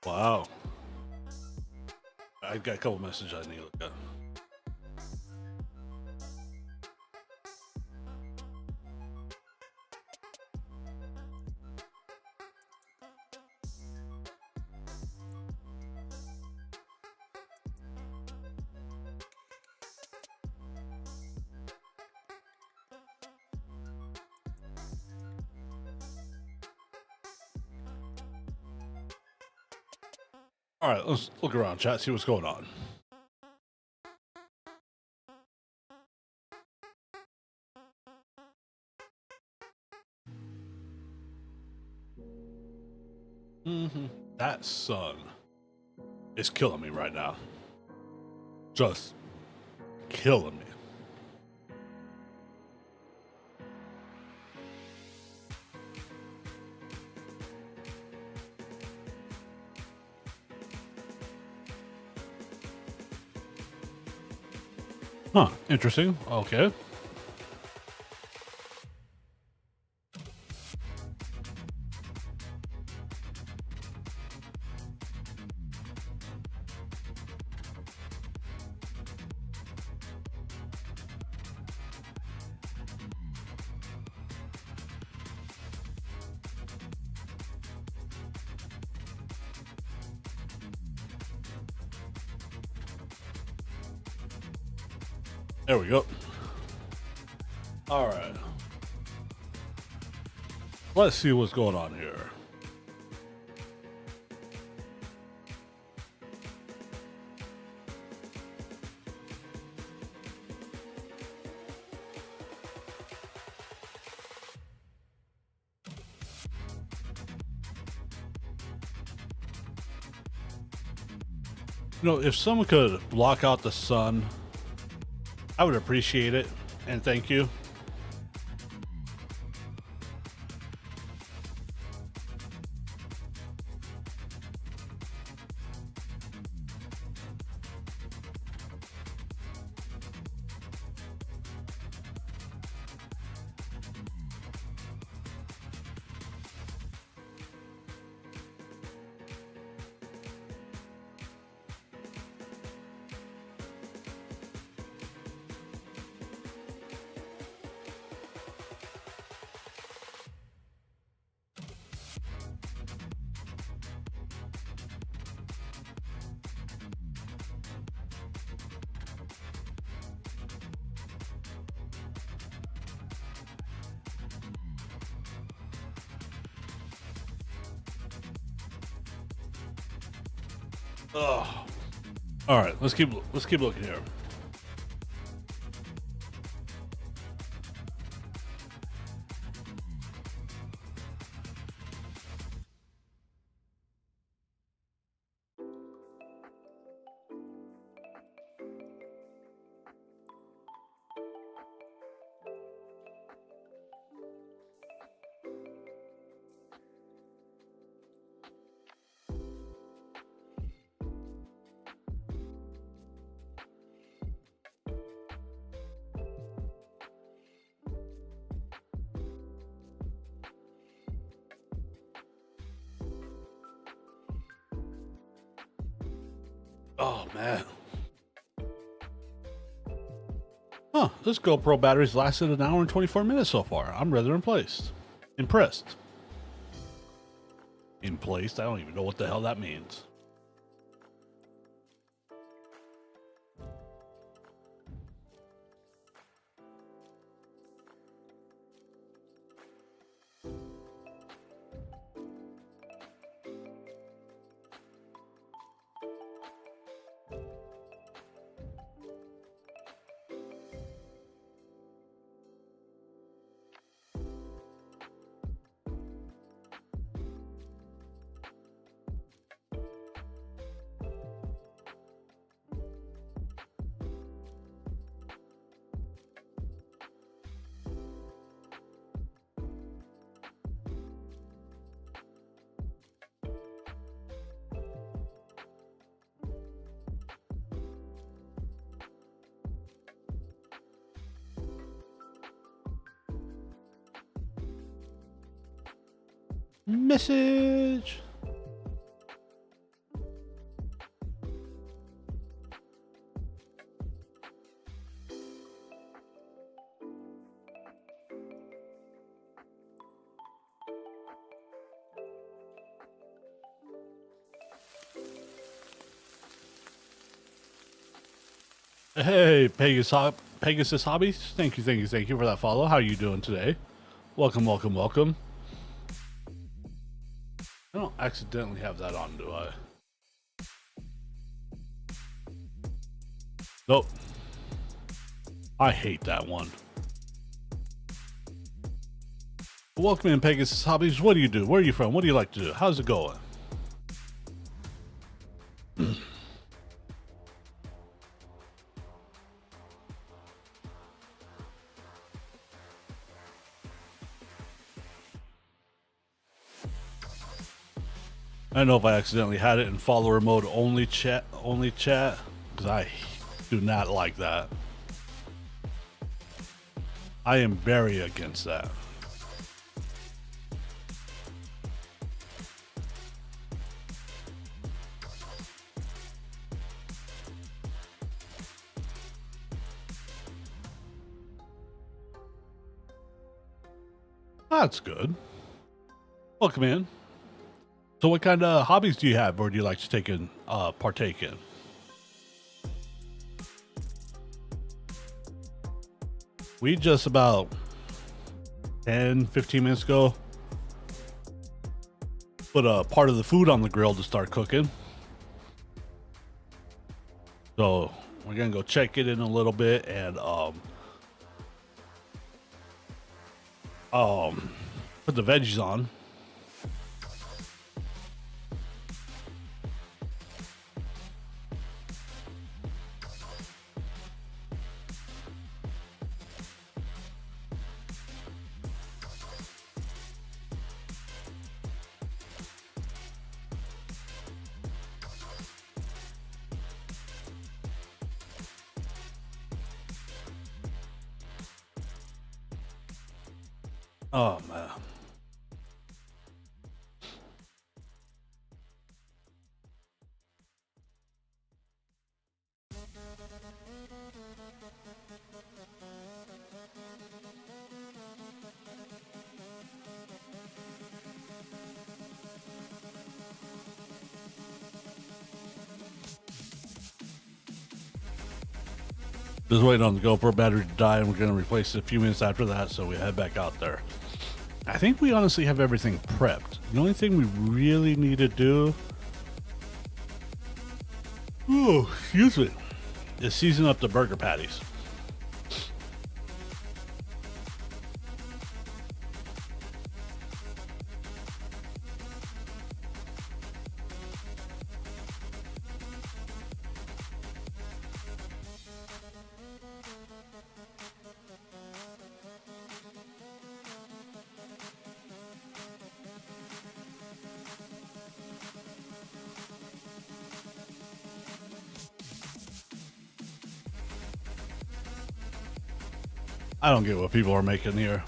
A: Wow. I've got a couple messages I need to look at. All right, let's look around, chat, see what's going on. That sun is killing me right now. Just killing me. Huh, interesting. Okay. There we go. All right. Let's see what's going on here. You know, if someone could block out the sun, I would appreciate it, and thank you. Ugh. All right, let's keep looking here. Oh man. Huh, this GoPro battery's lasted an hour and 24 minutes so far. I'm rather impressed. Impressed. Implaced? I don't even know what the hell that means. Message. Hey, Pegasus Hobbies. Thank you for that follow. How are you doing today? Welcome. I don't accidentally have that on, do I? Nope. I hate that one. Welcome in, Pegasus Hobbies. What do you do? Where are you from? What do you like to do? How's it going? I don't know if I accidentally had it in follower mode only chat, because I do not like that. I am very against that. That's good. Welcome in. So what kind of hobbies do you have, or do you like to partake in? We just about 10, 15 minutes ago put a part of the food on the grill to start cooking. So we're gonna go check it in a little bit and put the veggies on. Oh man. Just waiting on the GoPro battery to die, and we're going to replace it a few minutes after that, so we head back out there. I think we honestly have everything prepped. The only thing we really need to do, excuse me, is season up the burger patties. I don't get what people are making here.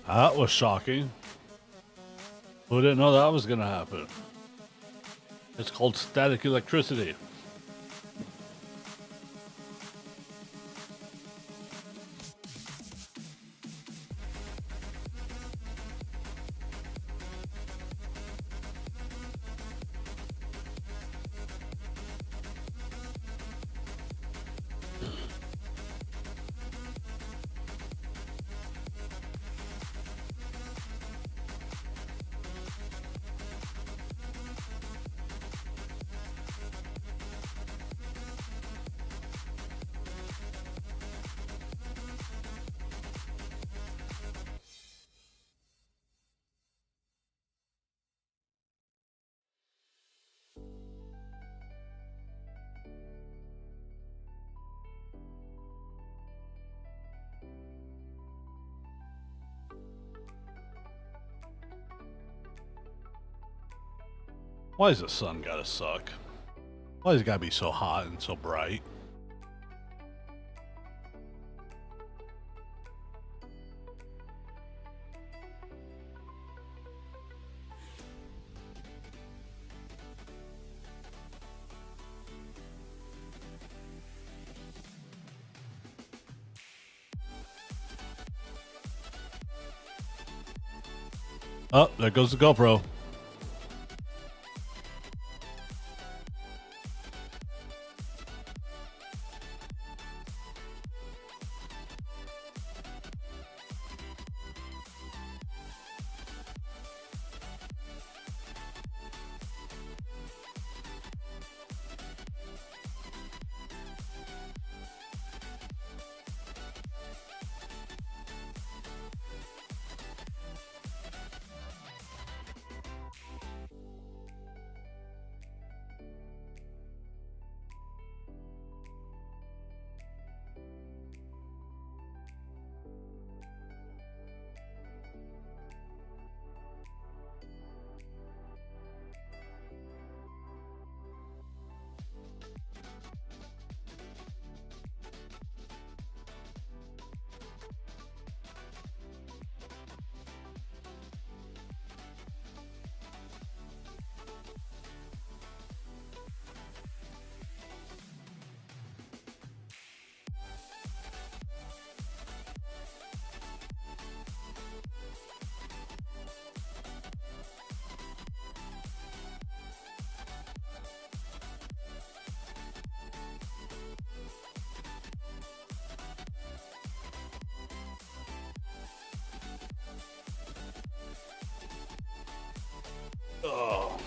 A: That was shocking. Who didn't know that was going to happen? It's called static electricity. Why does the sun gotta suck? Why does it gotta be so hot and so bright? Oh, there goes the GoPro. Oh.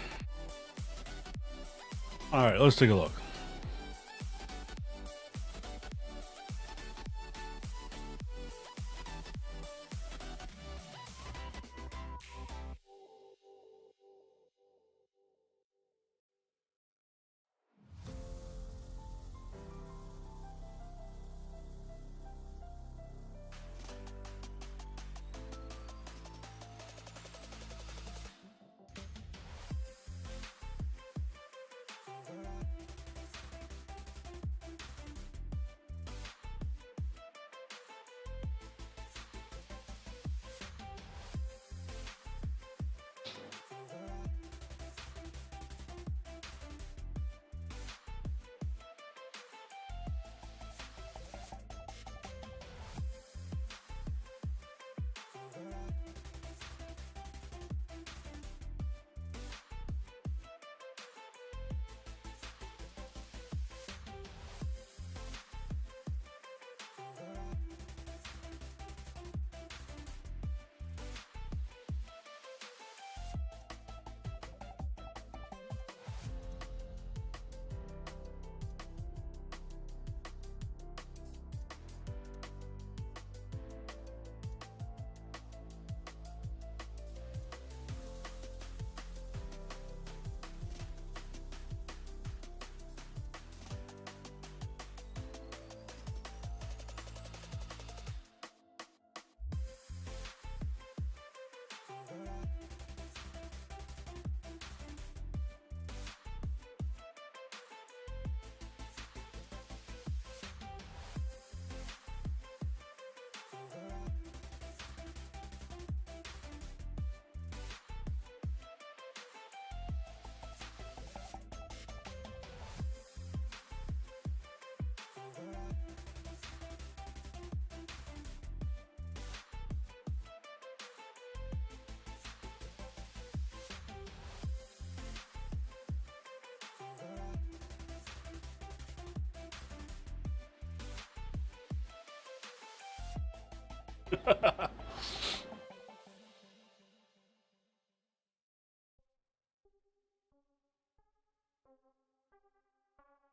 A: All right, let's take a look.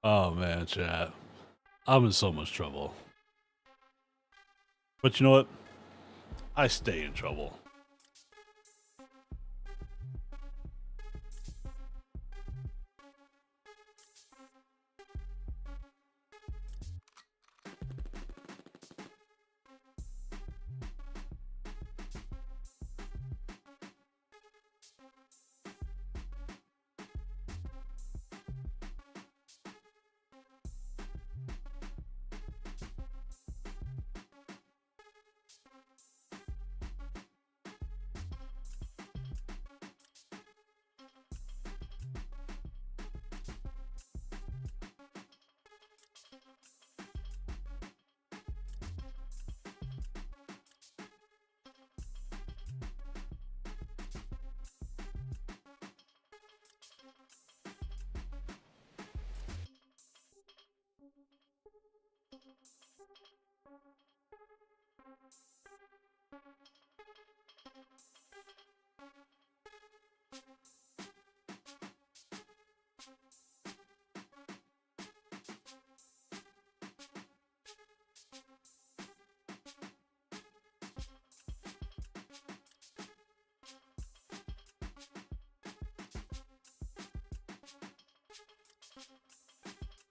A: Oh man, chat. I'm in so much trouble. But you know what? I stay in trouble.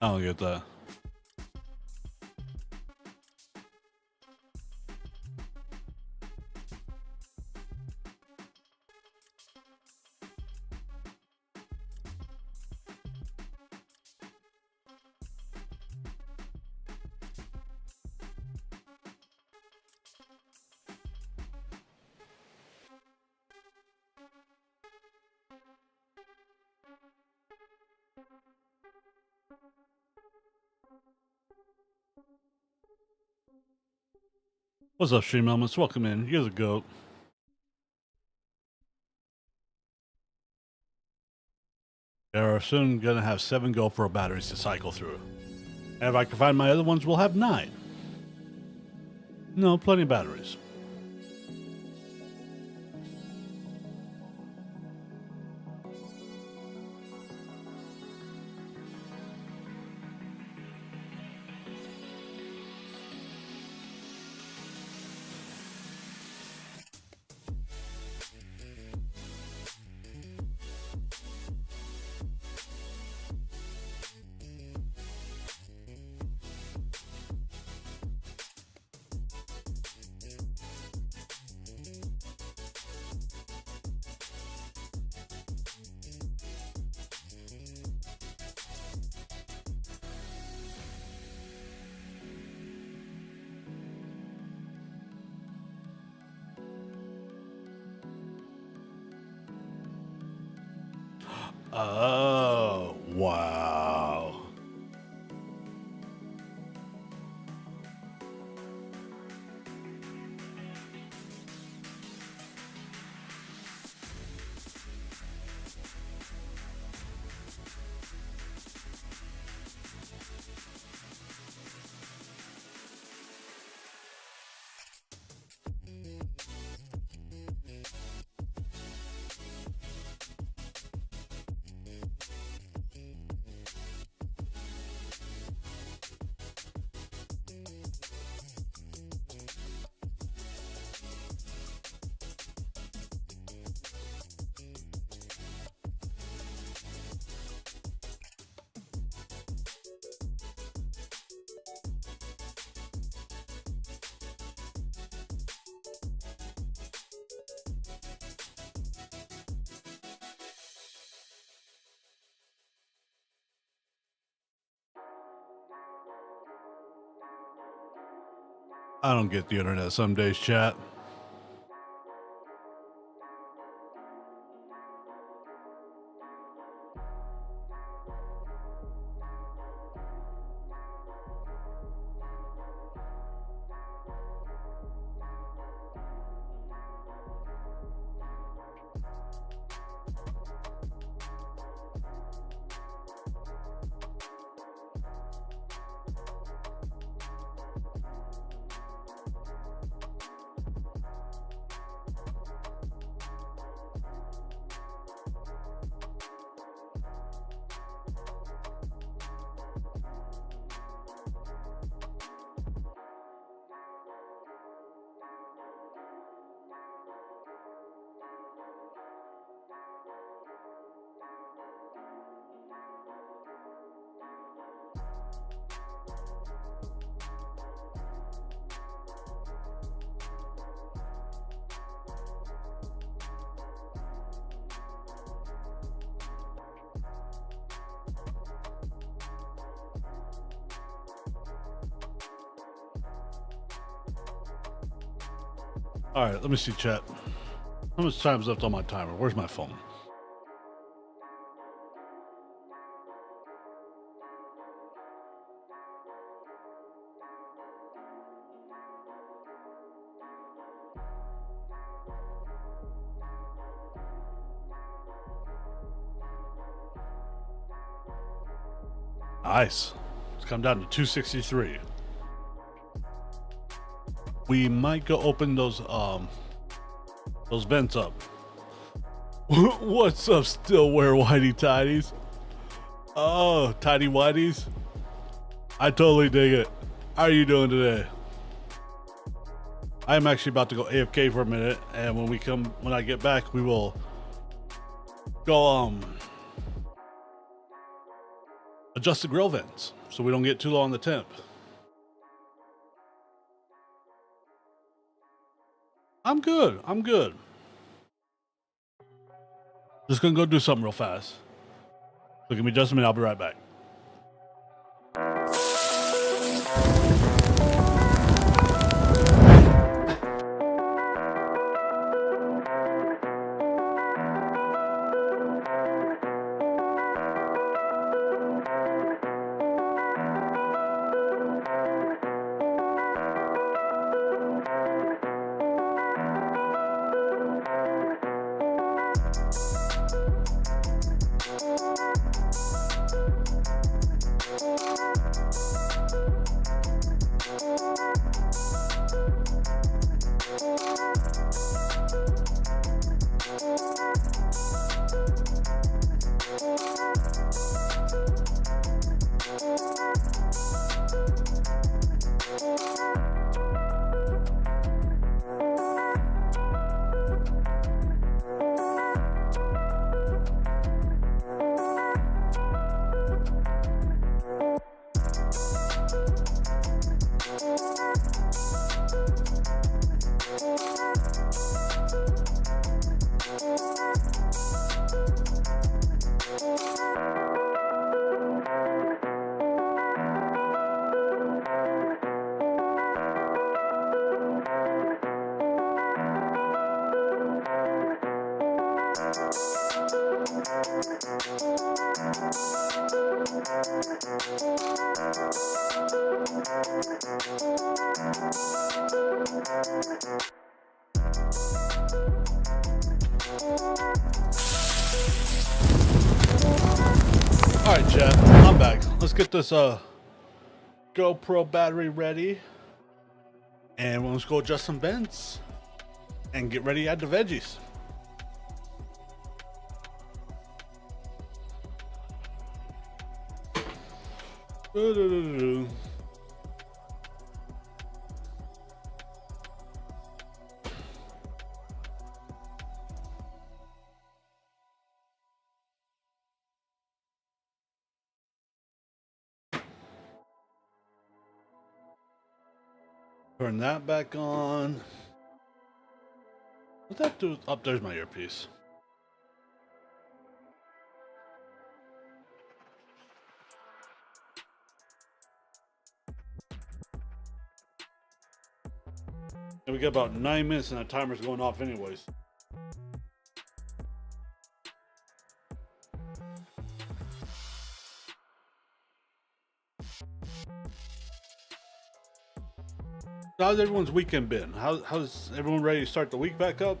A: I don't get that. What's up, Stream Elements? Welcome in. You're the GOAT. There are soon going to have 7 GoPro batteries to cycle through. And if I can find my other ones, we'll have 9. No, plenty of batteries. Oh, wow. I don't get the internet some days, chat. All right, let me see, chat. How much time's left on my timer? Where's my phone? Nice. It's come down to 263. We might go open those vents up. What's up, Stillwear Whitey Tidies? Oh, Tidy Whiteys. I totally dig it. How are you doing today? I'm actually about to go AFK for a minute, and when I get back, we will go adjust the grill vents so we don't get too low on the temp. I'm good. I'm good. Just gonna go do something real fast. So give me just a minute. I'll be right back. All right, Jeff, I'm back. Let's get this GoPro battery ready, and let's go adjust some vents and get ready to add the veggies. Turn that back on. What's that do? Oh, there's my earpiece. And we got about 9 minutes and that timer's going off anyways. How's everyone's weekend been? How's everyone ready to start the week back up?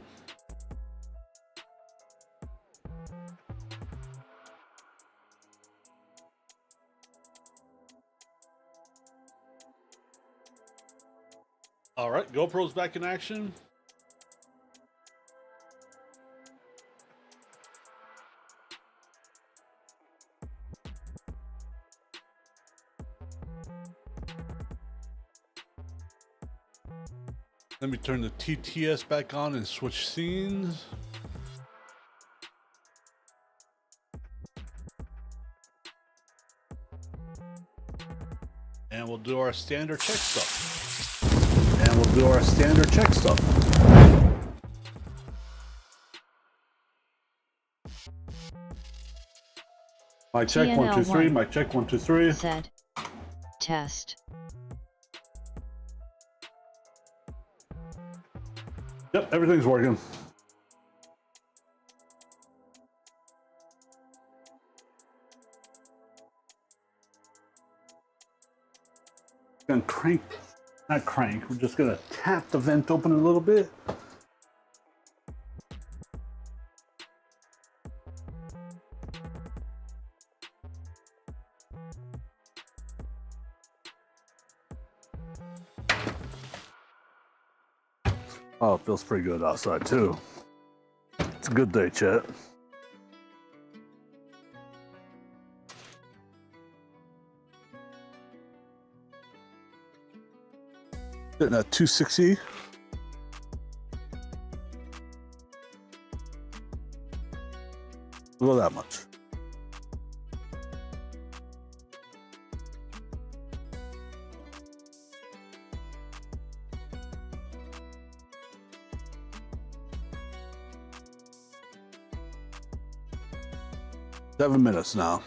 A: All right, GoPro's back in action. Let me turn the TTS back on and switch scenes. And we'll do our standard check stuff. My check 1 2 3. My check 1 2 3.
C: Said. Test.
B: Yep, everything's working. Gonna crank, not crank, we're just gonna tap the vent open a little bit. Oh, it feels pretty good outside too. It's a good day, chat. Sitting at 260. Below that much. 7 minutes now.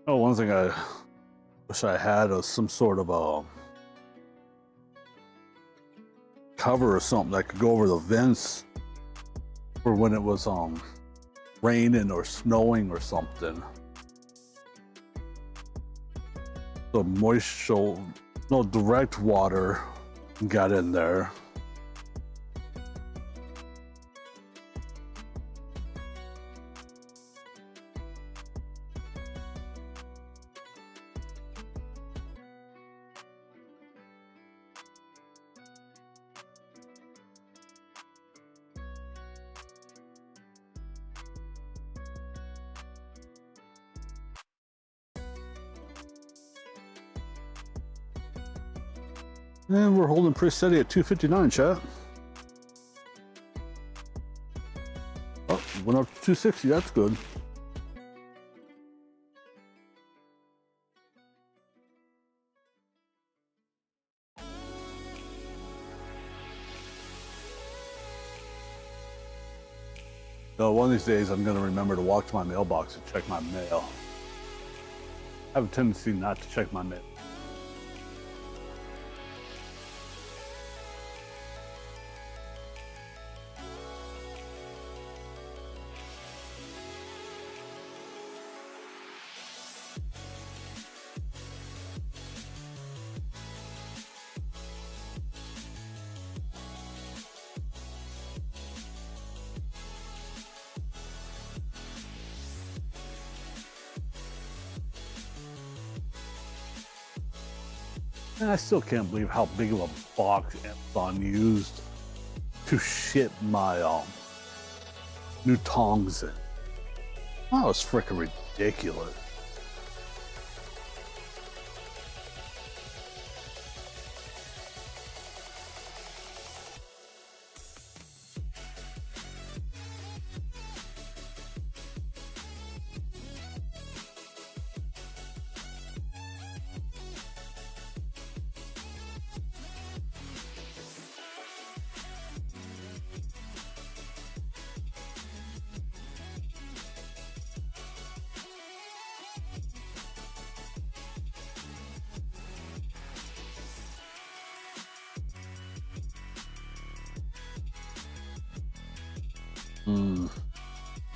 B: Oh, one thing I wish I had was some sort of a cover or something that could go over the vents for when it was raining or snowing or something. The moisture, no direct water got in there. And we're holding pretty steady at 259, chat. Oh, went up to 260, that's good. So one of these days I'm gonna remember to walk to my mailbox and check my mail. I have a tendency not to check my mail. And I still can't believe how big of a box Amazon used to ship my new tongs in. That was freaking ridiculous.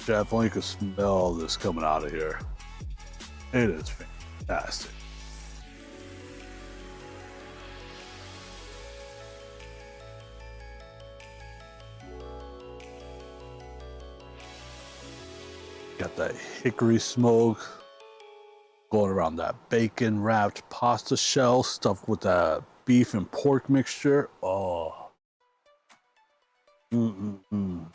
B: Jeff, only you can smell this coming out of here. It is fantastic. Got that hickory smoke going around that bacon wrapped pasta shell stuffed with that beef and pork mixture. Oh. Mm-mm-mm.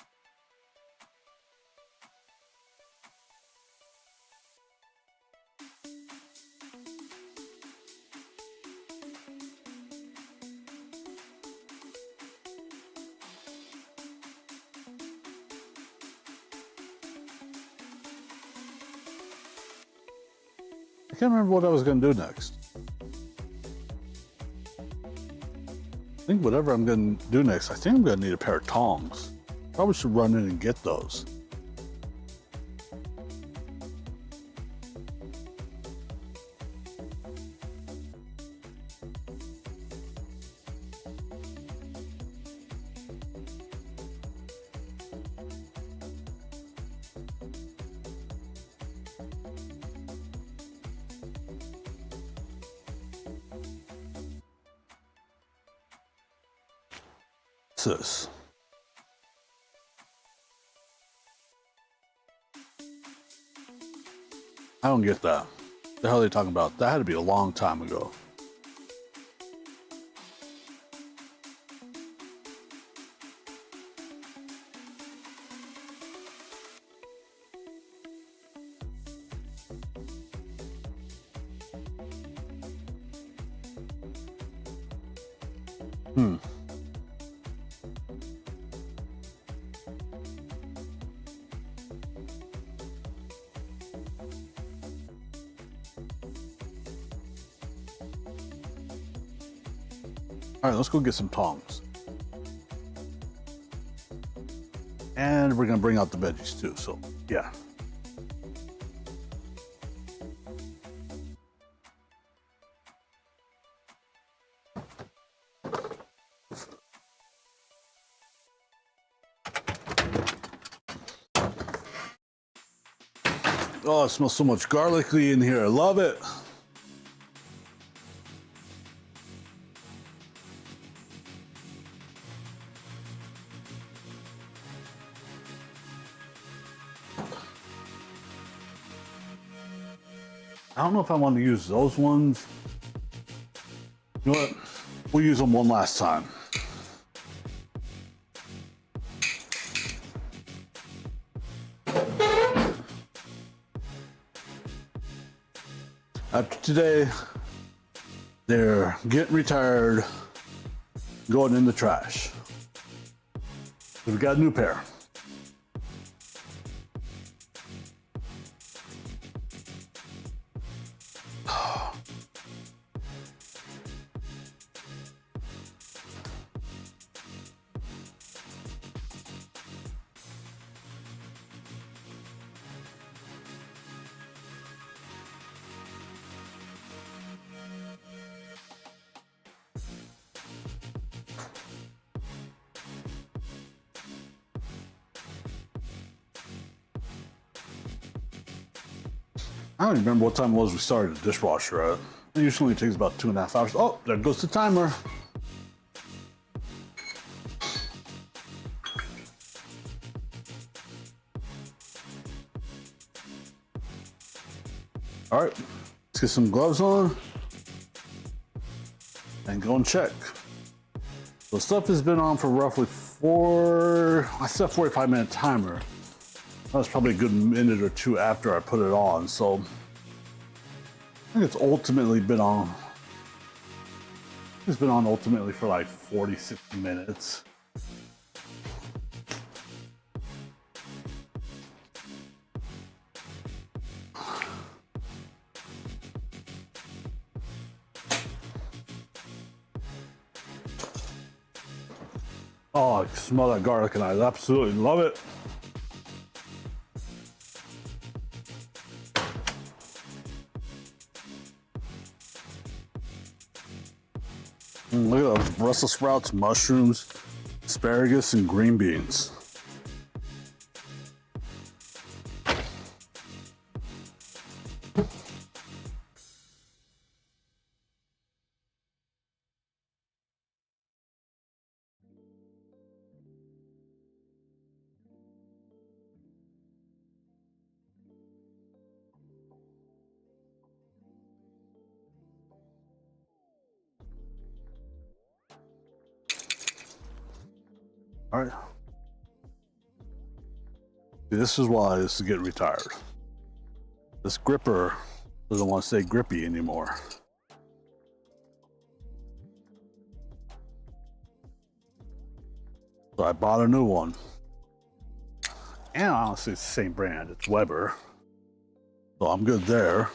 B: I can't remember what I was going to do next. I think whatever I'm going to do next, I think I'm going to need a pair of tongs. Probably should run in and get those. This. I don't get that. The hell are they talking about? That had to be a long time ago. Hmm. All right, let's go get some tongs. And we're gonna bring out the veggies too, so yeah. Oh, it smells so much garlicky in here. I love it. I don't know if I want to use those ones. You know what? We'll use them one last time. After today, they're getting retired, going in the trash. We've got a new pair. I don't even remember what time it was we started the dishwasher at. It usually takes about 2.5 hours. Oh, there goes the timer. All right, let's get some gloves on and go and check. So stuff has been on for roughly I set a 45-minute timer. That was probably a good minute or two after I put it on. So I think it's ultimately been on. It's been on ultimately for like 46 minutes. Oh, I can smell that garlic and I absolutely love it. Look at those Brussels sprouts, mushrooms, asparagus, and green beans. All right. See, this is why this is getting retired. This gripper doesn't want to stay grippy anymore. So I bought a new one. And honestly, it's the same brand. It's Weber. So I'm good there.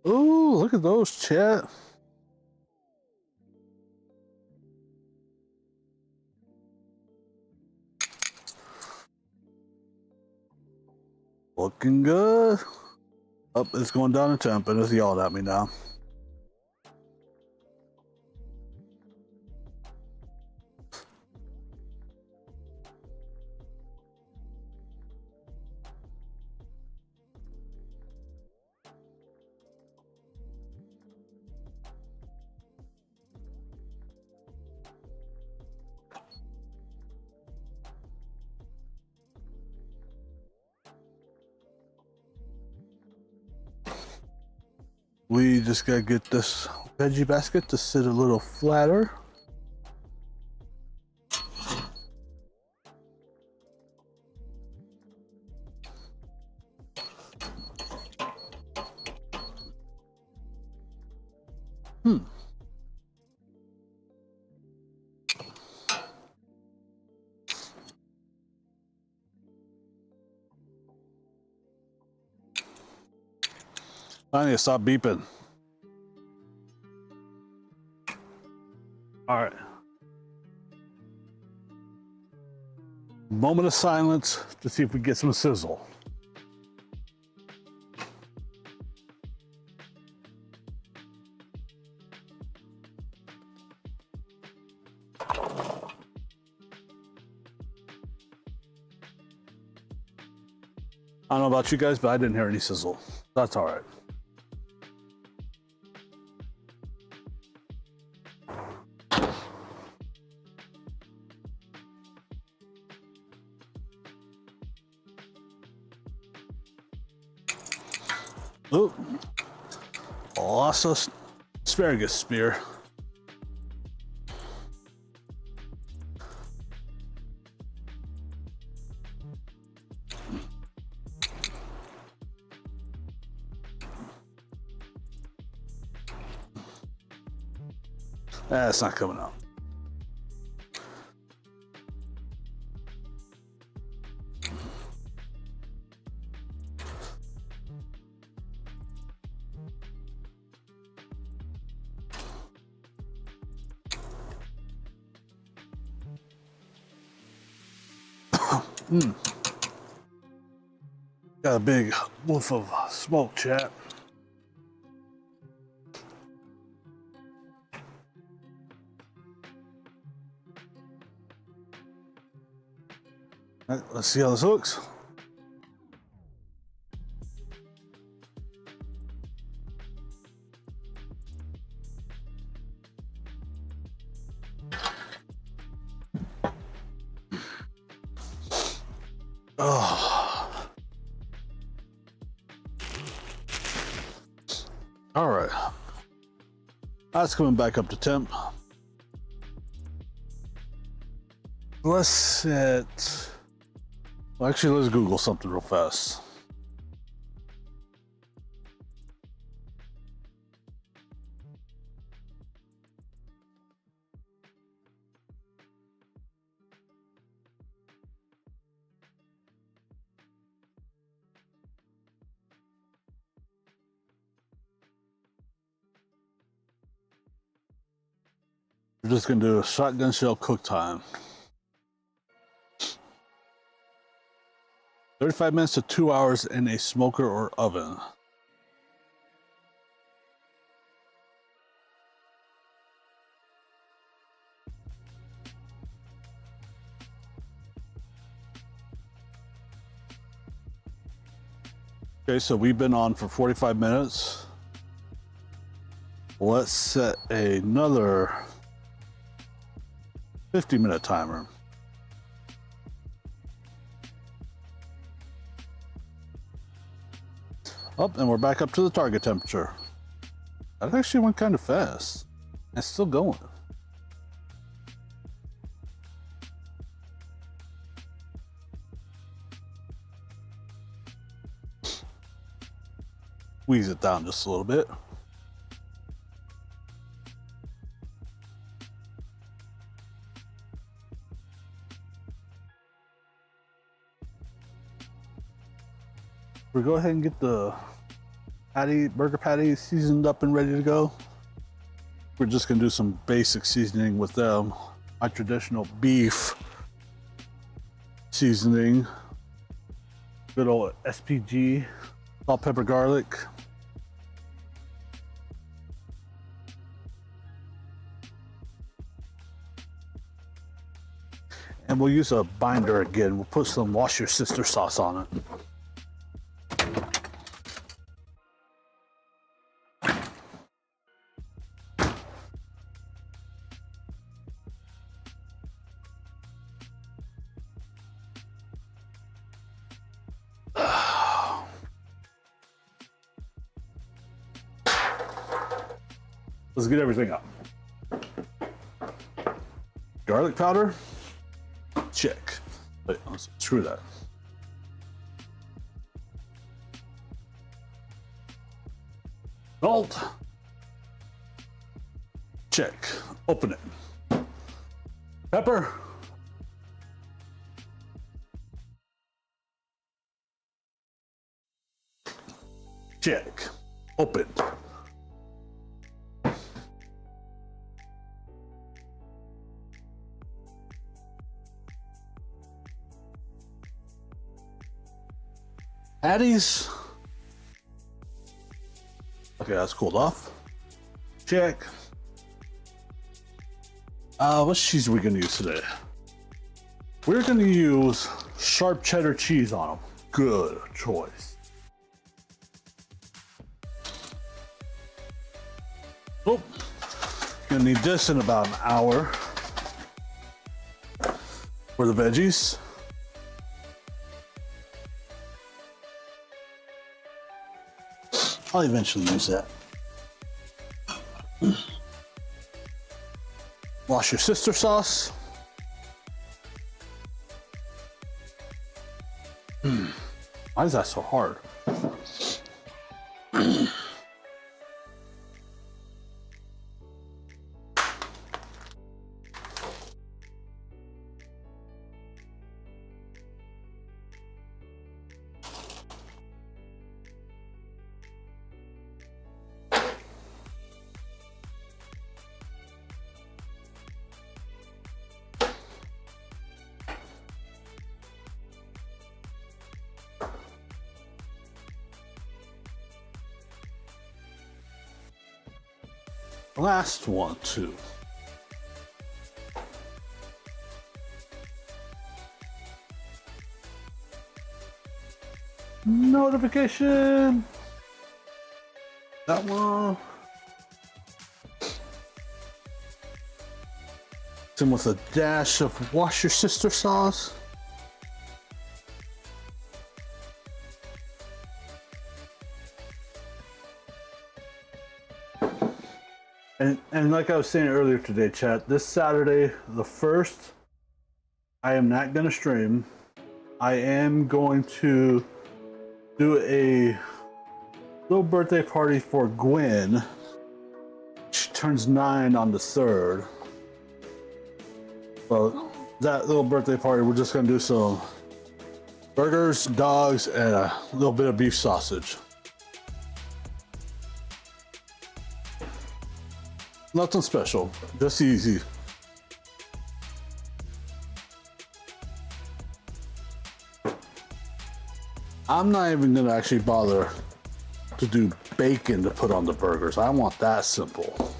B: Ooh, look at those, chat. Looking good. Oh, it's going down in temp and it's yelling at me now. We just gotta get this veggie basket to sit a little flatter. I need to stop beeping. All right. Moment of silence to see if we get some sizzle. I don't know about you guys, but I didn't hear any sizzle. That's all right. Oh, lost us asparagus spear. That's not coming out. Got a big wolf of smoke, chat. All right, let's see how this looks. Oh. All right. That's coming back up to temp. Let's set. Well, actually, let's Google something real fast. We're just gonna do a shotgun shell cook time. 35 minutes to 2 hours in a smoker or oven. Okay, so we've been on for 45 minutes. Let's set another 50-minute timer. Up, and we're back up to the target temperature. That actually went kind of fast. It's still going. Squeeze it down just a little bit. We'll go ahead and get the burger patty seasoned up and ready to go. We're just gonna do some basic seasoning with them. My traditional beef seasoning. Good old SPG, salt, pepper, garlic. And we'll use a binder again. We'll put some Wash Your Sister sauce on it. Let's get everything up. Garlic powder, check. Wait, let's screw that. Salt, Check. Open it. Pepper. Check. Open. Patties. Okay, that's cooled off. Check. What cheese are we gonna use today? We're gonna use sharp cheddar cheese on them. Good choice. Oh, gonna need this in about an hour for the veggies. I'll eventually use that. Wash your sister sauce. Why is that so hard? Last one, too. Notification. That one. Then with a dash of wash your sister sauce. And like I was saying earlier today, chat, this Saturday, the 1st, I am not going to stream. I am going to do a little birthday party for Gwen. She turns 9 on the 3rd. So that little birthday party, we're just going to do some burgers, dogs, and a little bit of beef sausage. Nothing special, just easy. I'm not even gonna actually bother to do bacon to put on the burgers. I want that simple.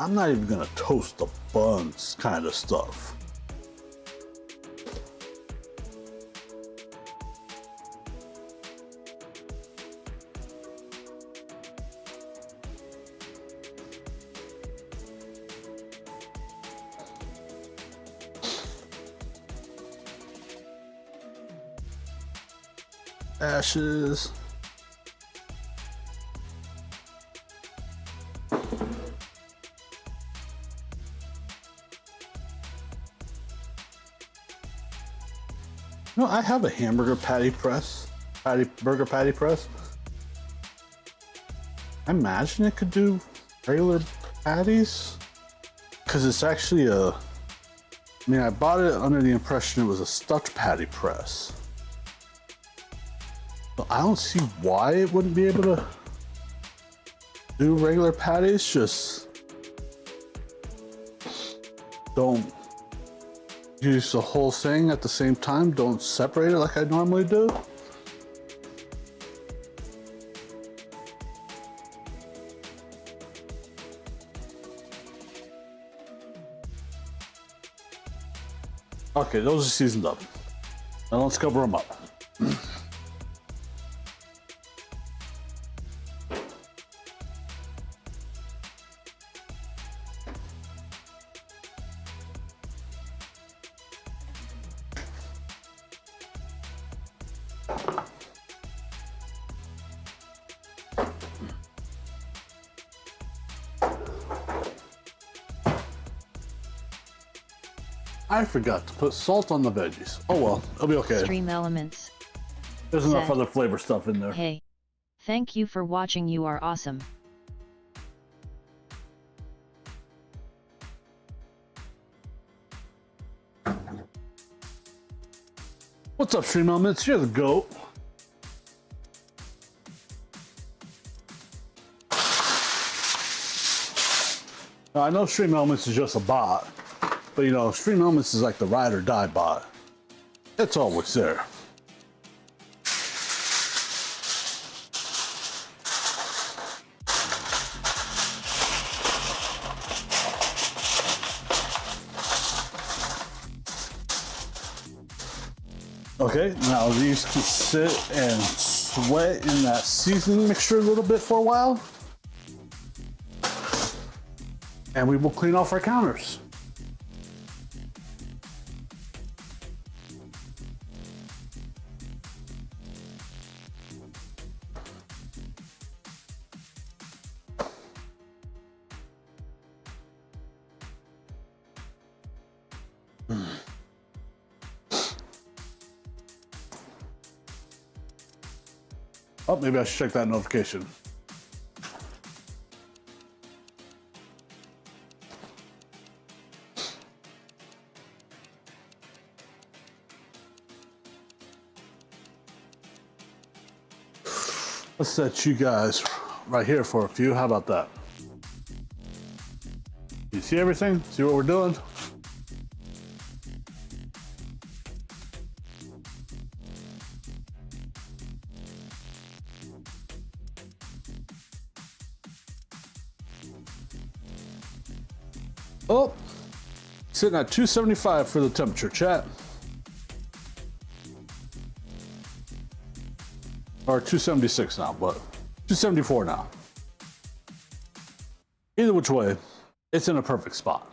B: I'm not even gonna toast the buns kind of stuff. Ashes. No, I have a hamburger patty press, burger patty press. I imagine it could do regular patties, because it's actually I mean, I bought it under the impression it was a stuffed patty press. But I don't see why it wouldn't be able to do regular patties, just don't use the whole thing at the same time. Don't separate it like I normally do. Okay, those are seasoned up. Now let's cover them up. I forgot to put salt on the veggies. Oh well, it'll be okay.
C: Stream Elements.
B: There's enough
C: Said,
B: other flavor stuff in there.
C: Hey. Thank you for watching, you are awesome.
B: What's up, Stream Elements? You're the GOAT. Now, I know Stream Elements is just a bot, but you know, Stream Elements is like the ride or die bot. It's always there. Okay, now these can sit and sweat in that seasoning mixture a little bit for a while. And we will clean off our counters. Oh, maybe I should check that notification. Let's set you guys right here for a few. How about that? You see everything? See what we're doing? Oh, sitting at 275 for the temperature, chat. Or 276 now, but 274 now. Either which way, it's in a perfect spot.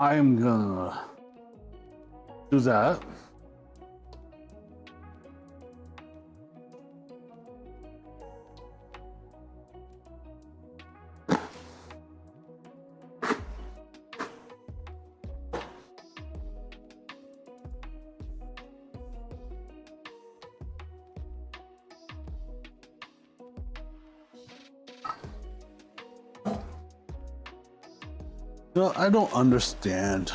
B: I am gonna do that. No, I don't understand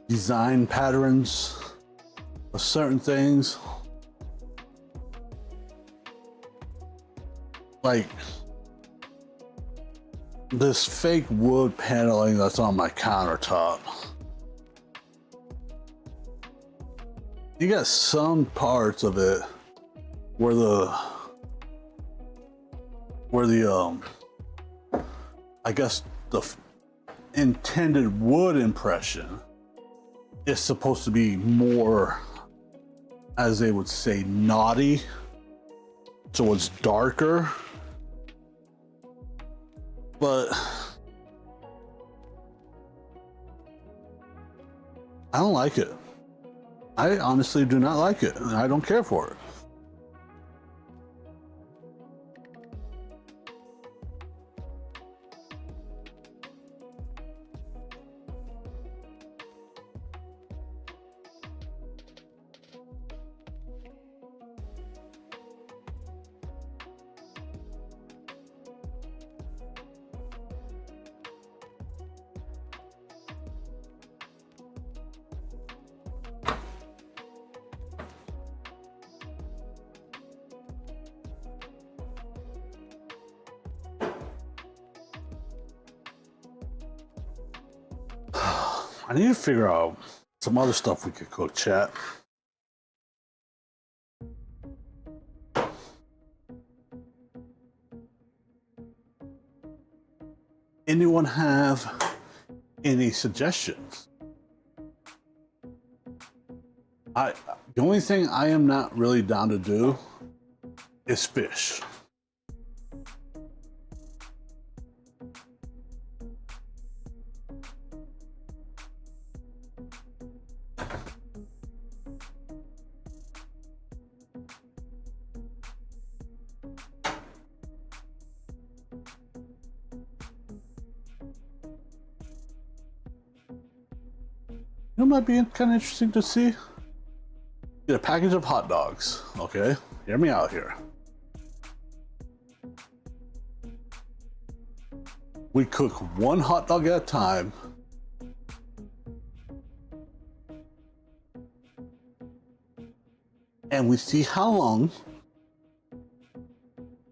B: design patterns of certain things. Like this fake wood paneling that's on my countertop. You got some parts of it where the I guess the intended wood impression is supposed to be more, as they would say, naughty, so it's darker, but I don't like it. I honestly do not like it, and I don't care for it. I need to figure out some other stuff we could cook, chat. Anyone have any suggestions? The only thing I am not really down to do is fish. It might be kind of interesting to see. Get a package of hot dogs. Okay, hear me out here. We cook one hot dog at a time. And we see how long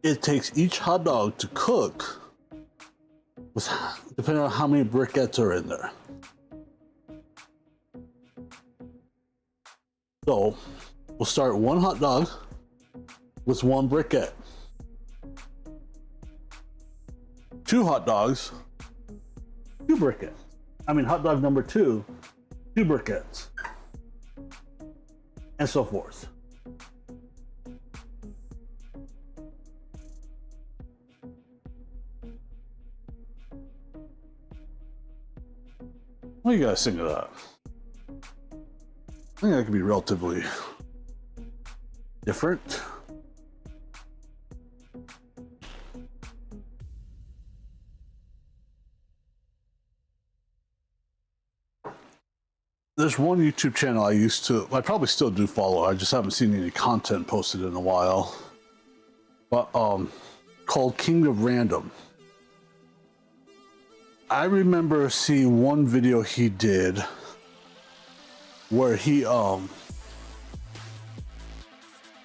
B: it takes each hot dog to cook, with, depending on how many briquettes are in there. So we'll start one hot dog with one briquette. 2 hot dogs, 2 briquettes. I mean, hot dog number 2, 2 briquettes, and so forth. What do you guys think of that? I think that could be relatively different. There's one YouTube channel I probably still do follow. I just haven't seen any content posted in a while. But called King of Random. I remember seeing one video he did where he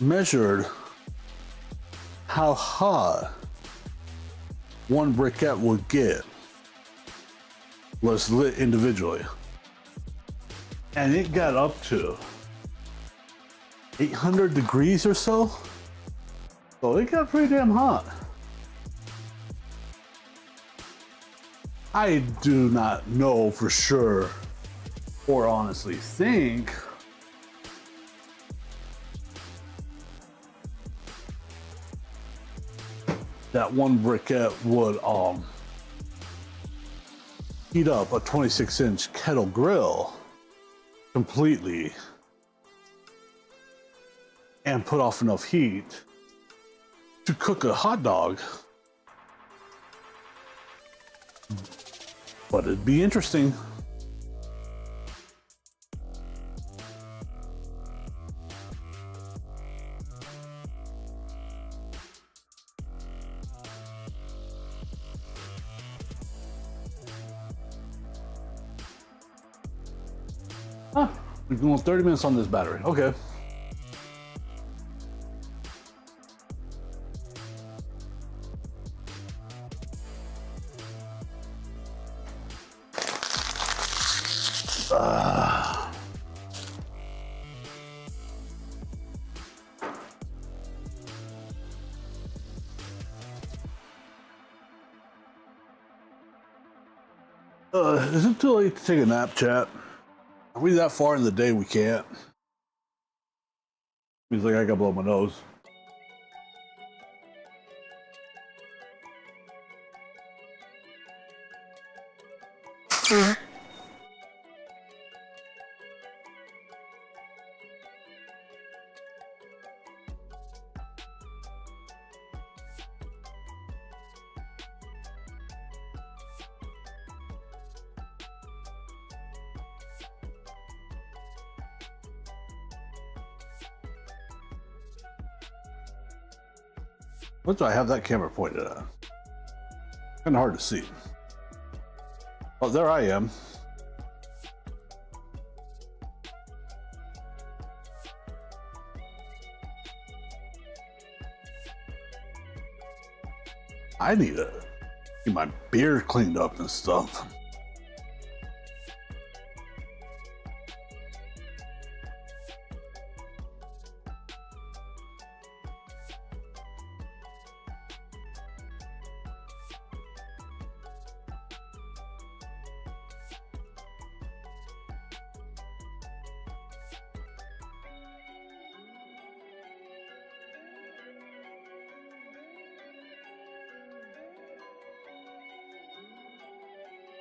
B: measured how hot one briquette would get was lit individually. And it got up to 800 degrees or so. So it got pretty damn hot. I do not know for sure, or honestly think, that one briquette would heat up a 26-inch kettle grill completely and put off enough heat to cook a hot dog. But it'd be interesting. Huh, we're going 30 minutes on this battery. Okay. Is it too late to take a nap, chat? Are we that far in the day we can't? Means like I gotta blow my nose. What do I have that camera pointed at? Kind of hard to see. Oh, there I am. I need to get my beard cleaned up and stuff.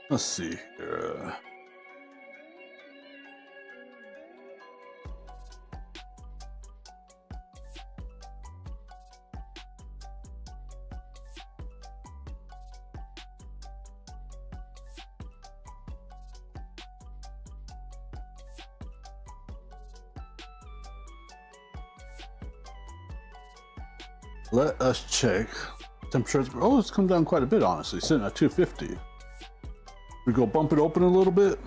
B: Let's see here. Let us check temperature. Oh, it's come down quite a bit, honestly, sitting at 250. We go bump it open a little bit.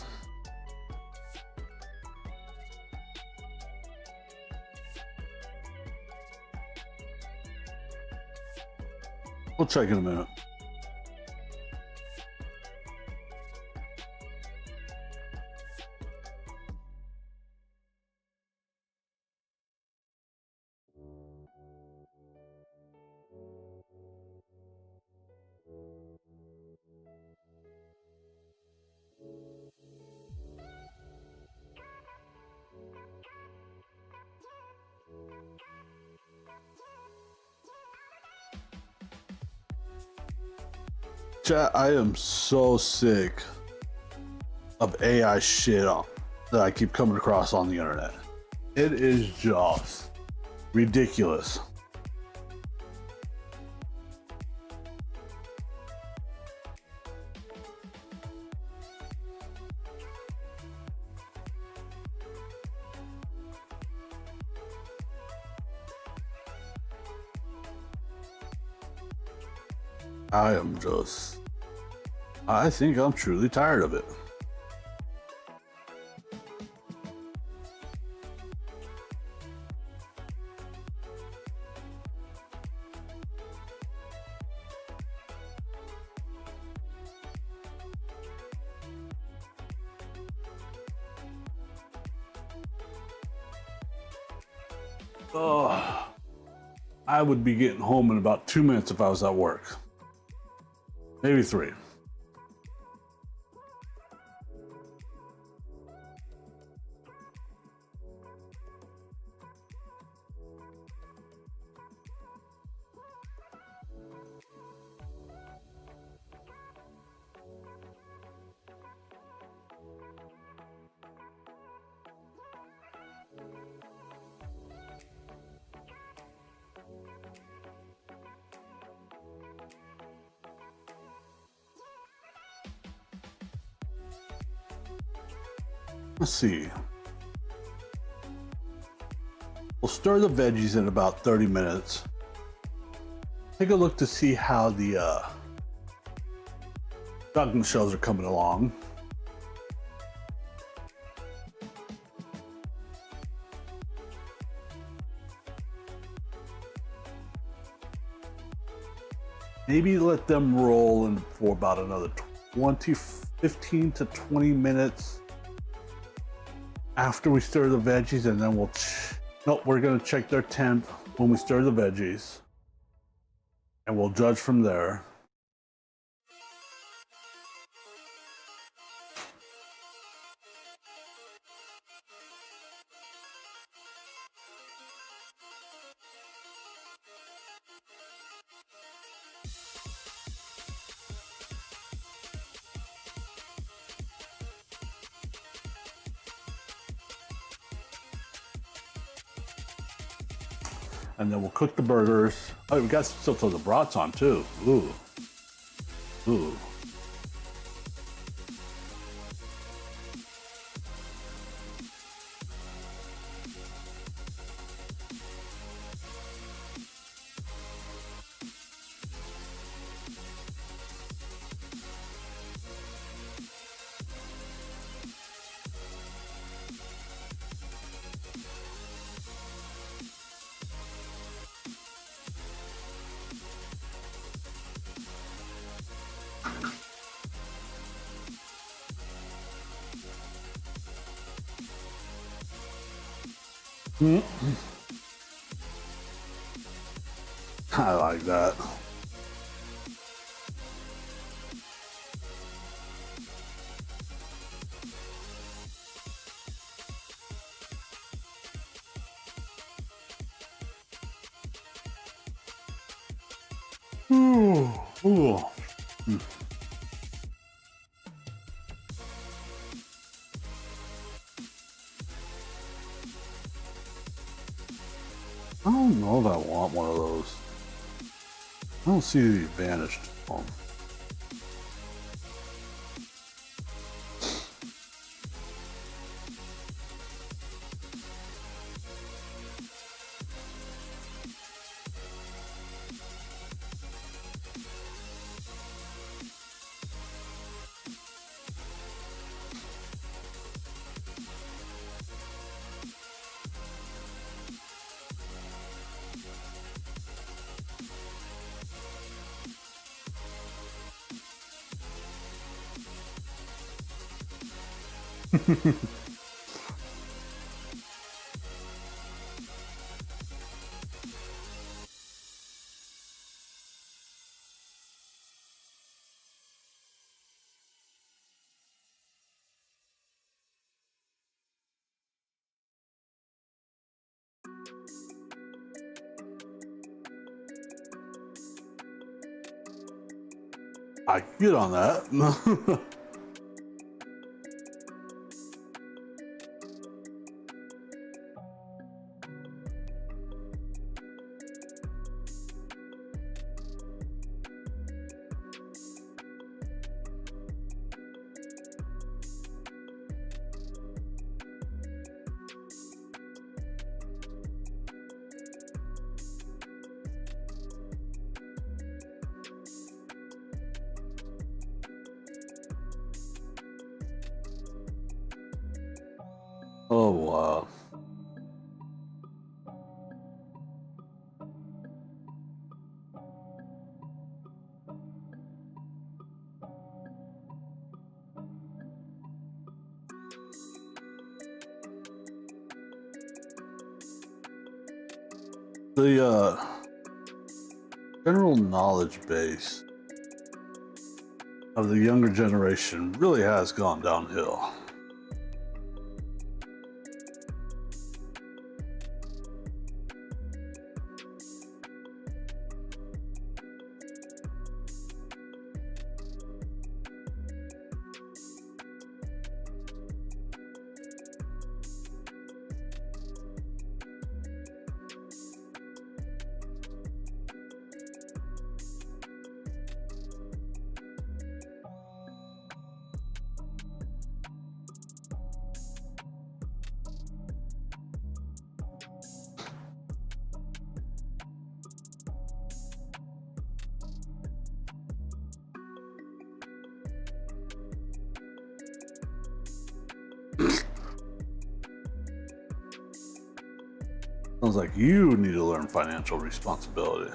B: We'll check in a minute. Chat, I am so sick of AI shit that I keep coming across on the internet. It is just ridiculous. I think I'm truly tired of it. Oh, I would be getting home in about 2 minutes if I was at work. Maybe 3. Let's see. We'll stir the veggies in about 30 minutes. Take a look to see how the duck shells are coming along. Maybe let them roll in for about another 15 to 20 minutes after we stir the veggies, and then we're gonna check their temp when we stir the veggies, and we'll judge from there. And then we'll cook the burgers. Oh, we got still throw the brats on too. Ooh. Ooh. I like that. Ooh. Ooh. I don't know if I want one of those. I don't see the advantage to them. I get on that. Oh, wow. The general knowledge base of the younger generation really has gone downhill. Sounds like you need to learn financial responsibility.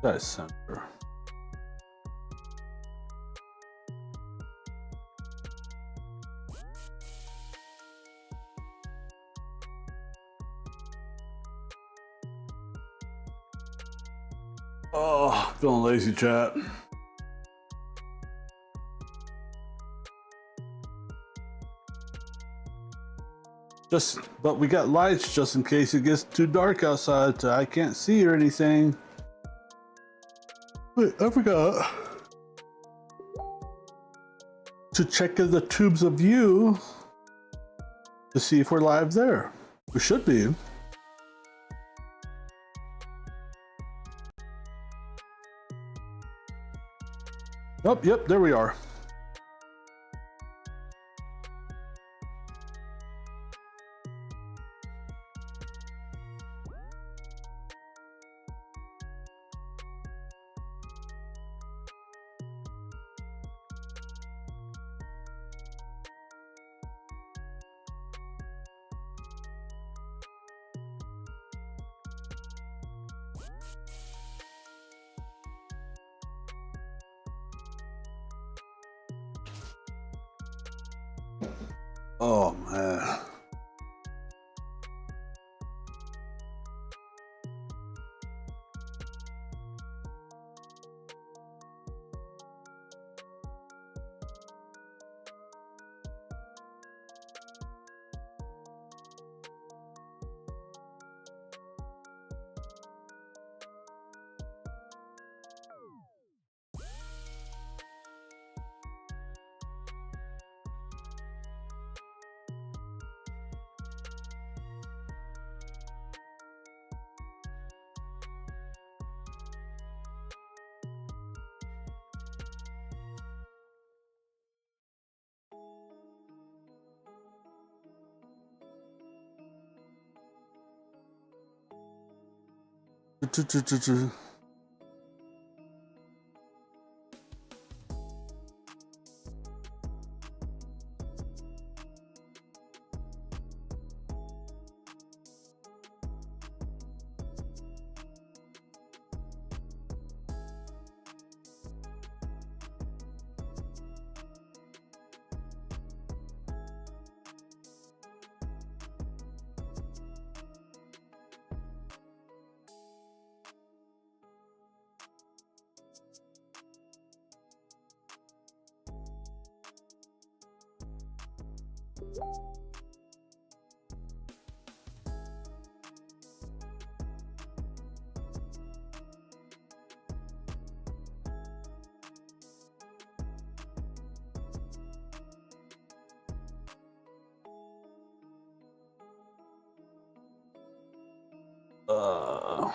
B: That is center. Oh, feeling lazy, chat. But we got lights just in case it gets too dark outside. I can't see or anything. Wait, I forgot to check the tubes of view to see if we're live there. We should be. Oh, yep, there we are. Oh man. Uh,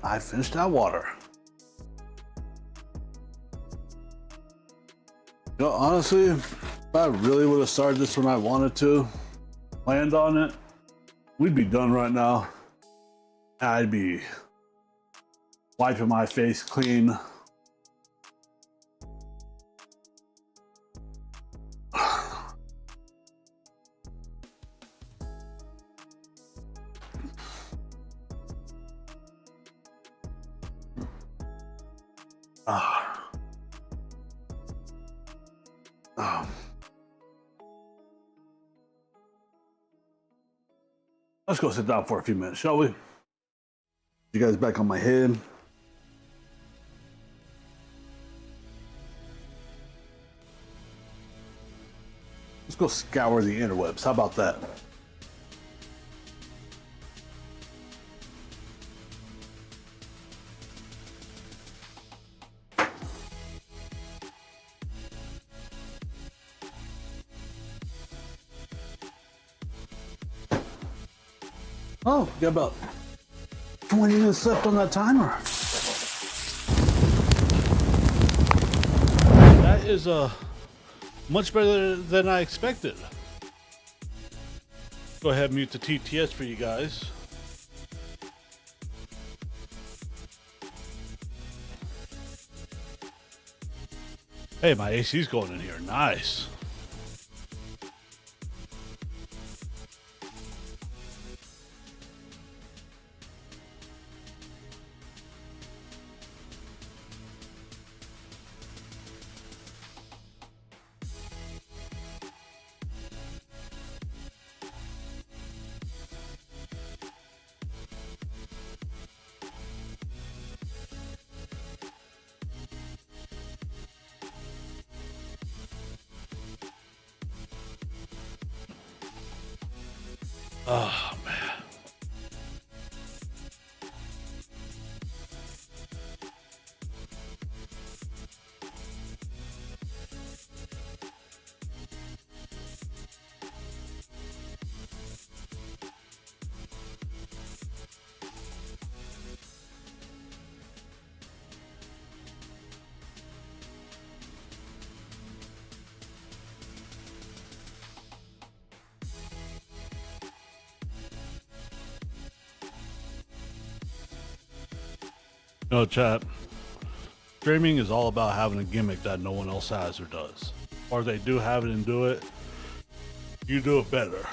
B: I finished that water. You know, honestly, if I really would have started this when I wanted to, planned on it, we'd be done right now. I'd be wiping my face clean. Ah. Um, let's go sit down for a few minutes, shall we? You guys back on my head. Let's go scour the interwebs. How about that? Oh, we got about 20 minutes left on that timer.
A: That is much better than I expected. Go ahead and mute the TTS for you guys. Hey, my AC's going in here. Nice. Oh, man. No, chat. Streaming is all about having a gimmick that no one else has or does. Or they do have it and do it, you do it better.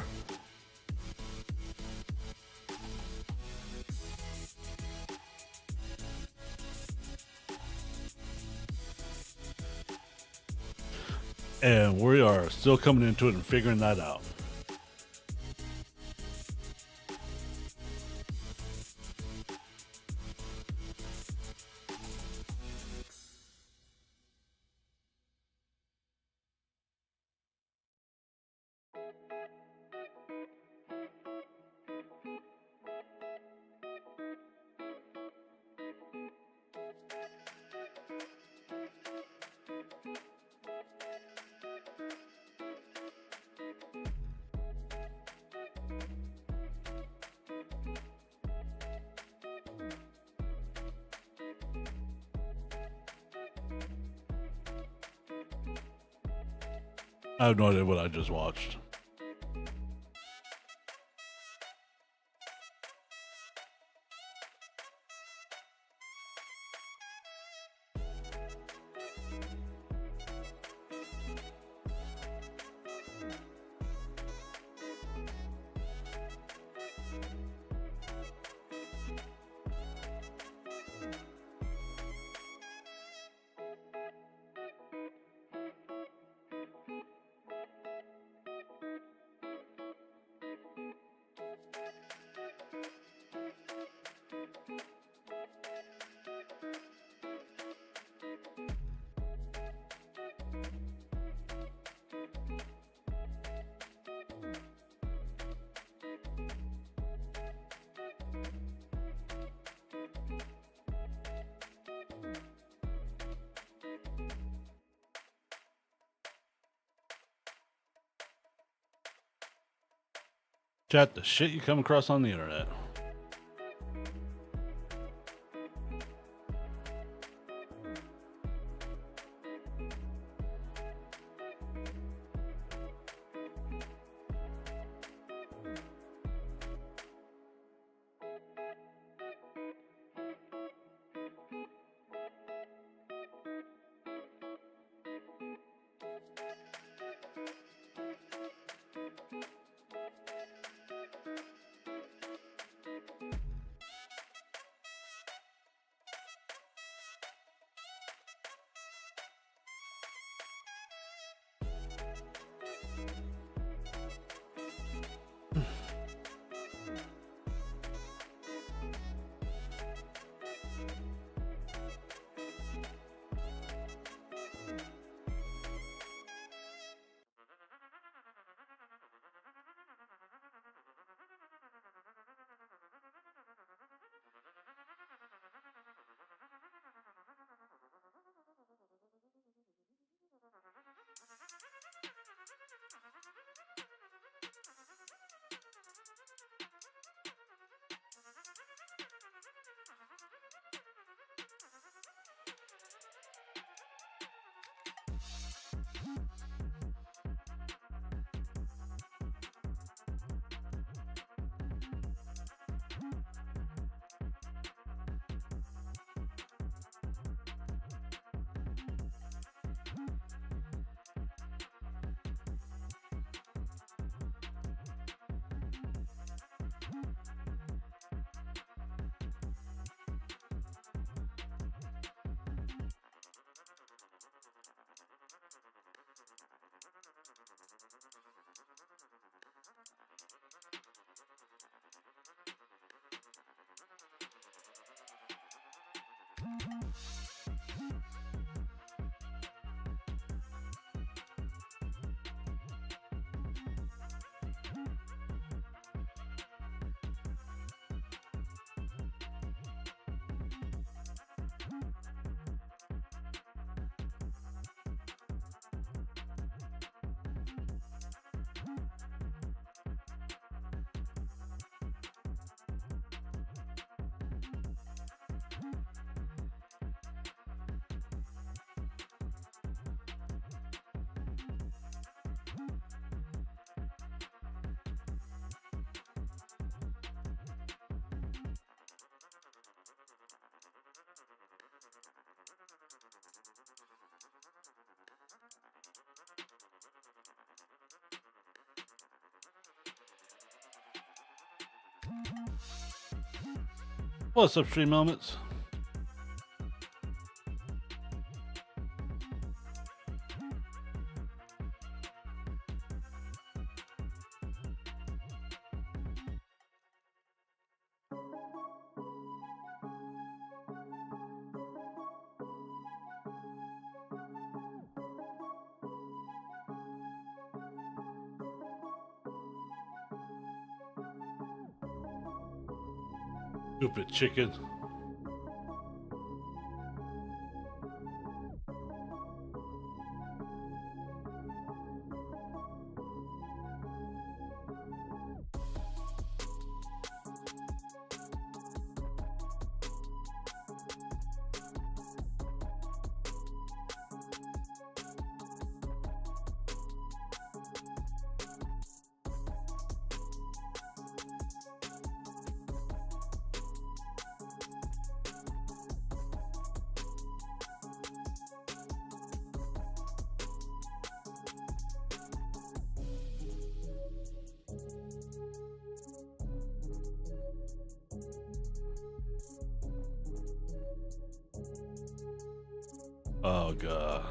A: And we are still coming into it and figuring that out. I have no idea what I just watched. Chat, the shit you come across on the internet. What's up, Stream Moments? Stupid chicken. Oh god.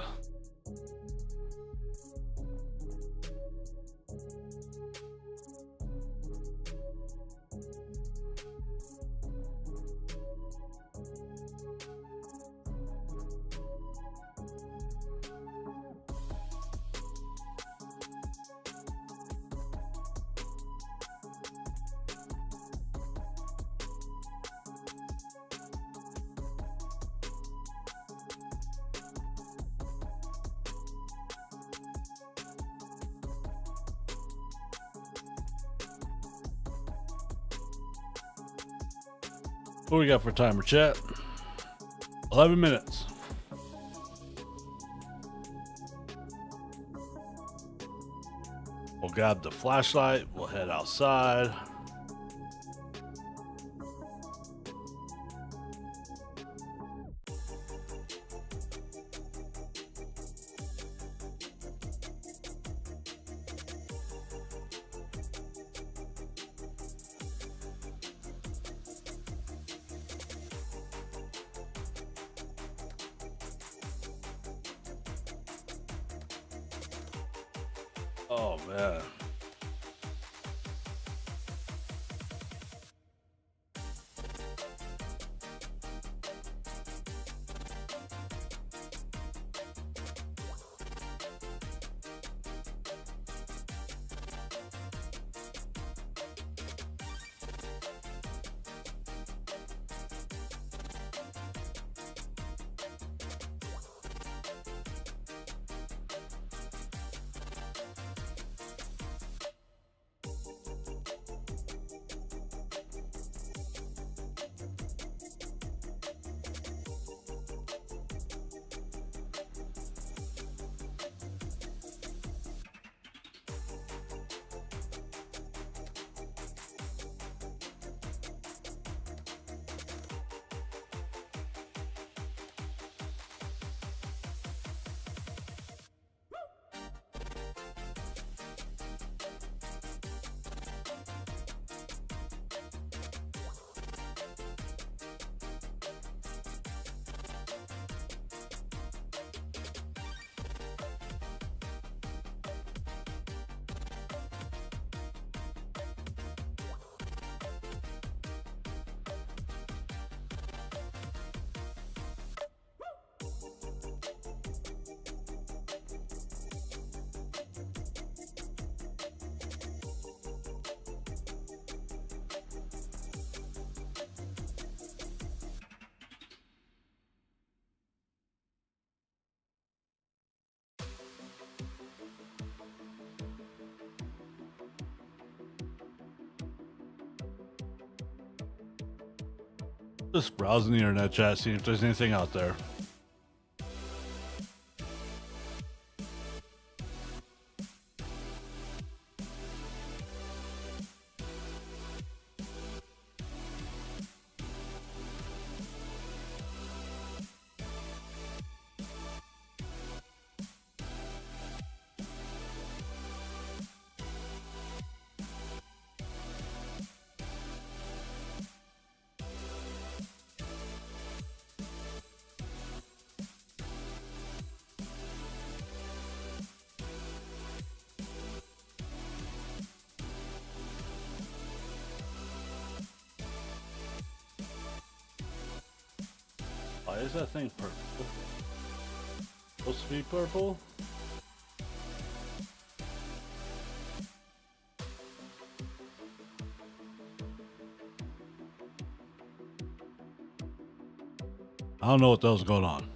A: What we got for timer, chat? 11 minutes. We'll grab the flashlight. We'll head outside. Oh man. Just browsing the internet, chat, seeing if there's anything out there. Why is that thing purple? Supposed to be purple? I don't know what the hell's going on.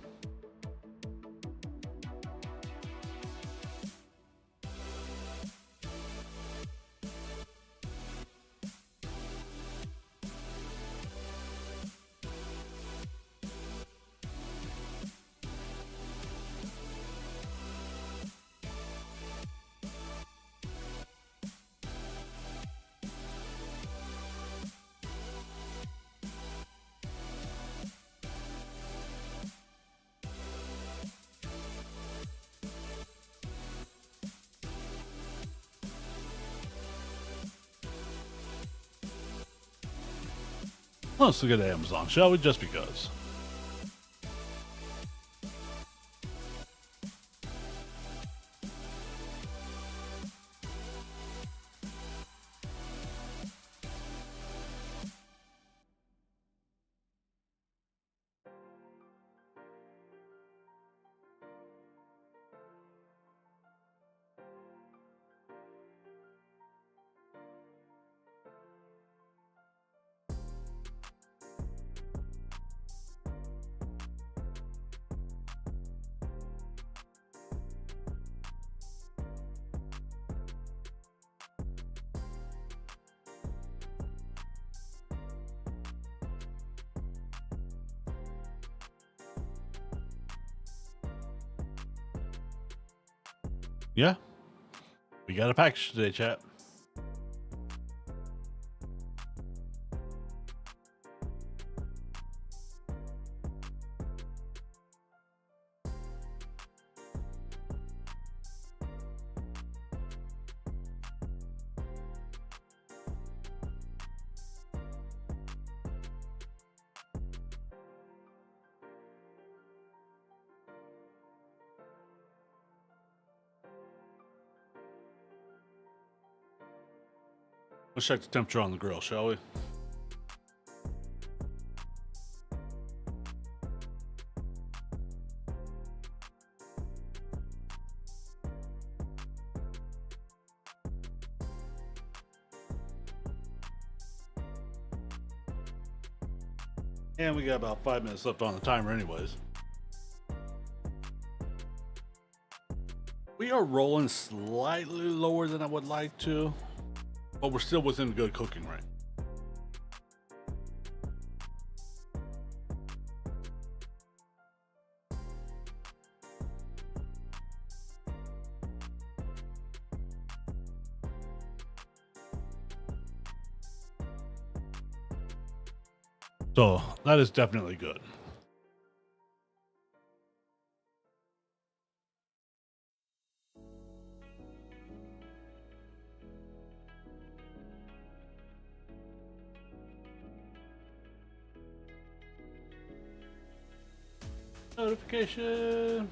A: Let's look at Amazon, shall we? Just because. Yeah. We got a package today, chat. Let's check the temperature on the grill, shall we? And we got about 5 minutes left on the timer anyways. We are rolling slightly lower than I would like to, but we're still within good cooking range. So that is definitely good. Notification.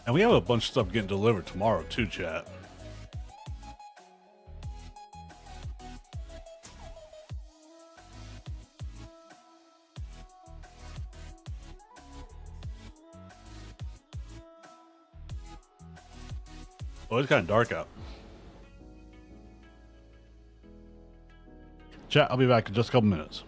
A: And we have a bunch of stuff getting delivered tomorrow too, chat. Oh, it's kind of dark out. Chat, I'll be back in just a couple minutes.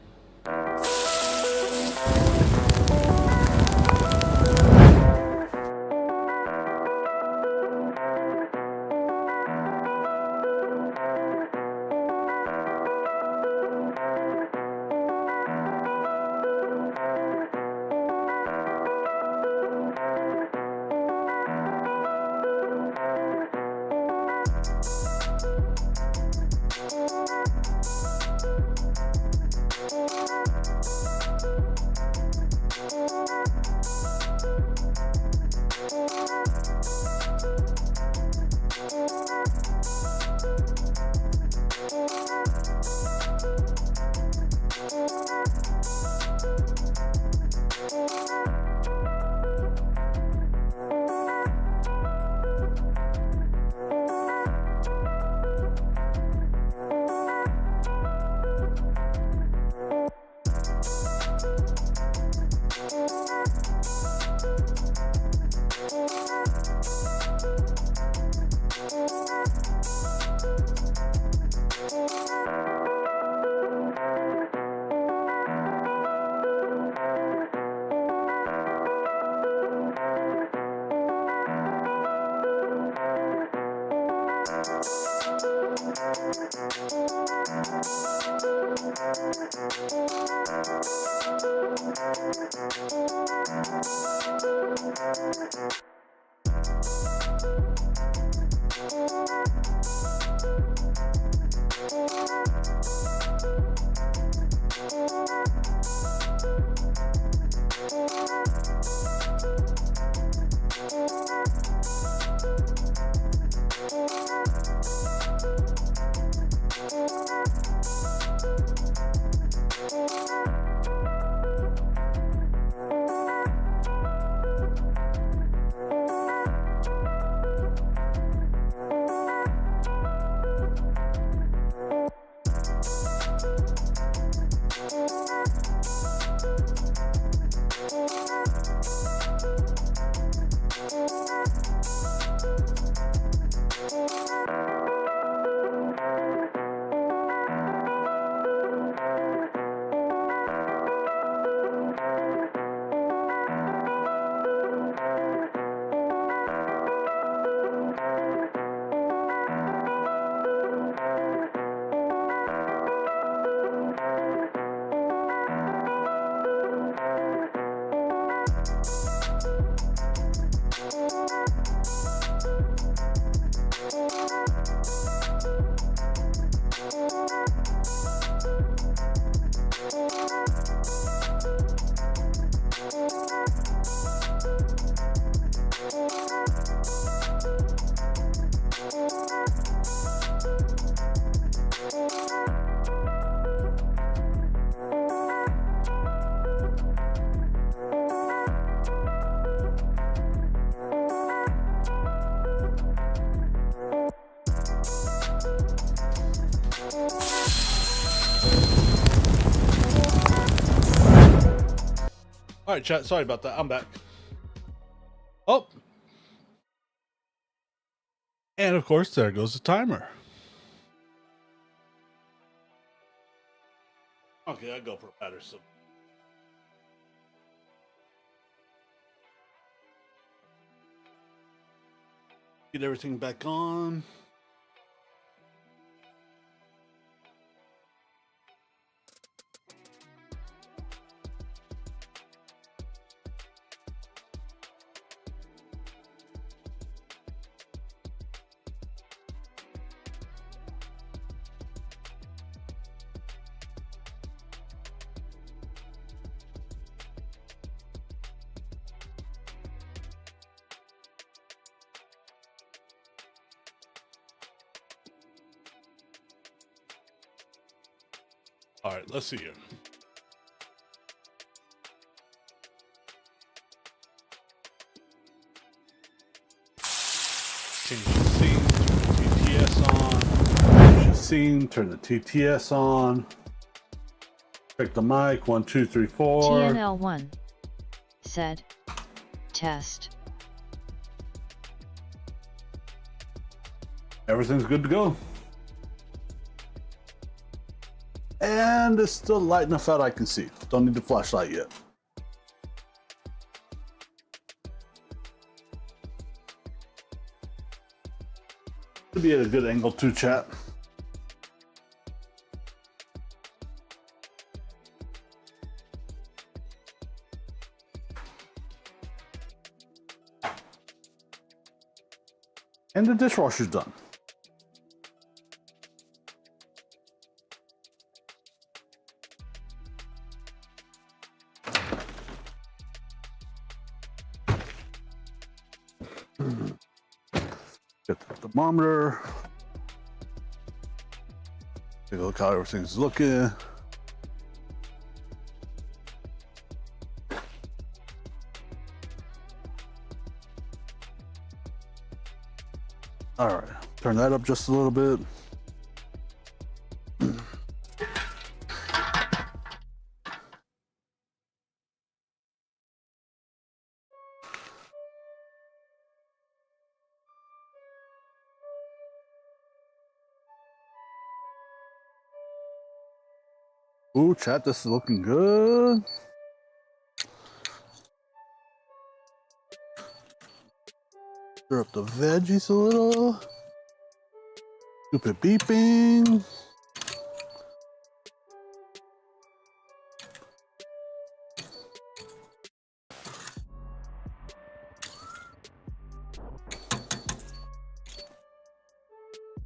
A: All right, chat. Sorry about that. I'm back. Oh. And of course, there goes the timer. Okay, I'll go for Patterson. Get everything back on. All right, let's see here. Change the scene, turn the TTS on. Change the scene, turn the TTS on. Check the mic, 1, 2, 3, 4.
C: TNL1 said test.
B: Everything's good to go. And it's still light enough out I can see. Don't need the flashlight yet. Should be at a good angle too, chat. And the dishwasher's done. Get the thermometer. Take a look how everything's looking. All right, turn that up just a little bit. Ooh, chat, this is looking good. Stir up the veggies a little. Stupid beeping.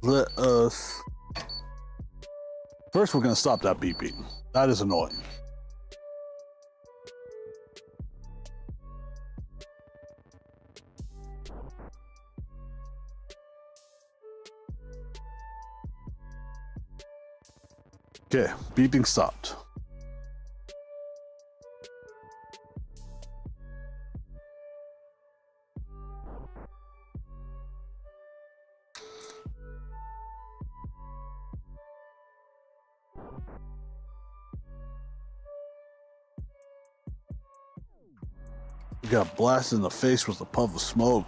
B: Let us... First, we're going to stop that beeping. That is annoying. Okay, beeping stopped. We got blasted in the face with a puff of smoke.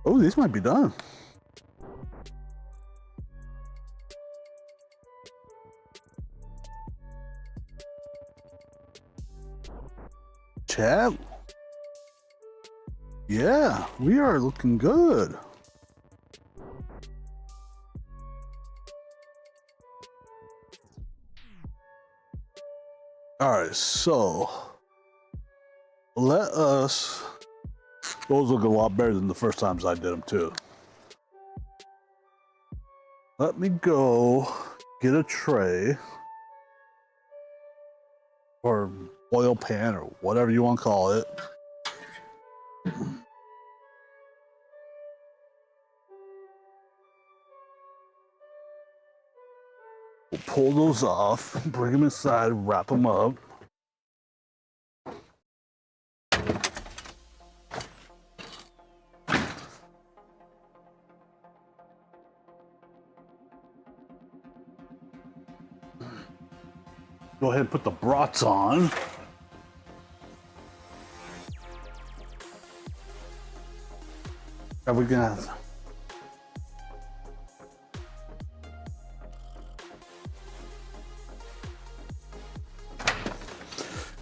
B: Oh, these might be done. Chat. Yeah, we are looking good. All right, so let us, those look a lot better than the first times I did them too. Let me go get a tray or oil pan or whatever you want to call it. We'll pull those off, bring them inside, wrap them up. go ahead and put the brats on. Are we gonna?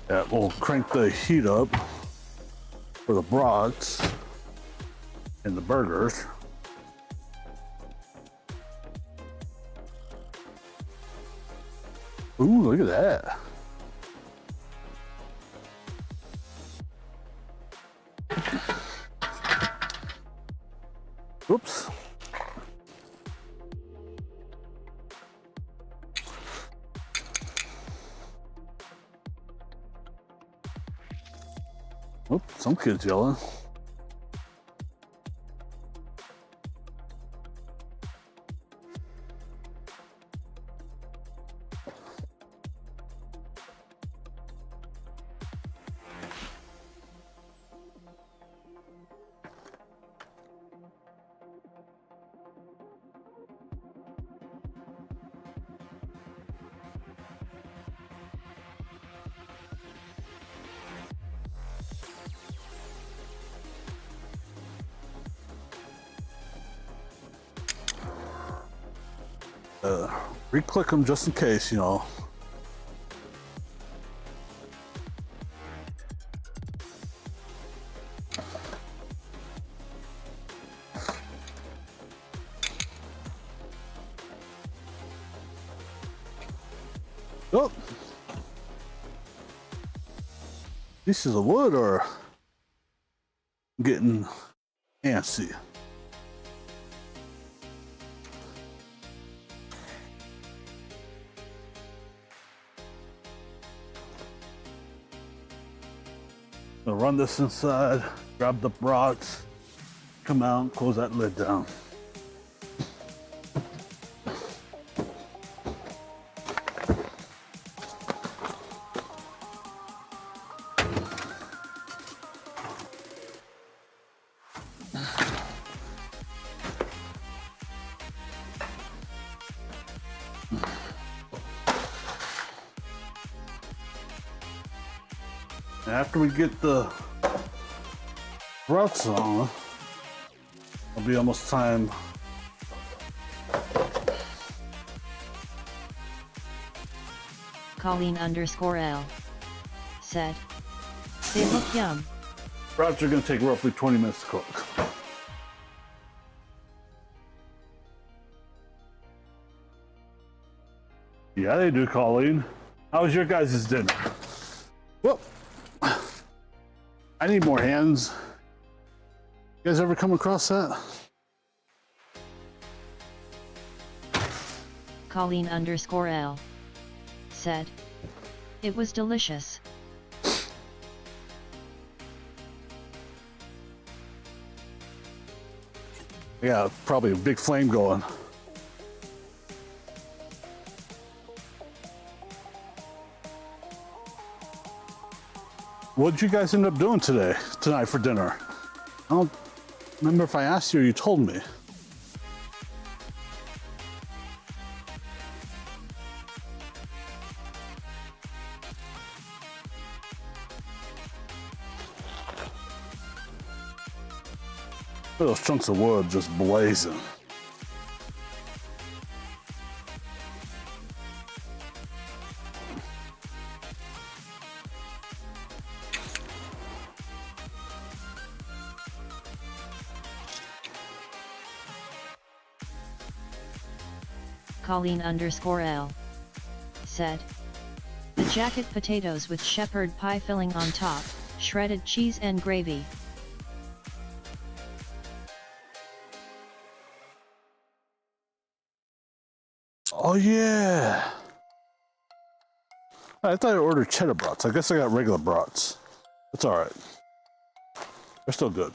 B: Yeah, we'll crank the heat up for the brats and the burgers. Ooh, look at that. Oops. Oop, some kid's yelling. Re-click them just in case, you know. Oh, pieces of wood are getting antsy. Gonna run this inside, grab the brats, come out, close that lid down. After we get the brats on, it'll be almost time.
C: Colleen_L said, "They look yum."
B: Brats are gonna take roughly 20 minutes to cook. Yeah, they do, Colleen. How was your guys' dinner? Well, I need more hands. You guys ever come across that?
C: Colleen_L said, "It was delicious."
B: Yeah, probably a big flame going. What did you guys end up doing tonight for dinner? I don't remember if I asked you or you told me. Look at those chunks of wood just blazing.
C: Colleen_L said, "The jacket potatoes with shepherd pie filling on top, shredded cheese and gravy."
B: Oh yeah. I thought I ordered cheddar brats. I guess I got regular brats. It's all right. They're still good.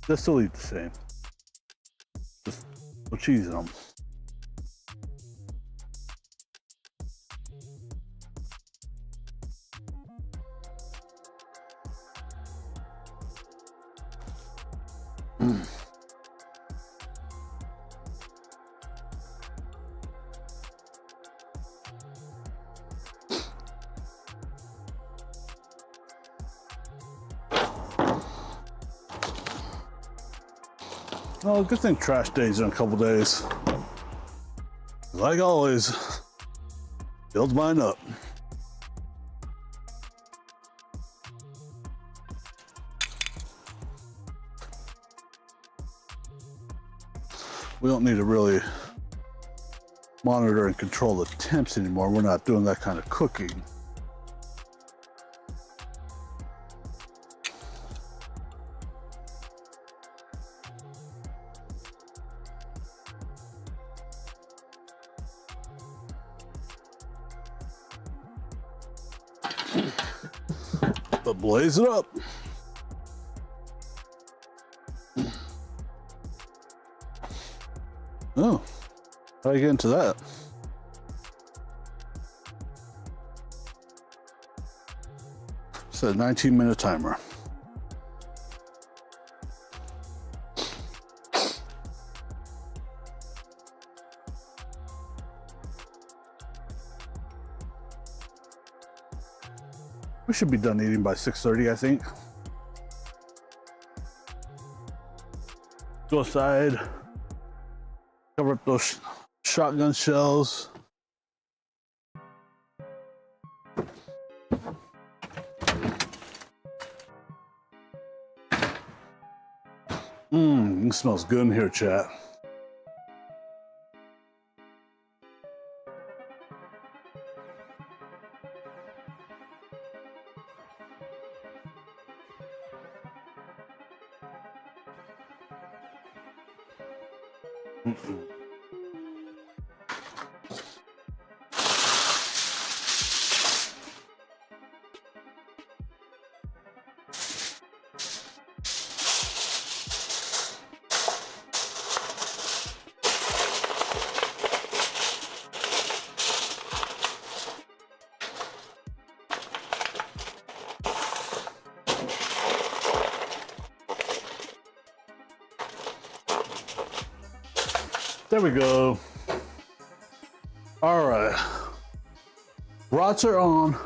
B: They still eat the same. Just no cheese in them. Oh, good thing trash day's in a couple days. Like always, build mine up. We don't need to really monitor and control the temps anymore. We're not doing that kind of cooking. But blaze it up. Oh, how do I get into that? Set a 19-minute timer. We should be done eating by 6:30, I think. Go aside, cover up those shotgun shells. It smells good in here, chat. There we go. All right. Rots are on.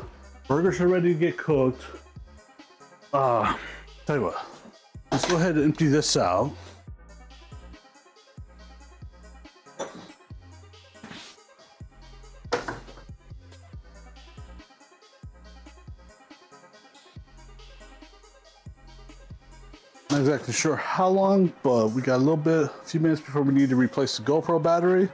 B: Burgers are ready to get cooked. Tell you what. Let's go ahead and empty this out. Not exactly sure how long, but we got a few minutes before we need to replace the GoPro battery.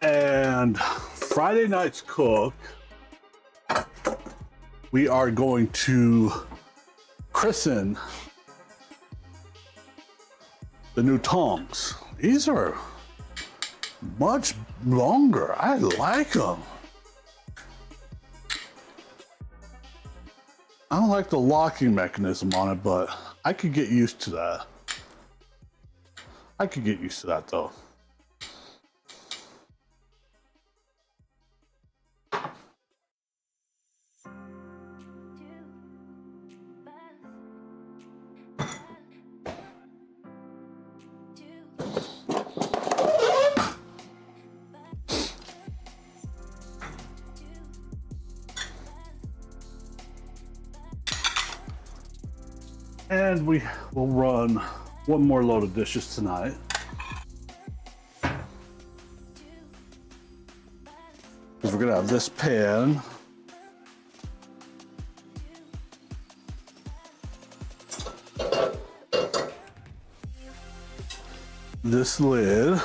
B: And Friday night's cook, we are going to christen the new tongs. These are much longer. I like them. I don't like the locking mechanism on it, but I could get used to that. I could get used to that though. And we will run one more load of dishes tonight. Because we're gonna have this pan. This lid.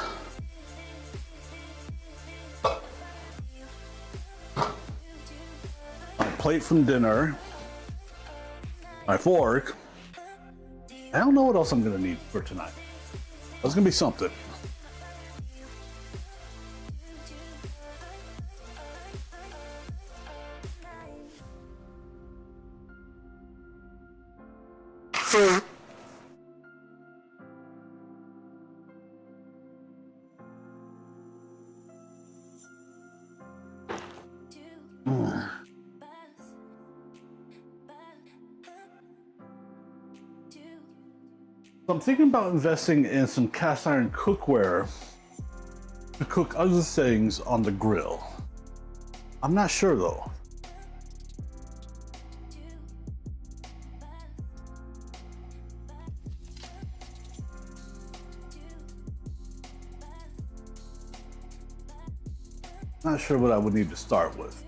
B: My plate from dinner. My fork. I don't know what else I'm gonna need for tonight. That's gonna be something. I'm thinking about investing in some cast iron cookware to cook other things on the grill. I'm not sure though. Not sure what I would need to start with.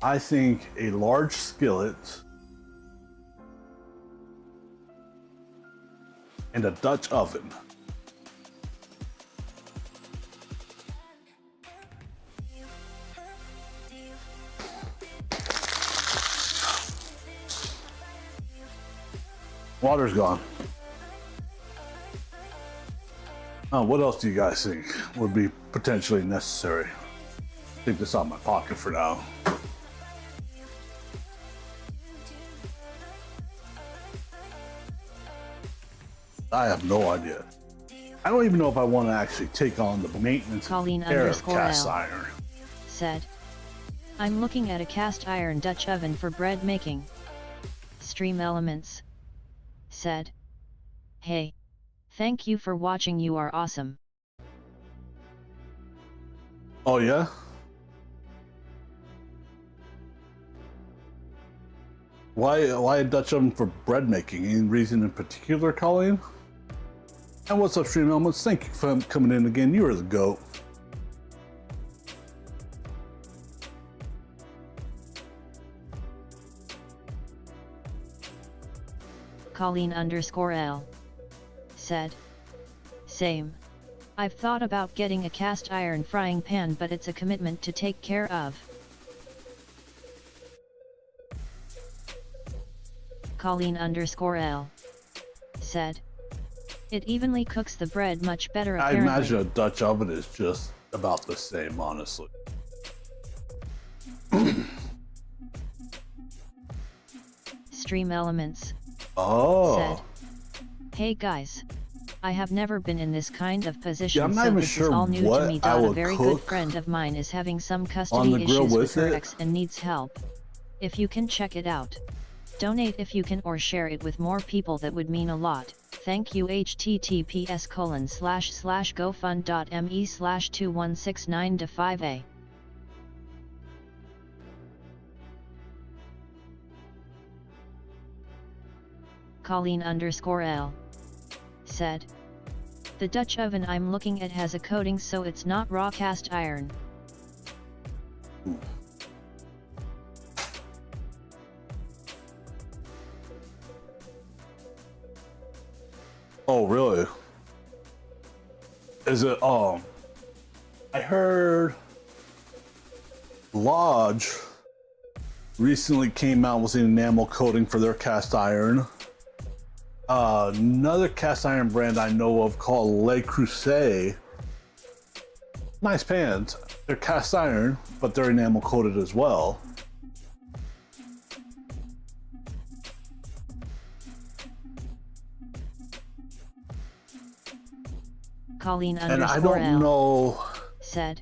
B: I think a large skillet and a Dutch oven. Water's gone. What else do you guys think would be potentially necessary? Take this out of my pocket for now. I have no idea. I don't even know if I want to actually take on the maintenance
C: Colleen
B: care of cast
C: _L
B: iron.
C: said, I'm looking at a cast iron Dutch oven for bread making. Stream Elements said, hey. Thank you for watching, you are awesome.
B: Oh yeah? Why a Dutch oven for bread making? Any reason in particular, Colleen? And what's up, Stream Elements? Thank you for coming in again. You are the GOAT.
C: Colleen _L said, same. I've thought about getting a cast iron frying pan, but it's a commitment to take care of. Colleen _L said, it evenly cooks the bread much better apparently.
B: I imagine a Dutch oven is just about the same, honestly.
C: Stream Elements
B: Oh.
C: said, hey guys. I have never been in this kind of position,
B: I'm not
C: so
B: even
C: this
B: sure
C: is all new to me.
B: I
C: A
B: would
C: very
B: cook
C: good friend of mine is having some
B: on
C: custody
B: the grill
C: issues with
B: with
C: her
B: it.
C: ex and needs help. If you can check it out. Donate if you can, or share it with more people, that would mean a lot. Thank you. https://gofund.me/2169-5A. Colleen _L said, the Dutch oven I'm looking at has a coating, so it's not raw cast iron.
B: Oh, really? Is it, I heard Lodge recently came out with an enamel coating for their cast iron. Another cast iron brand I know of called Le Creuset. Nice pans. They're cast iron, but they're enamel coated as well.
C: Colleen
B: And I don't
C: _L
B: know
C: said,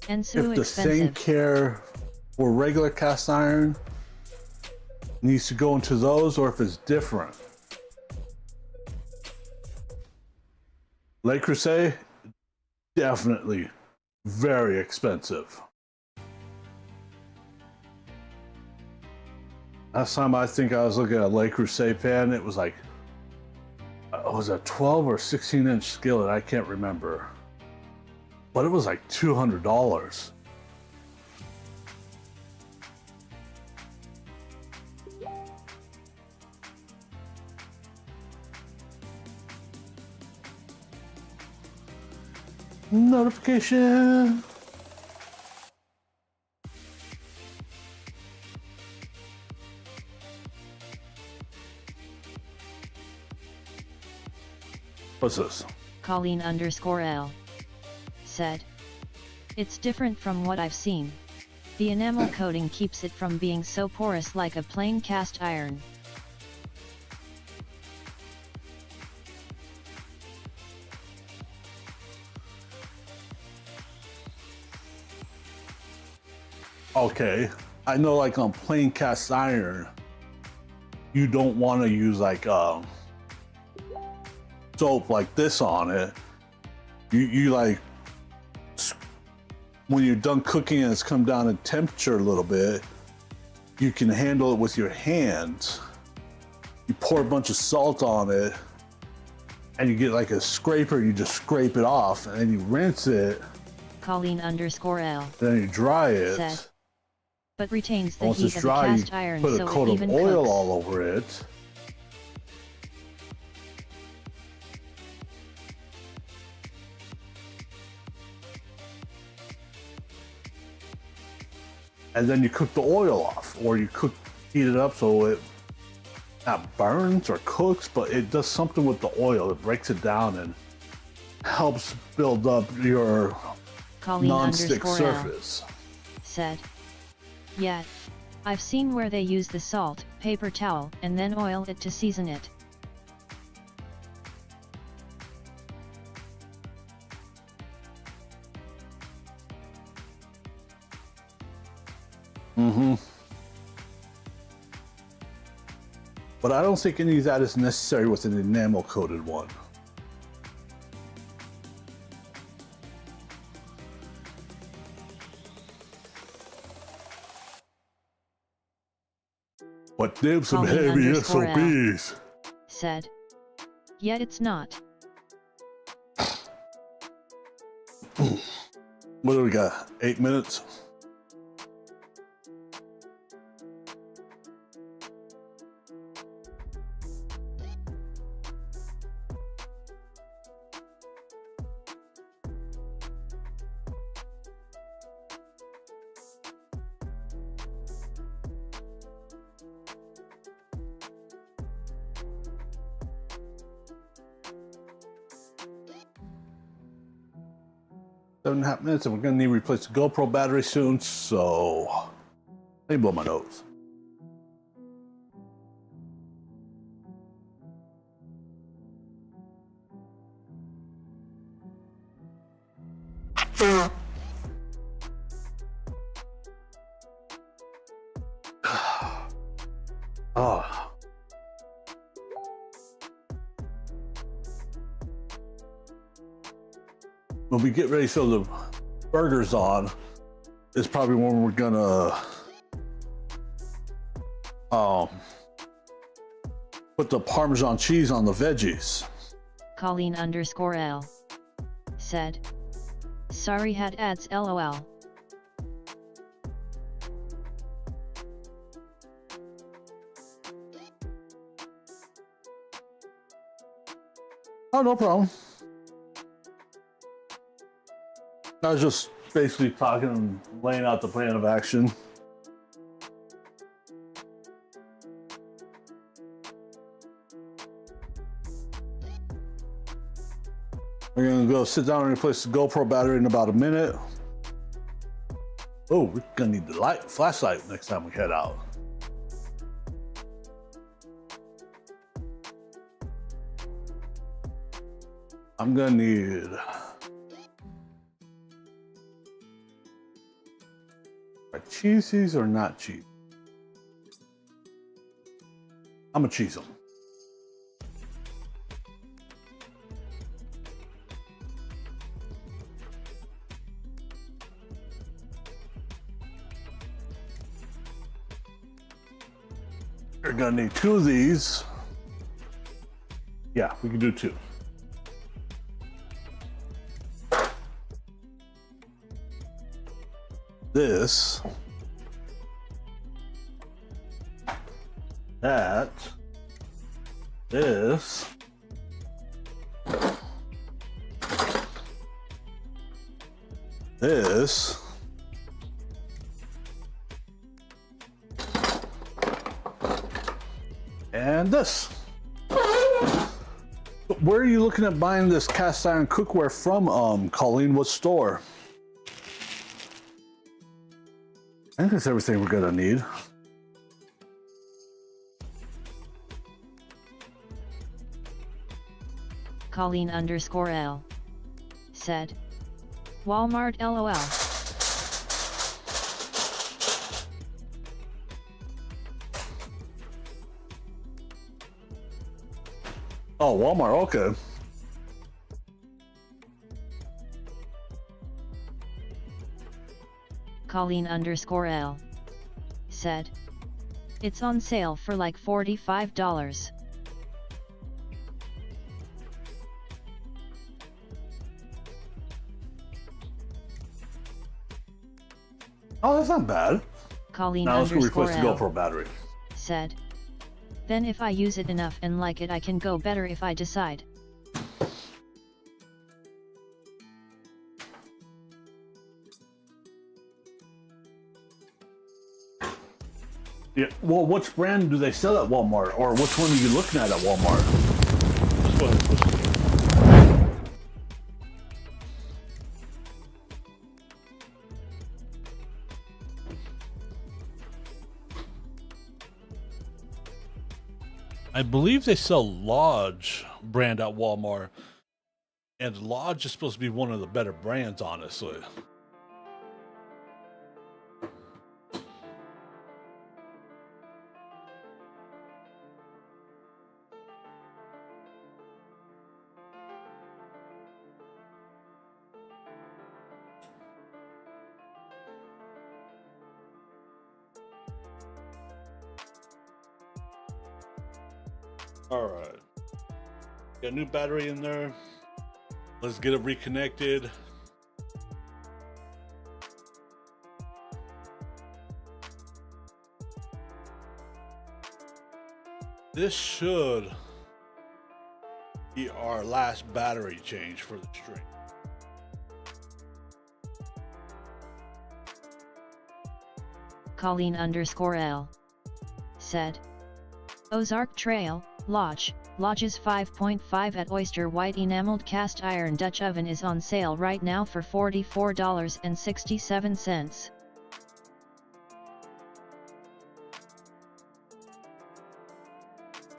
C: and
B: if
C: so
B: the same
C: expensive.
B: care for regular cast iron needs to go into those, or if it's different. Le Creuset, definitely very expensive. Last time I think I was looking at a Le Creuset pan, it was like, it was a 12 or 16 inch skillet, I can't remember. But it was like $200. Notification. What's this?
C: Colleen _L said, it's different from what I've seen. The enamel coating keeps it from being so porous like a plain cast iron.
B: Okay, I know like on plain cast iron, you don't want to use like soap like this on it. You like, when you're done cooking and it's come down in temperature a little bit, you can handle it with your hands. You pour a bunch of salt on it and you get like a scraper, you just scrape it off and then you rinse it.
C: Colleen_L.
B: Then you dry it.
C: Said, but retains the
B: Once
C: heat
B: it's
C: of
B: dry,
C: the
B: you
C: cast iron
B: put a
C: so
B: coat
C: it
B: of
C: even
B: oil
C: cooks.
B: all over it. And then you cook the oil off, or you heat it up so it not burns or cooks, but it does something with the oil. It breaks it down and helps build up your non-stick
C: Colleen_L.
B: surface.
C: Said, yeah, I've seen where they use the salt, paper towel, and then oil it to season it.
B: But I don't think any of that is necessary with an enamel coated one. But them some heavy SOBs.
C: Said, yet it's not.
B: What do we got? 8 minutes? Seven and a half minutes, and we're gonna need to replace the GoPro battery soon, so let me blow my nose. Oh. When we get ready to throw the burgers on, is probably when we're gonna put the Parmesan cheese on the veggies.
C: Colleen_L. Said, sorry had ads LOL.
B: Oh, no problem. I was just basically talking and laying out the plan of action. We're gonna go sit down and replace the GoPro battery in about a minute. Oh, we're gonna need the flashlight next time we head out. I'm gonna need cheese these or not cheese? I'm gonna cheese them. You're gonna need 2 of these. Yeah, we can do 2. This, that, this, this, and this. Where are you looking at buying this cast iron cookware from, Colleen? What store? I think that's everything we're gonna need.
C: Colleen_L. Said, Walmart LOL.
B: Oh, Walmart. Okay.
C: Colleen_L said, it's on sale for like $45.
B: Oh, that's not bad. Now let's go request to go
C: Colleen_L
B: for a battery.
C: said, then if I use it enough and like it I can go better if I decide.
B: Yeah. Well, which brand do they sell at Walmart, or which one are you looking at Walmart?
A: This one, this one. I believe they sell Lodge brand at Walmart, and Lodge is supposed to be one of the better brands, honestly. All right, got a new battery in there. Let's get it reconnected. This should be our last battery change for the stream.
C: Colleen_L said, Ozark Trail, Lodge, Lodge's 5.5 at Oyster White enameled cast iron Dutch oven is on sale right now for $44.67.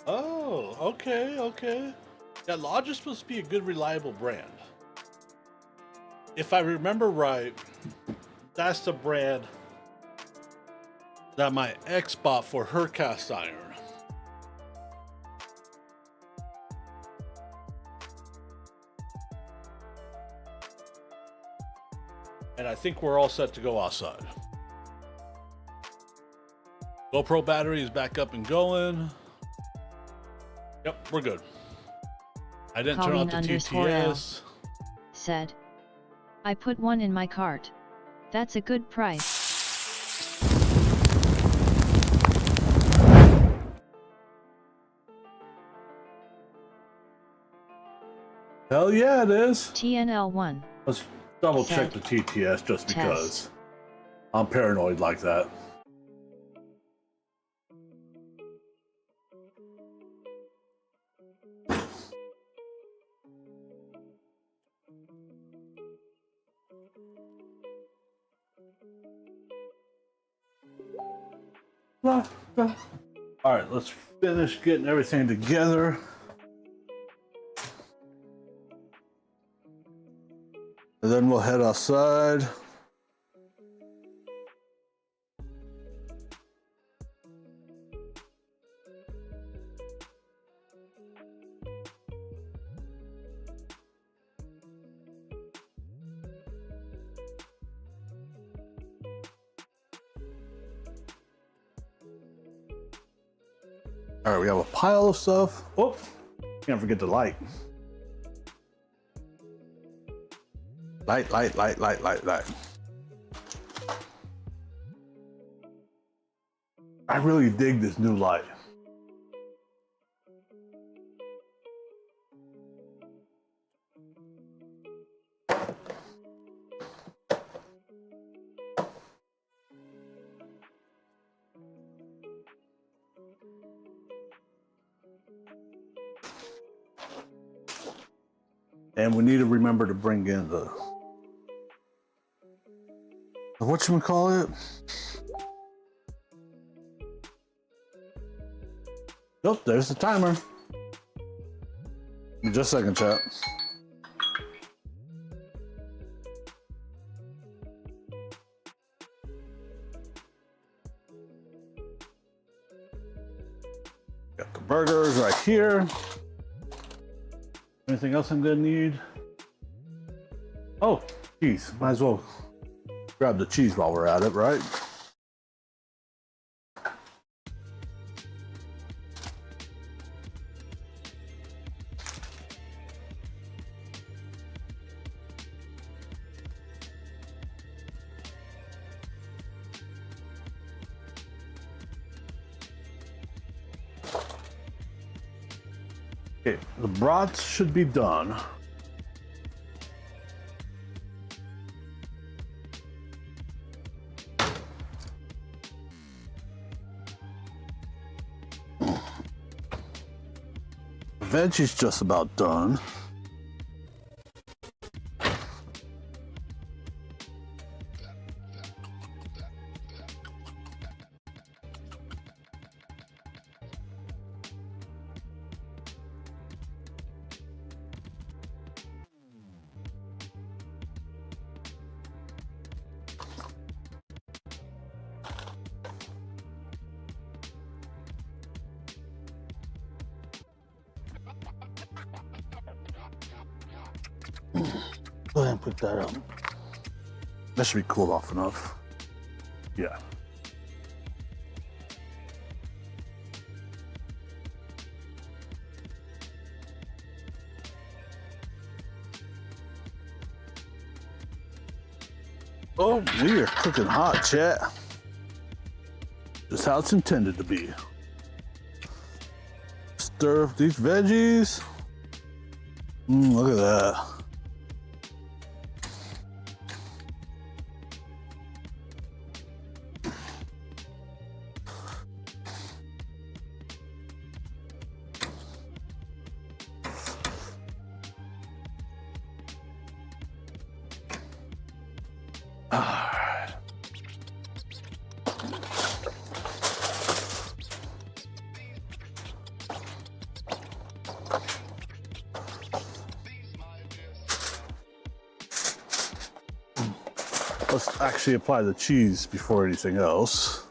A: Oh, okay, okay. Yeah, Lodge is supposed to be a good, reliable brand. If I remember right, that's the brand that my ex bought for her cast iron. And I think we're all set to go outside. GoPro battery is back up and going. Yep, we're good. I didn't turn off the TTS.
C: Said, I put one in my cart. That's a good price.
B: Hell yeah, it is.
C: TNL1.
B: Let's double check the TTS just because I'm paranoid like that. All right, let's finish getting everything together. And then we'll head outside. All right, we have a pile of stuff. Oh, can't forget the light. Light. I really dig this new light. And we need to remember to bring in the whatchamacallit? Oh, there's the timer. Just a second, chat. Got the burgers right here. Anything else I'm gonna need? Oh, cheese. Might as well grab the cheese while we're at it, right? Okay, the brats should be done. Veggie's just about done. Go ahead and put that up. That should be cooled off enough. Yeah. Oh, we are cooking hot, chat. Just how it's intended to be. Stir up these veggies. Look at that. Let's actually apply the cheese before anything else.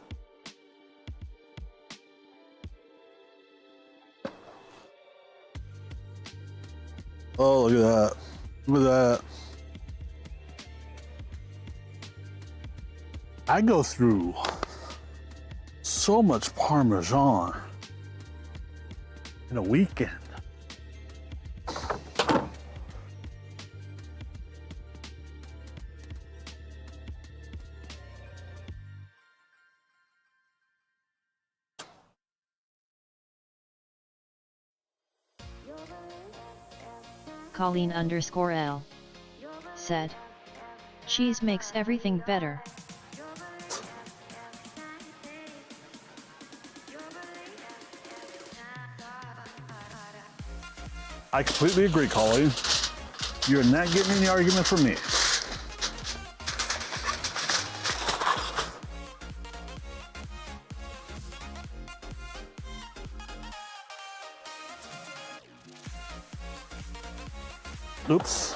B: Oh, look at that. Look at that. I go through so much Parmesan in a weekend.
C: Colleen_L said, cheese makes everything better.
B: I completely agree, Colleen. You're not getting any argument from me. Oops.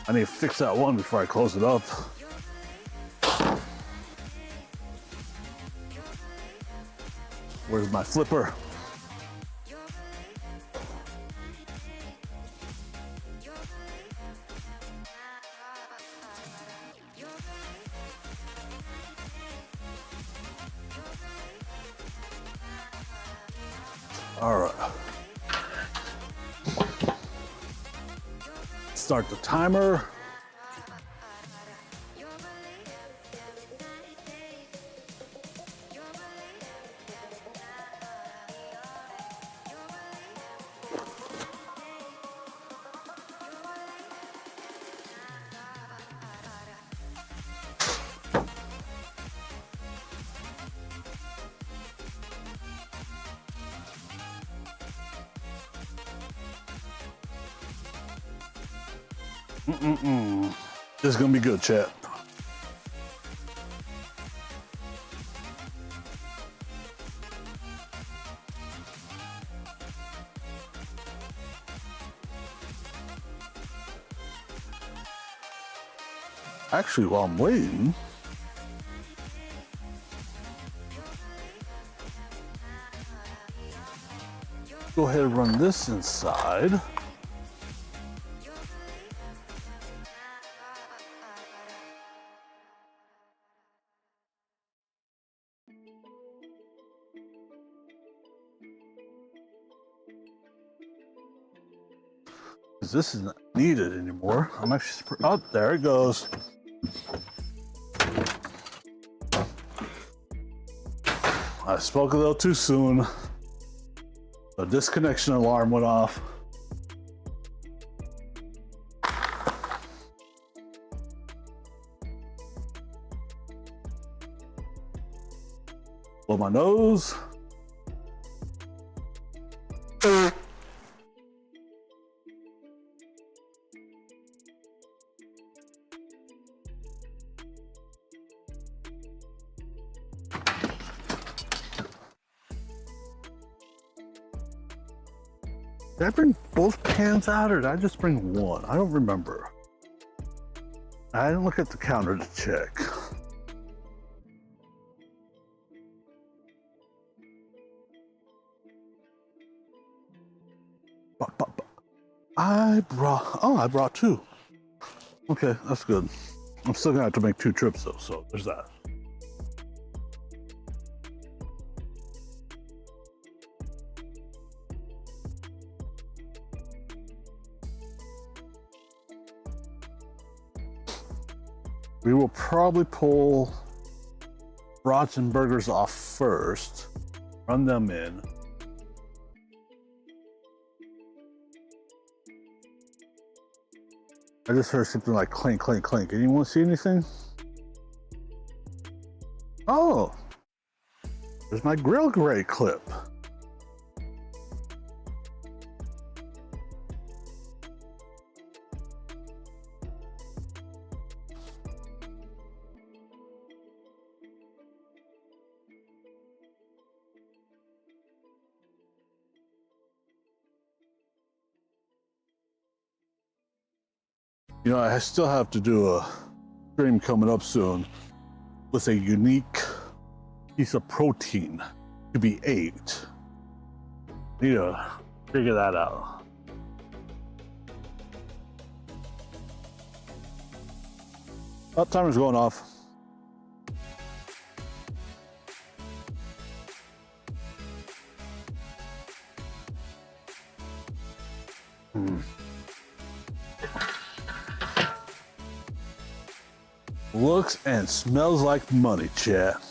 B: I need to fix that one before I close it up. Where's my flipper? All right. Start the timer. This is gonna be good, chat. Actually, while I'm waiting, go ahead and run this inside. This is not needed anymore. I'm actually, oh, there it goes. I spoke a little too soon. The disconnection alarm went off. Blow my nose. Did I bring both pans out or did I just bring one? I don't remember. I didn't look at the counter to check. I brought two. Okay, that's good. I'm still gonna have to make 2 trips though, so there's that. We will probably pull brats and burgers off first, run them in. I just heard something like clink, clink, clink. Anyone see anything? Oh, there's my grill gray clip. You know, I still have to do a stream coming up soon with a unique piece of protein to be ate. Need to figure that out. Oh, timer's going off. Looks and smells like money, chat.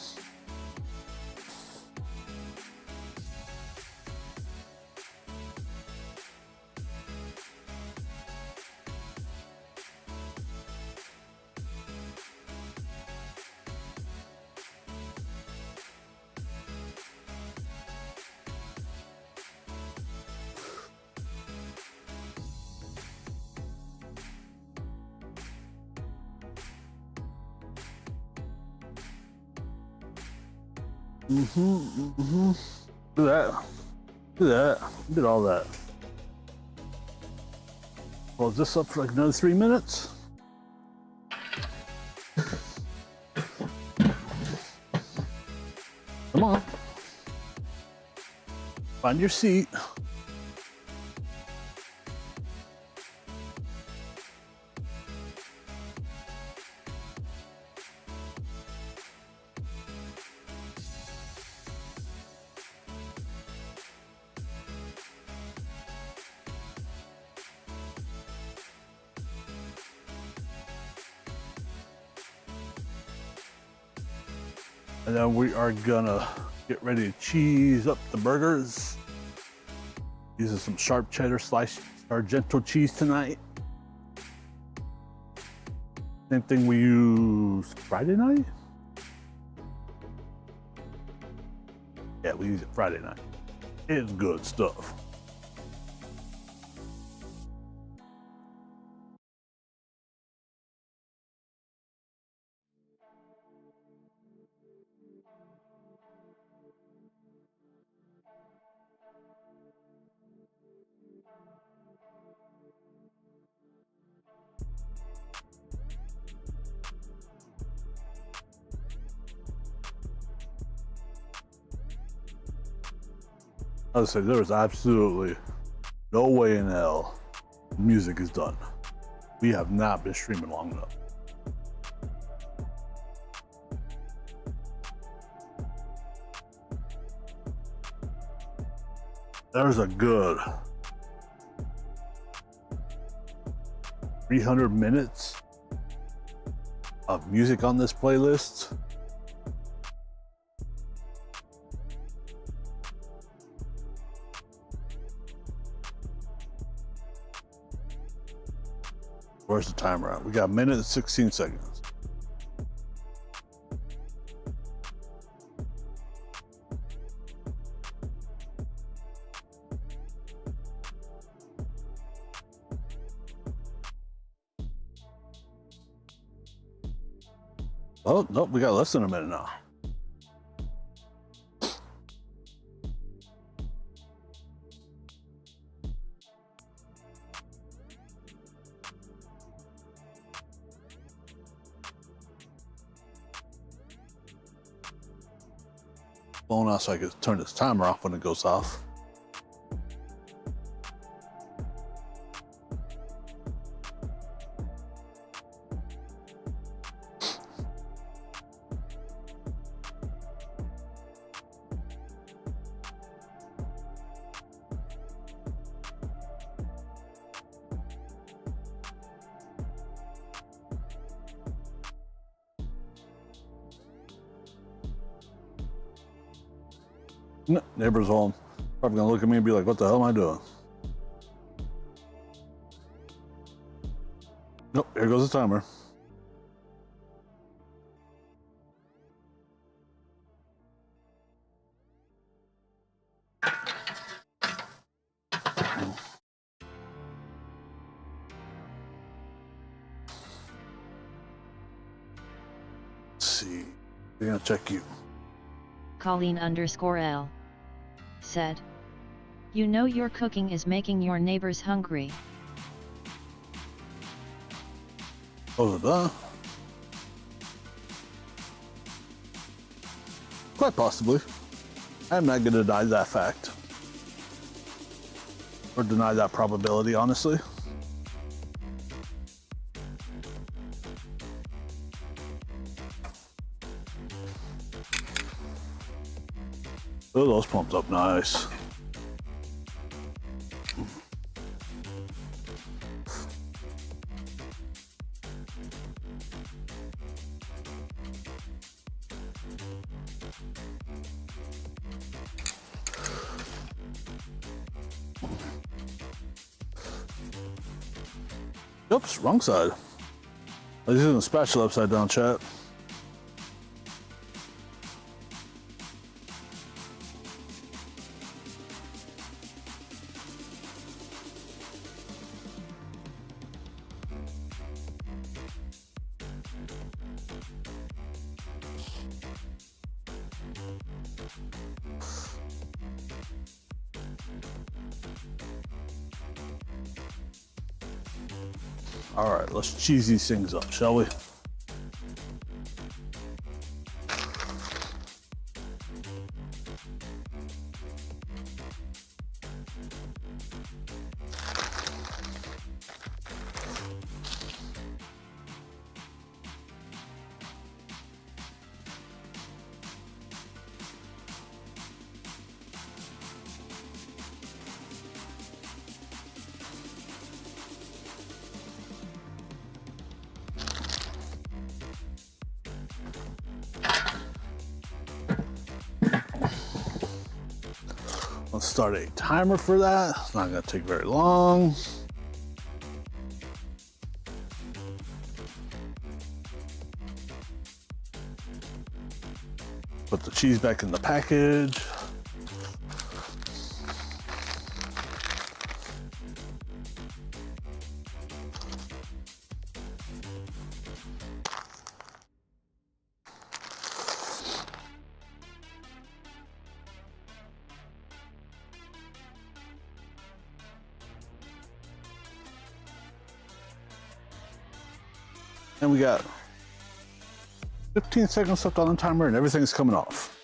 B: Do that. Do that. Did all that. Close this up for like another 3 minutes. Come on. Find your seat. And then we are gonna get ready to cheese up the burgers. Using some sharp cheddar sliced Sargento cheese tonight. Same thing we used Friday night? Yeah, we used it Friday night. It's good stuff. I said, there is absolutely no way in hell music is done. We have not been streaming long enough. There's a good 300 minutes of music on this playlist. Where's the timer at? We got a minute and 16 seconds. Oh, nope, we got less than a minute now. Phone out so I can turn this timer off when it goes off. Neighbor's home. Probably gonna look at me and be like, what the hell am I doing? Nope, here goes the timer. Let's see. We're gonna check you.
C: Colleen_L said, "You know your cooking is making your neighbors hungry."
B: Oh, is it done? Quite possibly. I'm not gonna deny that fact. Or deny that probability, honestly. Oh, those pumped up nice. Oops, wrong side. I was using the spatula upside down, chat. All right, let's cheese these things up, shall we? Let's start a timer for that. It's not gonna take very long. Put the cheese back in the package. And we got 15 seconds left on the timer and everything's coming off.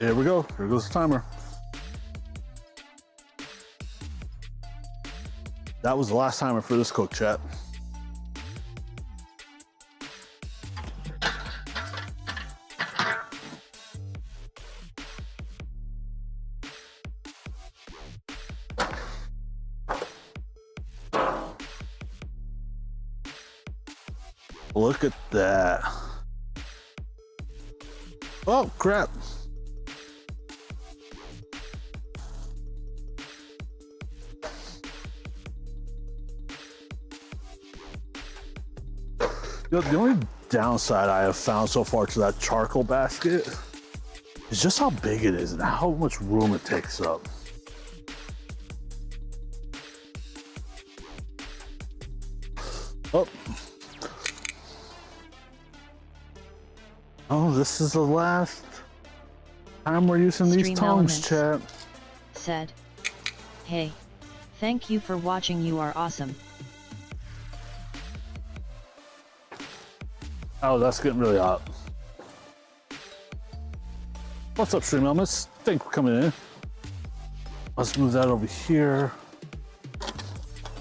B: Here we go. Here goes the timer. That was the last timer for this cook, chat. Look at that. Oh, crap. You know, the only downside I have found so far to that charcoal basket is just how big it is and how much room it takes up. Oh, this is the last time we're using these
C: Stream
B: tongs,
C: Elements
B: chat.
C: said, "Hey, thank you for watching. You are awesome."
B: Oh, that's getting really hot. What's up, Stream Elements? Thanks for coming in. Let's move that over here.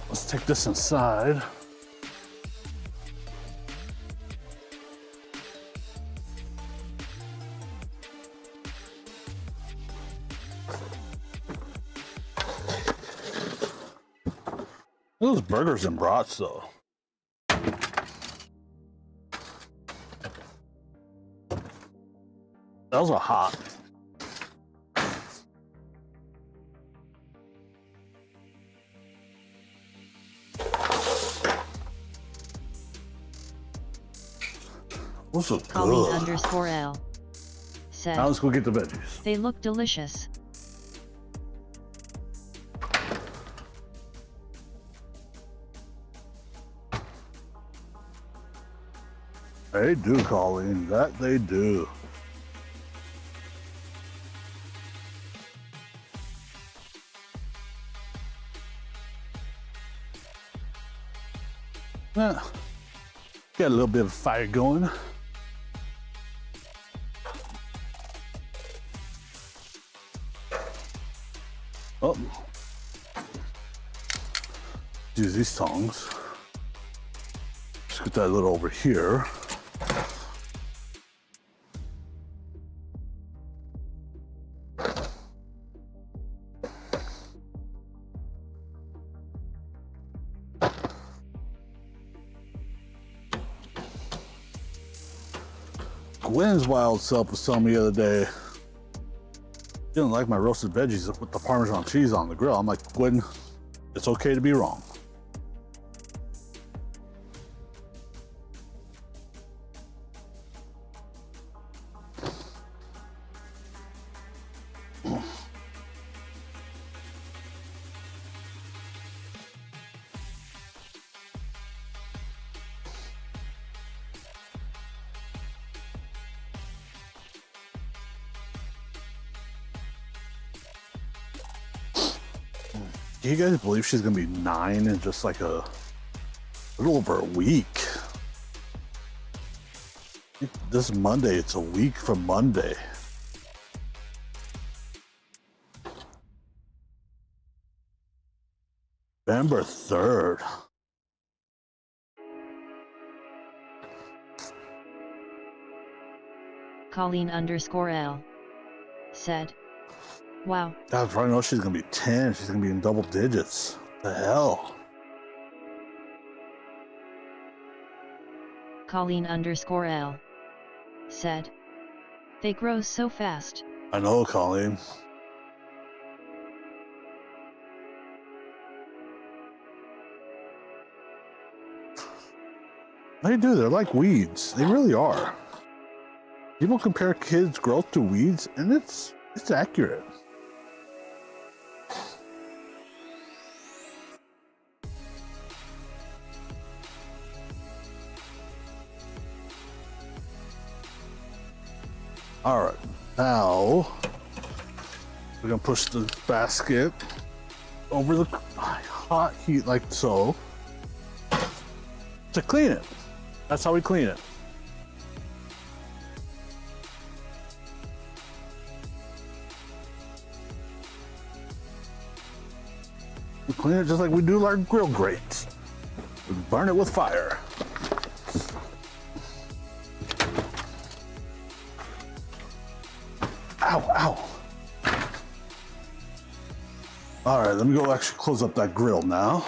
B: Let's take this inside. Those burgers and brats, though. Those are hot. Those are
C: Colleen
B: good.
C: _L said,
B: Now let's go get the veggies.
C: "They look delicious."
B: They do, Colleen. That they do. Yeah. Got a little bit of fire going. Oh. Use these tongs. Just get that a little over here. Gwen's wild self was telling me the other day, she didn't like my roasted veggies with the Parmesan cheese on the grill. I'm like, Gwen, it's okay to be wrong. Do you guys believe she's gonna be 9 in just like a little over a week? This Monday, it's a week from Monday. November 3rd.
C: Colleen _L said, "Wow,
B: God, I know she's gonna be 10. She's gonna be in double digits. What the hell?
C: Colleen _L said, "They grow so fast."
B: I know, Colleen. They do. They're like weeds. They really are. People compare kids' growth to weeds, and it's accurate. All right, now we're gonna push the basket over the hot heat like so to clean it. That's how we clean it. We clean it just like we do our grill grates. We burn it with fire. Ow, ow. All right, let me go actually close up that grill now.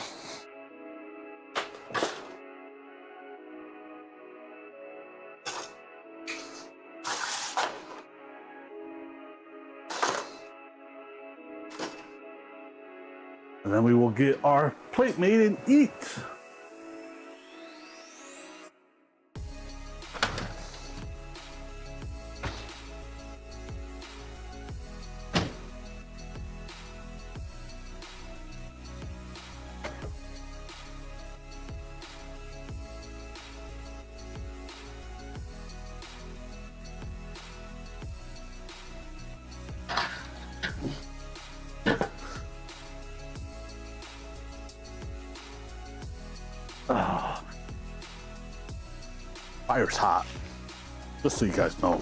B: And then we will get our plate made and eat. Fire's hot, just so you guys know.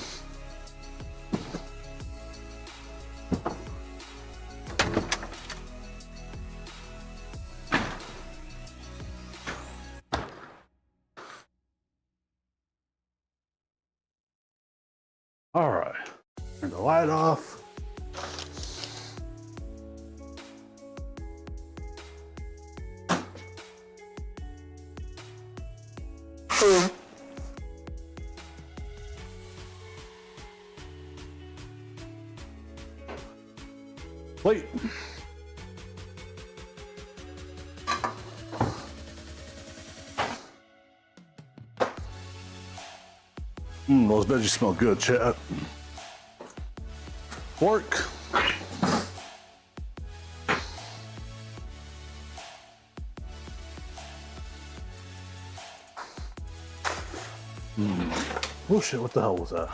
B: All right, turn the light off. Wait. Those veggies smell good, chat. Pork. Oh shit, what the hell was that?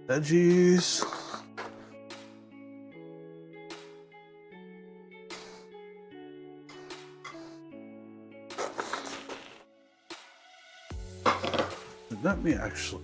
B: Veggies. Let me actually.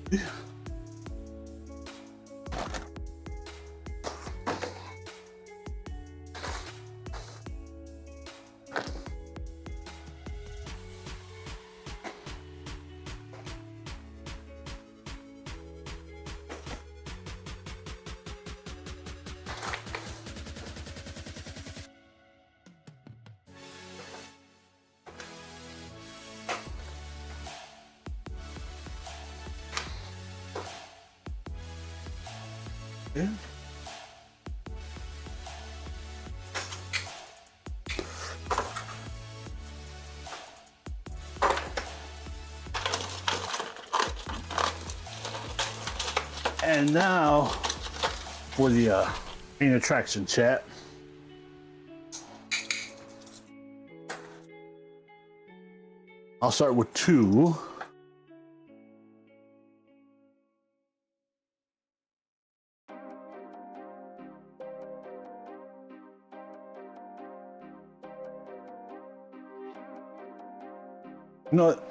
B: Yeah. And now for the main attraction, chat. I'll start with two. You know what?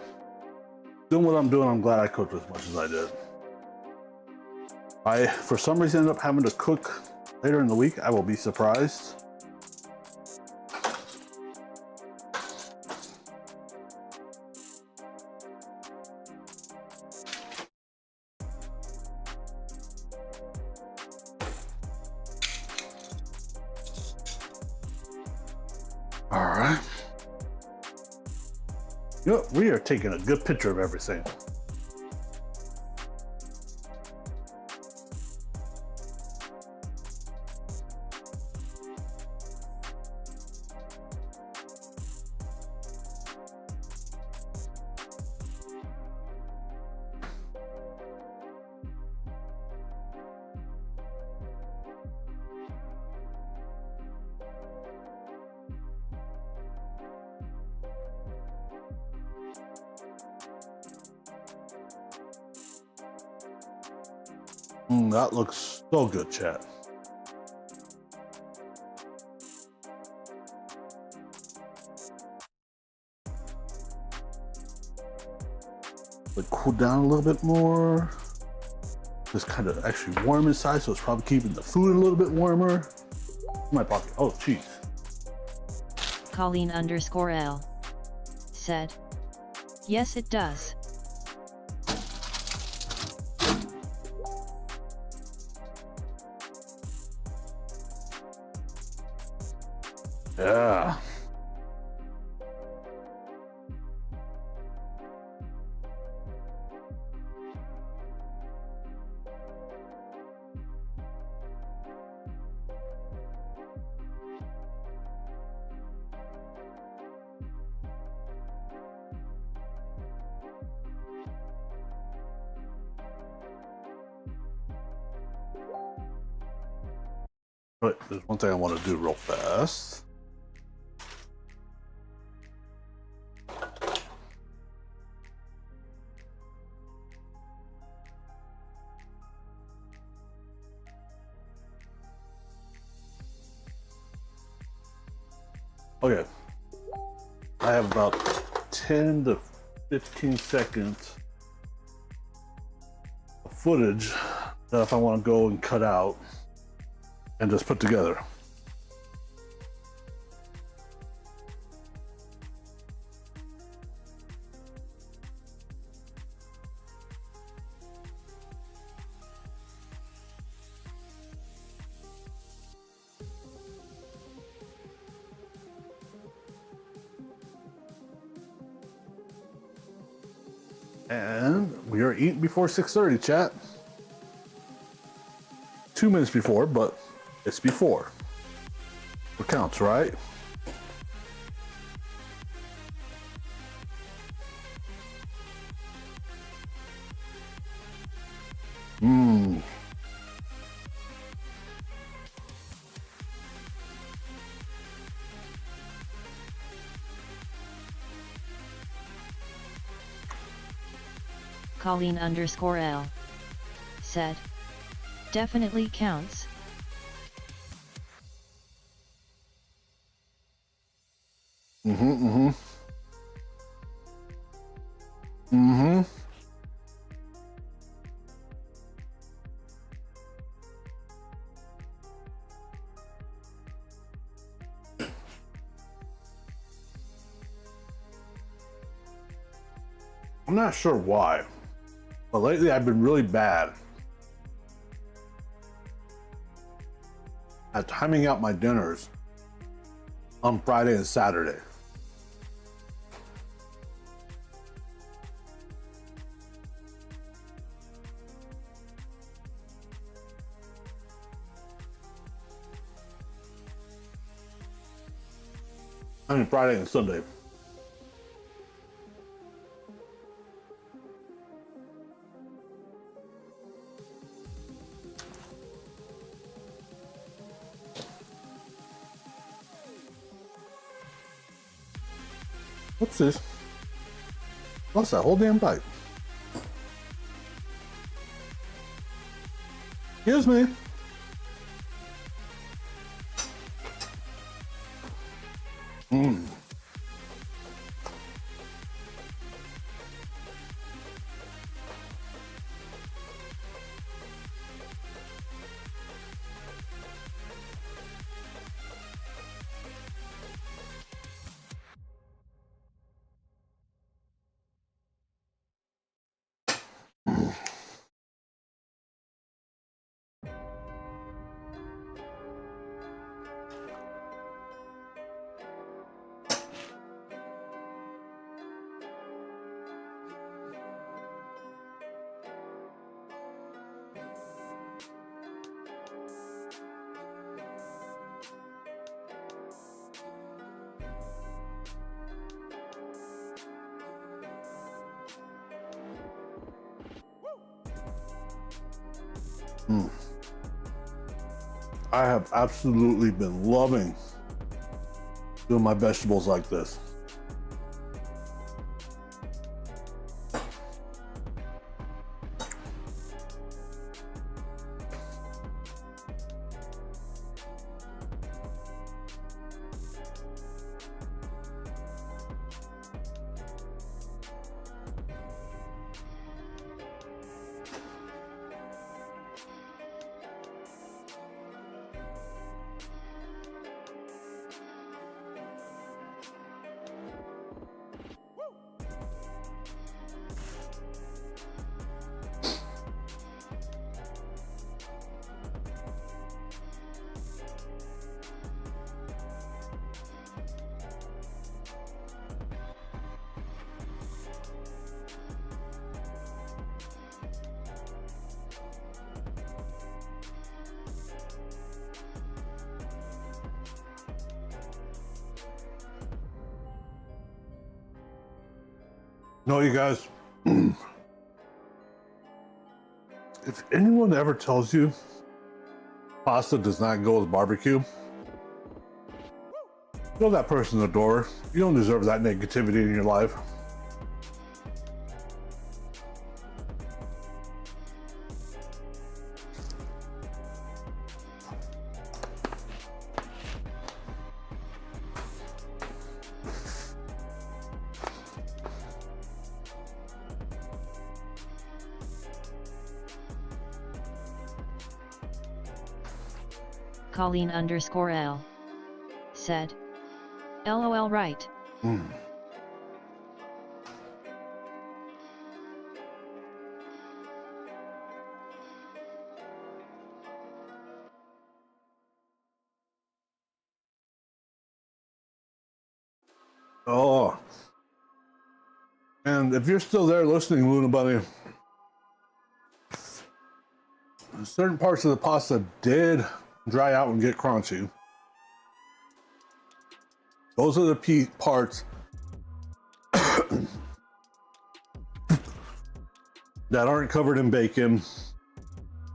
B: Doing what I'm doing, I'm glad I cooked as much as I did. I, for some reason, ended up having to cook later in the week. I will be surprised. All right. Yep, we are taking a good picture of everything. That looks so good, chat. But cool down a little bit more. It's kind of actually warm inside, so it's probably keeping the food a little bit warmer. My pocket. Oh, jeez.
C: Colleen_L said, yes, it does.
B: Yeah. But there's one thing I want to do real fast. Okay. I have about 10 to 15 seconds of footage that if I want to go and cut out and just put together. And we are eating before 6:30, chat. 2 minutes before, but it's before. What counts, right? Mmm.
C: Colleen_L said, definitely counts.
B: Mm-hmm. I'm not sure why, but lately I've been really bad at timing out my dinners on Friday and Saturday. I mean Friday and Sunday. Whoopsies. Lost that whole damn bite. Excuse me. Mmm. I have absolutely been loving doing my vegetables like this. No, you guys, if anyone ever tells you pasta does not go with barbecue, throw that person the door. You don't deserve that negativity in your life.
C: Colleen_L said, LOL right.
B: Oh. And if you're still there listening, Luna Bunny, certain parts of the pasta did dry out and get crunchy. Those are the parts that aren't covered in bacon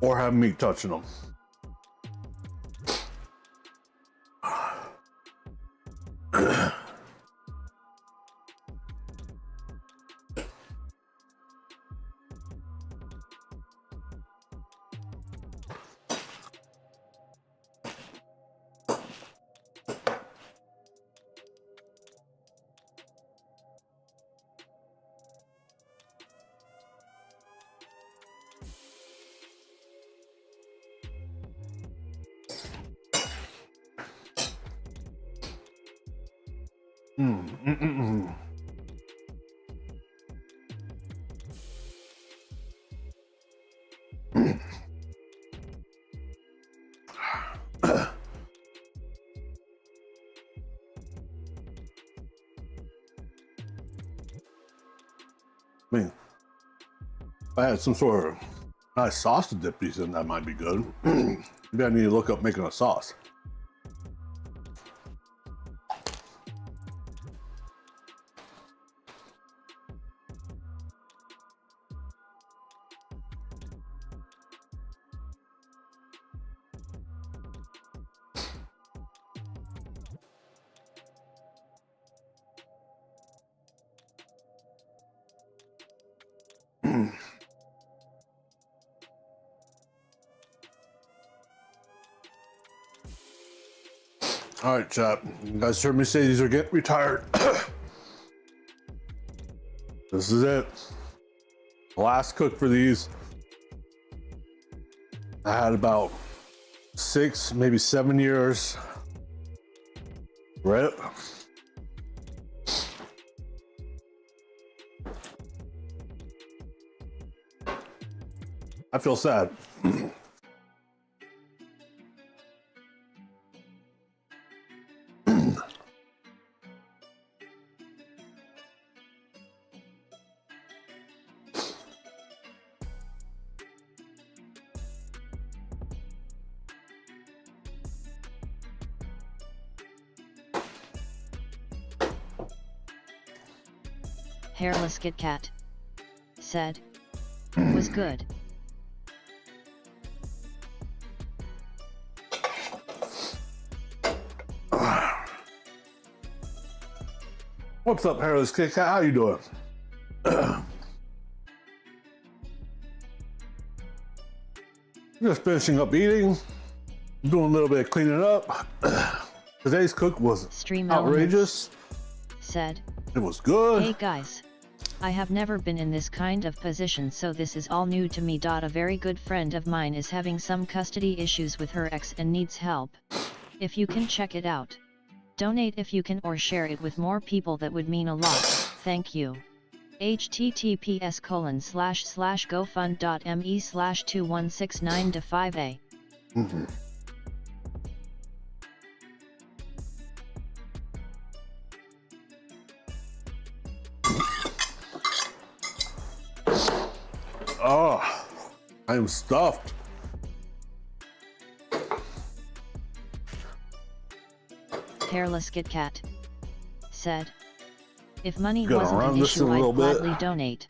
B: or have meat touching them. I mean, if I had some sort of nice sauce to dip these in, that might be good. Maybe I need to look up making a sauce. All right, chat. You guys heard me say these are getting retired. This is it. Last cook for these. I had about 6, maybe 7 years. Rip. I feel sad.
C: Hairless Kit Kat said, was good.
B: What's up, Hairless Kit Kat? How you doing? Just finishing up eating, doing a little bit of cleaning up. Today's cook was
C: Stream
B: outrageous.
C: Said,
B: it was good.
C: Hey guys, I have never been in this kind of position, so this is all new to me. A very good friend of mine is having some custody issues with her ex and needs help. If you can check it out. Donate if you can, or share it with more people, that would mean a lot. Thank you. https://gofund.me/2169-5a.
B: Oh, I am stuffed.
C: Hairless Kit Kat said, If money
B: Gonna
C: wasn't
B: run
C: an
B: this in
C: issue,
B: a little
C: I'd
B: bit.
C: gladly donate.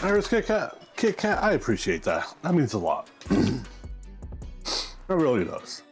B: Iris Kit Kat, I appreciate that. That means a lot. It really does.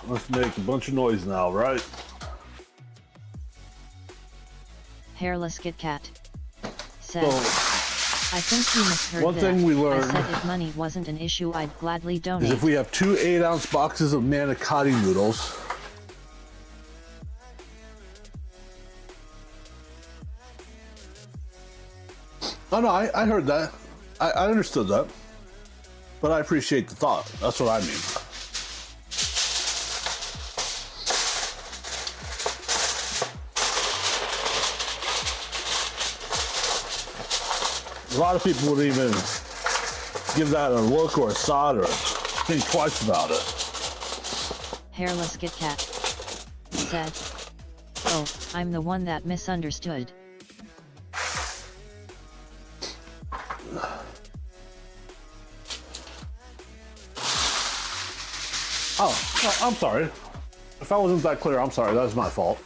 B: Let's make a bunch of noise now, right?
C: Hairless Kit Kat said,
B: So,
C: I think you misheard
B: one
C: that.
B: thing we
C: I
B: learned
C: said if money wasn't an issue, I'd gladly
B: is
C: donate.
B: if we have 2 8-ounce boxes of manicotti noodles, oh no, I heard that. I understood that. But I appreciate the thought. That's what I mean. A lot of people would even give that a look or a thought or think twice about it.
C: Hairless Kit Kat said, oh, I'm the one that misunderstood.
B: Oh, I'm sorry. If I wasn't that clear, I'm sorry. That was my fault.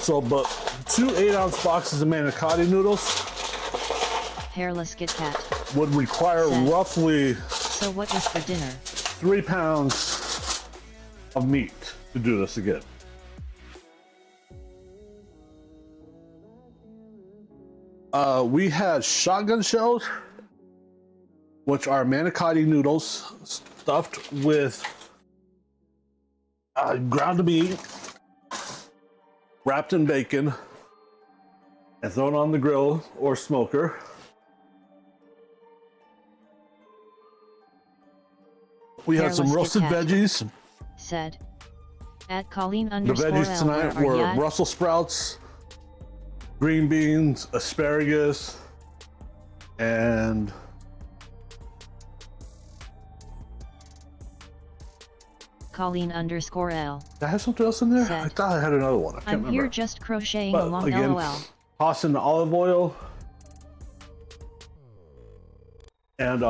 B: So, but 2 8-ounce boxes of manicotti noodles
C: Hairless Kit Kat
B: would require
C: said,
B: roughly
C: so what was for dinner?
B: 3 pounds of meat to do this again. We had shotgun shells, which are manicotti noodles stuffed with ground meat, wrapped in bacon, and thrown on the grill or smoker. We had some
C: Hairless
B: roasted
C: Kit Kat
B: veggies.
C: said, at Colleen
B: The
C: underscore
B: veggies
C: L,
B: tonight
C: where
B: were
C: are ya?
B: Brussels sprouts, green beans, asparagus, and
C: Colleen underscore L.
B: did I have something else in there?
C: Said,
B: I thought I had another one. I can't
C: I'm
B: remember.
C: here just crocheting
B: But
C: along
B: again,
C: LOL.
B: toss in the olive oil and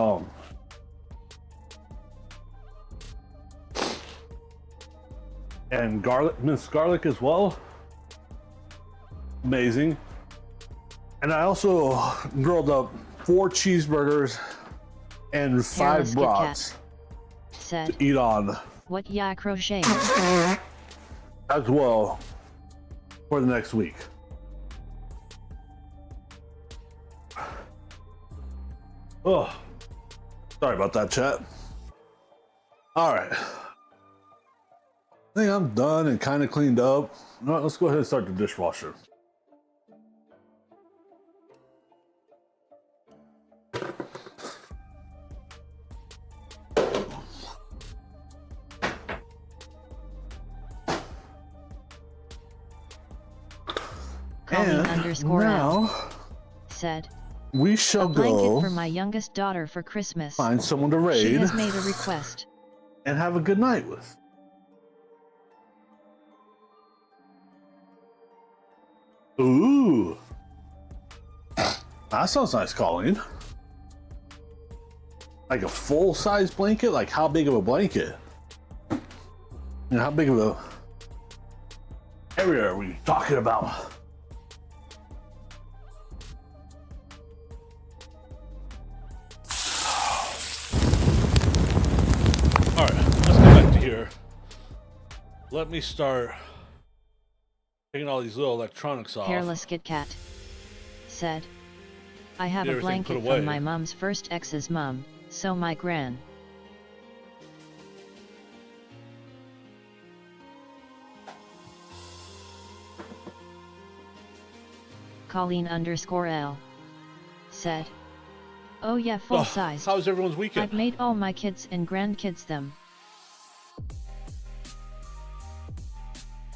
B: garlic, minced garlic as well. Amazing. And I also grilled up 4 cheeseburgers and 5
C: Hairless Kit Kat
B: brats
C: said,
B: to eat on
C: what ya crocheting?
B: as well for the next week. Oh, sorry about that, chat. All right. I think I'm done and kind of cleaned up. All right, let's go ahead and start the dishwasher.
C: Colleen
B: And
C: underscore L
B: now
C: said,
B: we shall
C: blanket
B: go
C: for my youngest daughter for Christmas.
B: find someone to
C: She
B: raid
C: has made a request.
B: and have a good night with. Ooh. That sounds nice, Colleen. Like a full-size blanket? Like how big of a blanket? And how big of a area are we talking about?
A: All right, let's go back to here. Let me start taking all these little electronics off.
C: Hairless Kit Kat said, I have
A: Get
C: a
A: everything put
C: blanket
A: away.
C: from my mom's first ex's mom, so my gran. Colleen_L said, "Oh yeah, full size.
A: How was everyone's weekend?
C: I've made all my kids and grandkids them."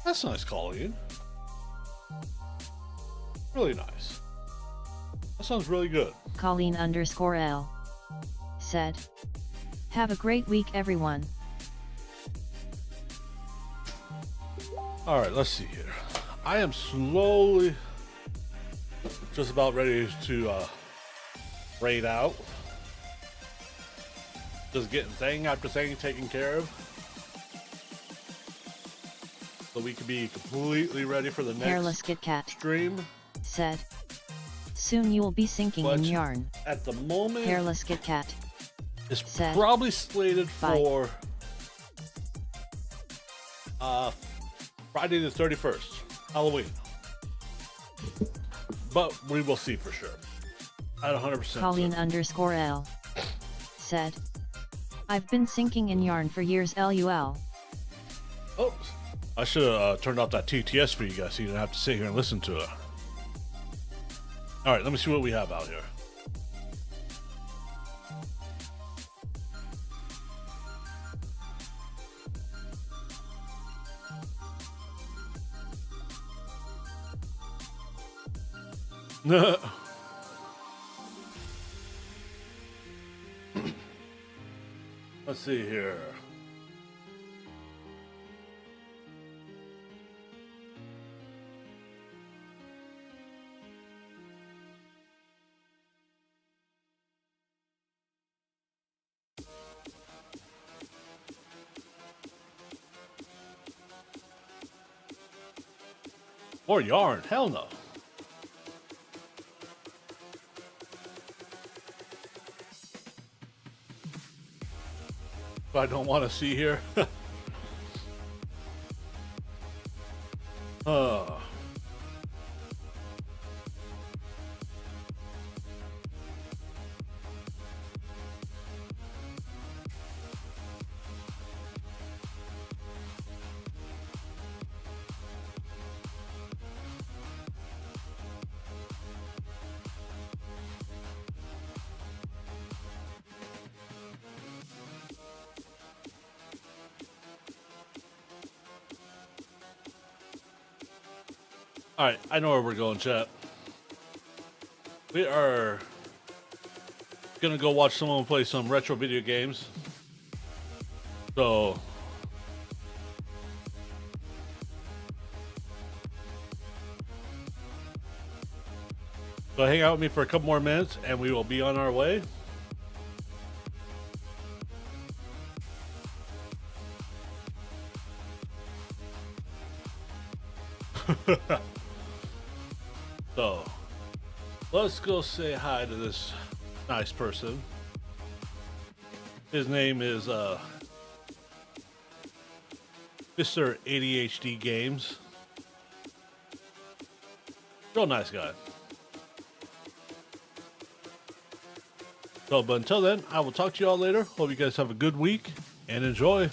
A: That's nice, Colleen. Really nice. That sounds really good.
C: Colleen_L said, "Have a great week, everyone."
A: Alright, let's see here. I am slowly just about ready to raid out. Just getting thing after thing taken care of. So we can be completely ready for the next
C: Hairless Kit Kat
A: stream.
C: said, "Soon you will be sinking
A: But
C: in yarn."
A: at the moment,
C: Hairless Kit Kat
A: it's
C: said,
A: probably slated
C: bye.
A: for Friday the 31st, Halloween. But we will see for sure. At 100%.
C: Colleen_L said, "I've been sinking in yarn for years, lol."
A: Oh, I should have turned off that TTS for you guys so you didn't have to sit here and listen to it. All right, let me see what we have out here. Let's see here. More yarn? Hell no. I don't want to see here. All right, I know where we're going, chat. We are gonna go watch someone play some retro video games. So hang out with me for a couple more minutes and we will be on our way. So let's go say hi to this nice person. His name is Mr. ADHD Games. Real nice guy. So, but until then, I will talk to you all later. Hope you guys have a good week and enjoy.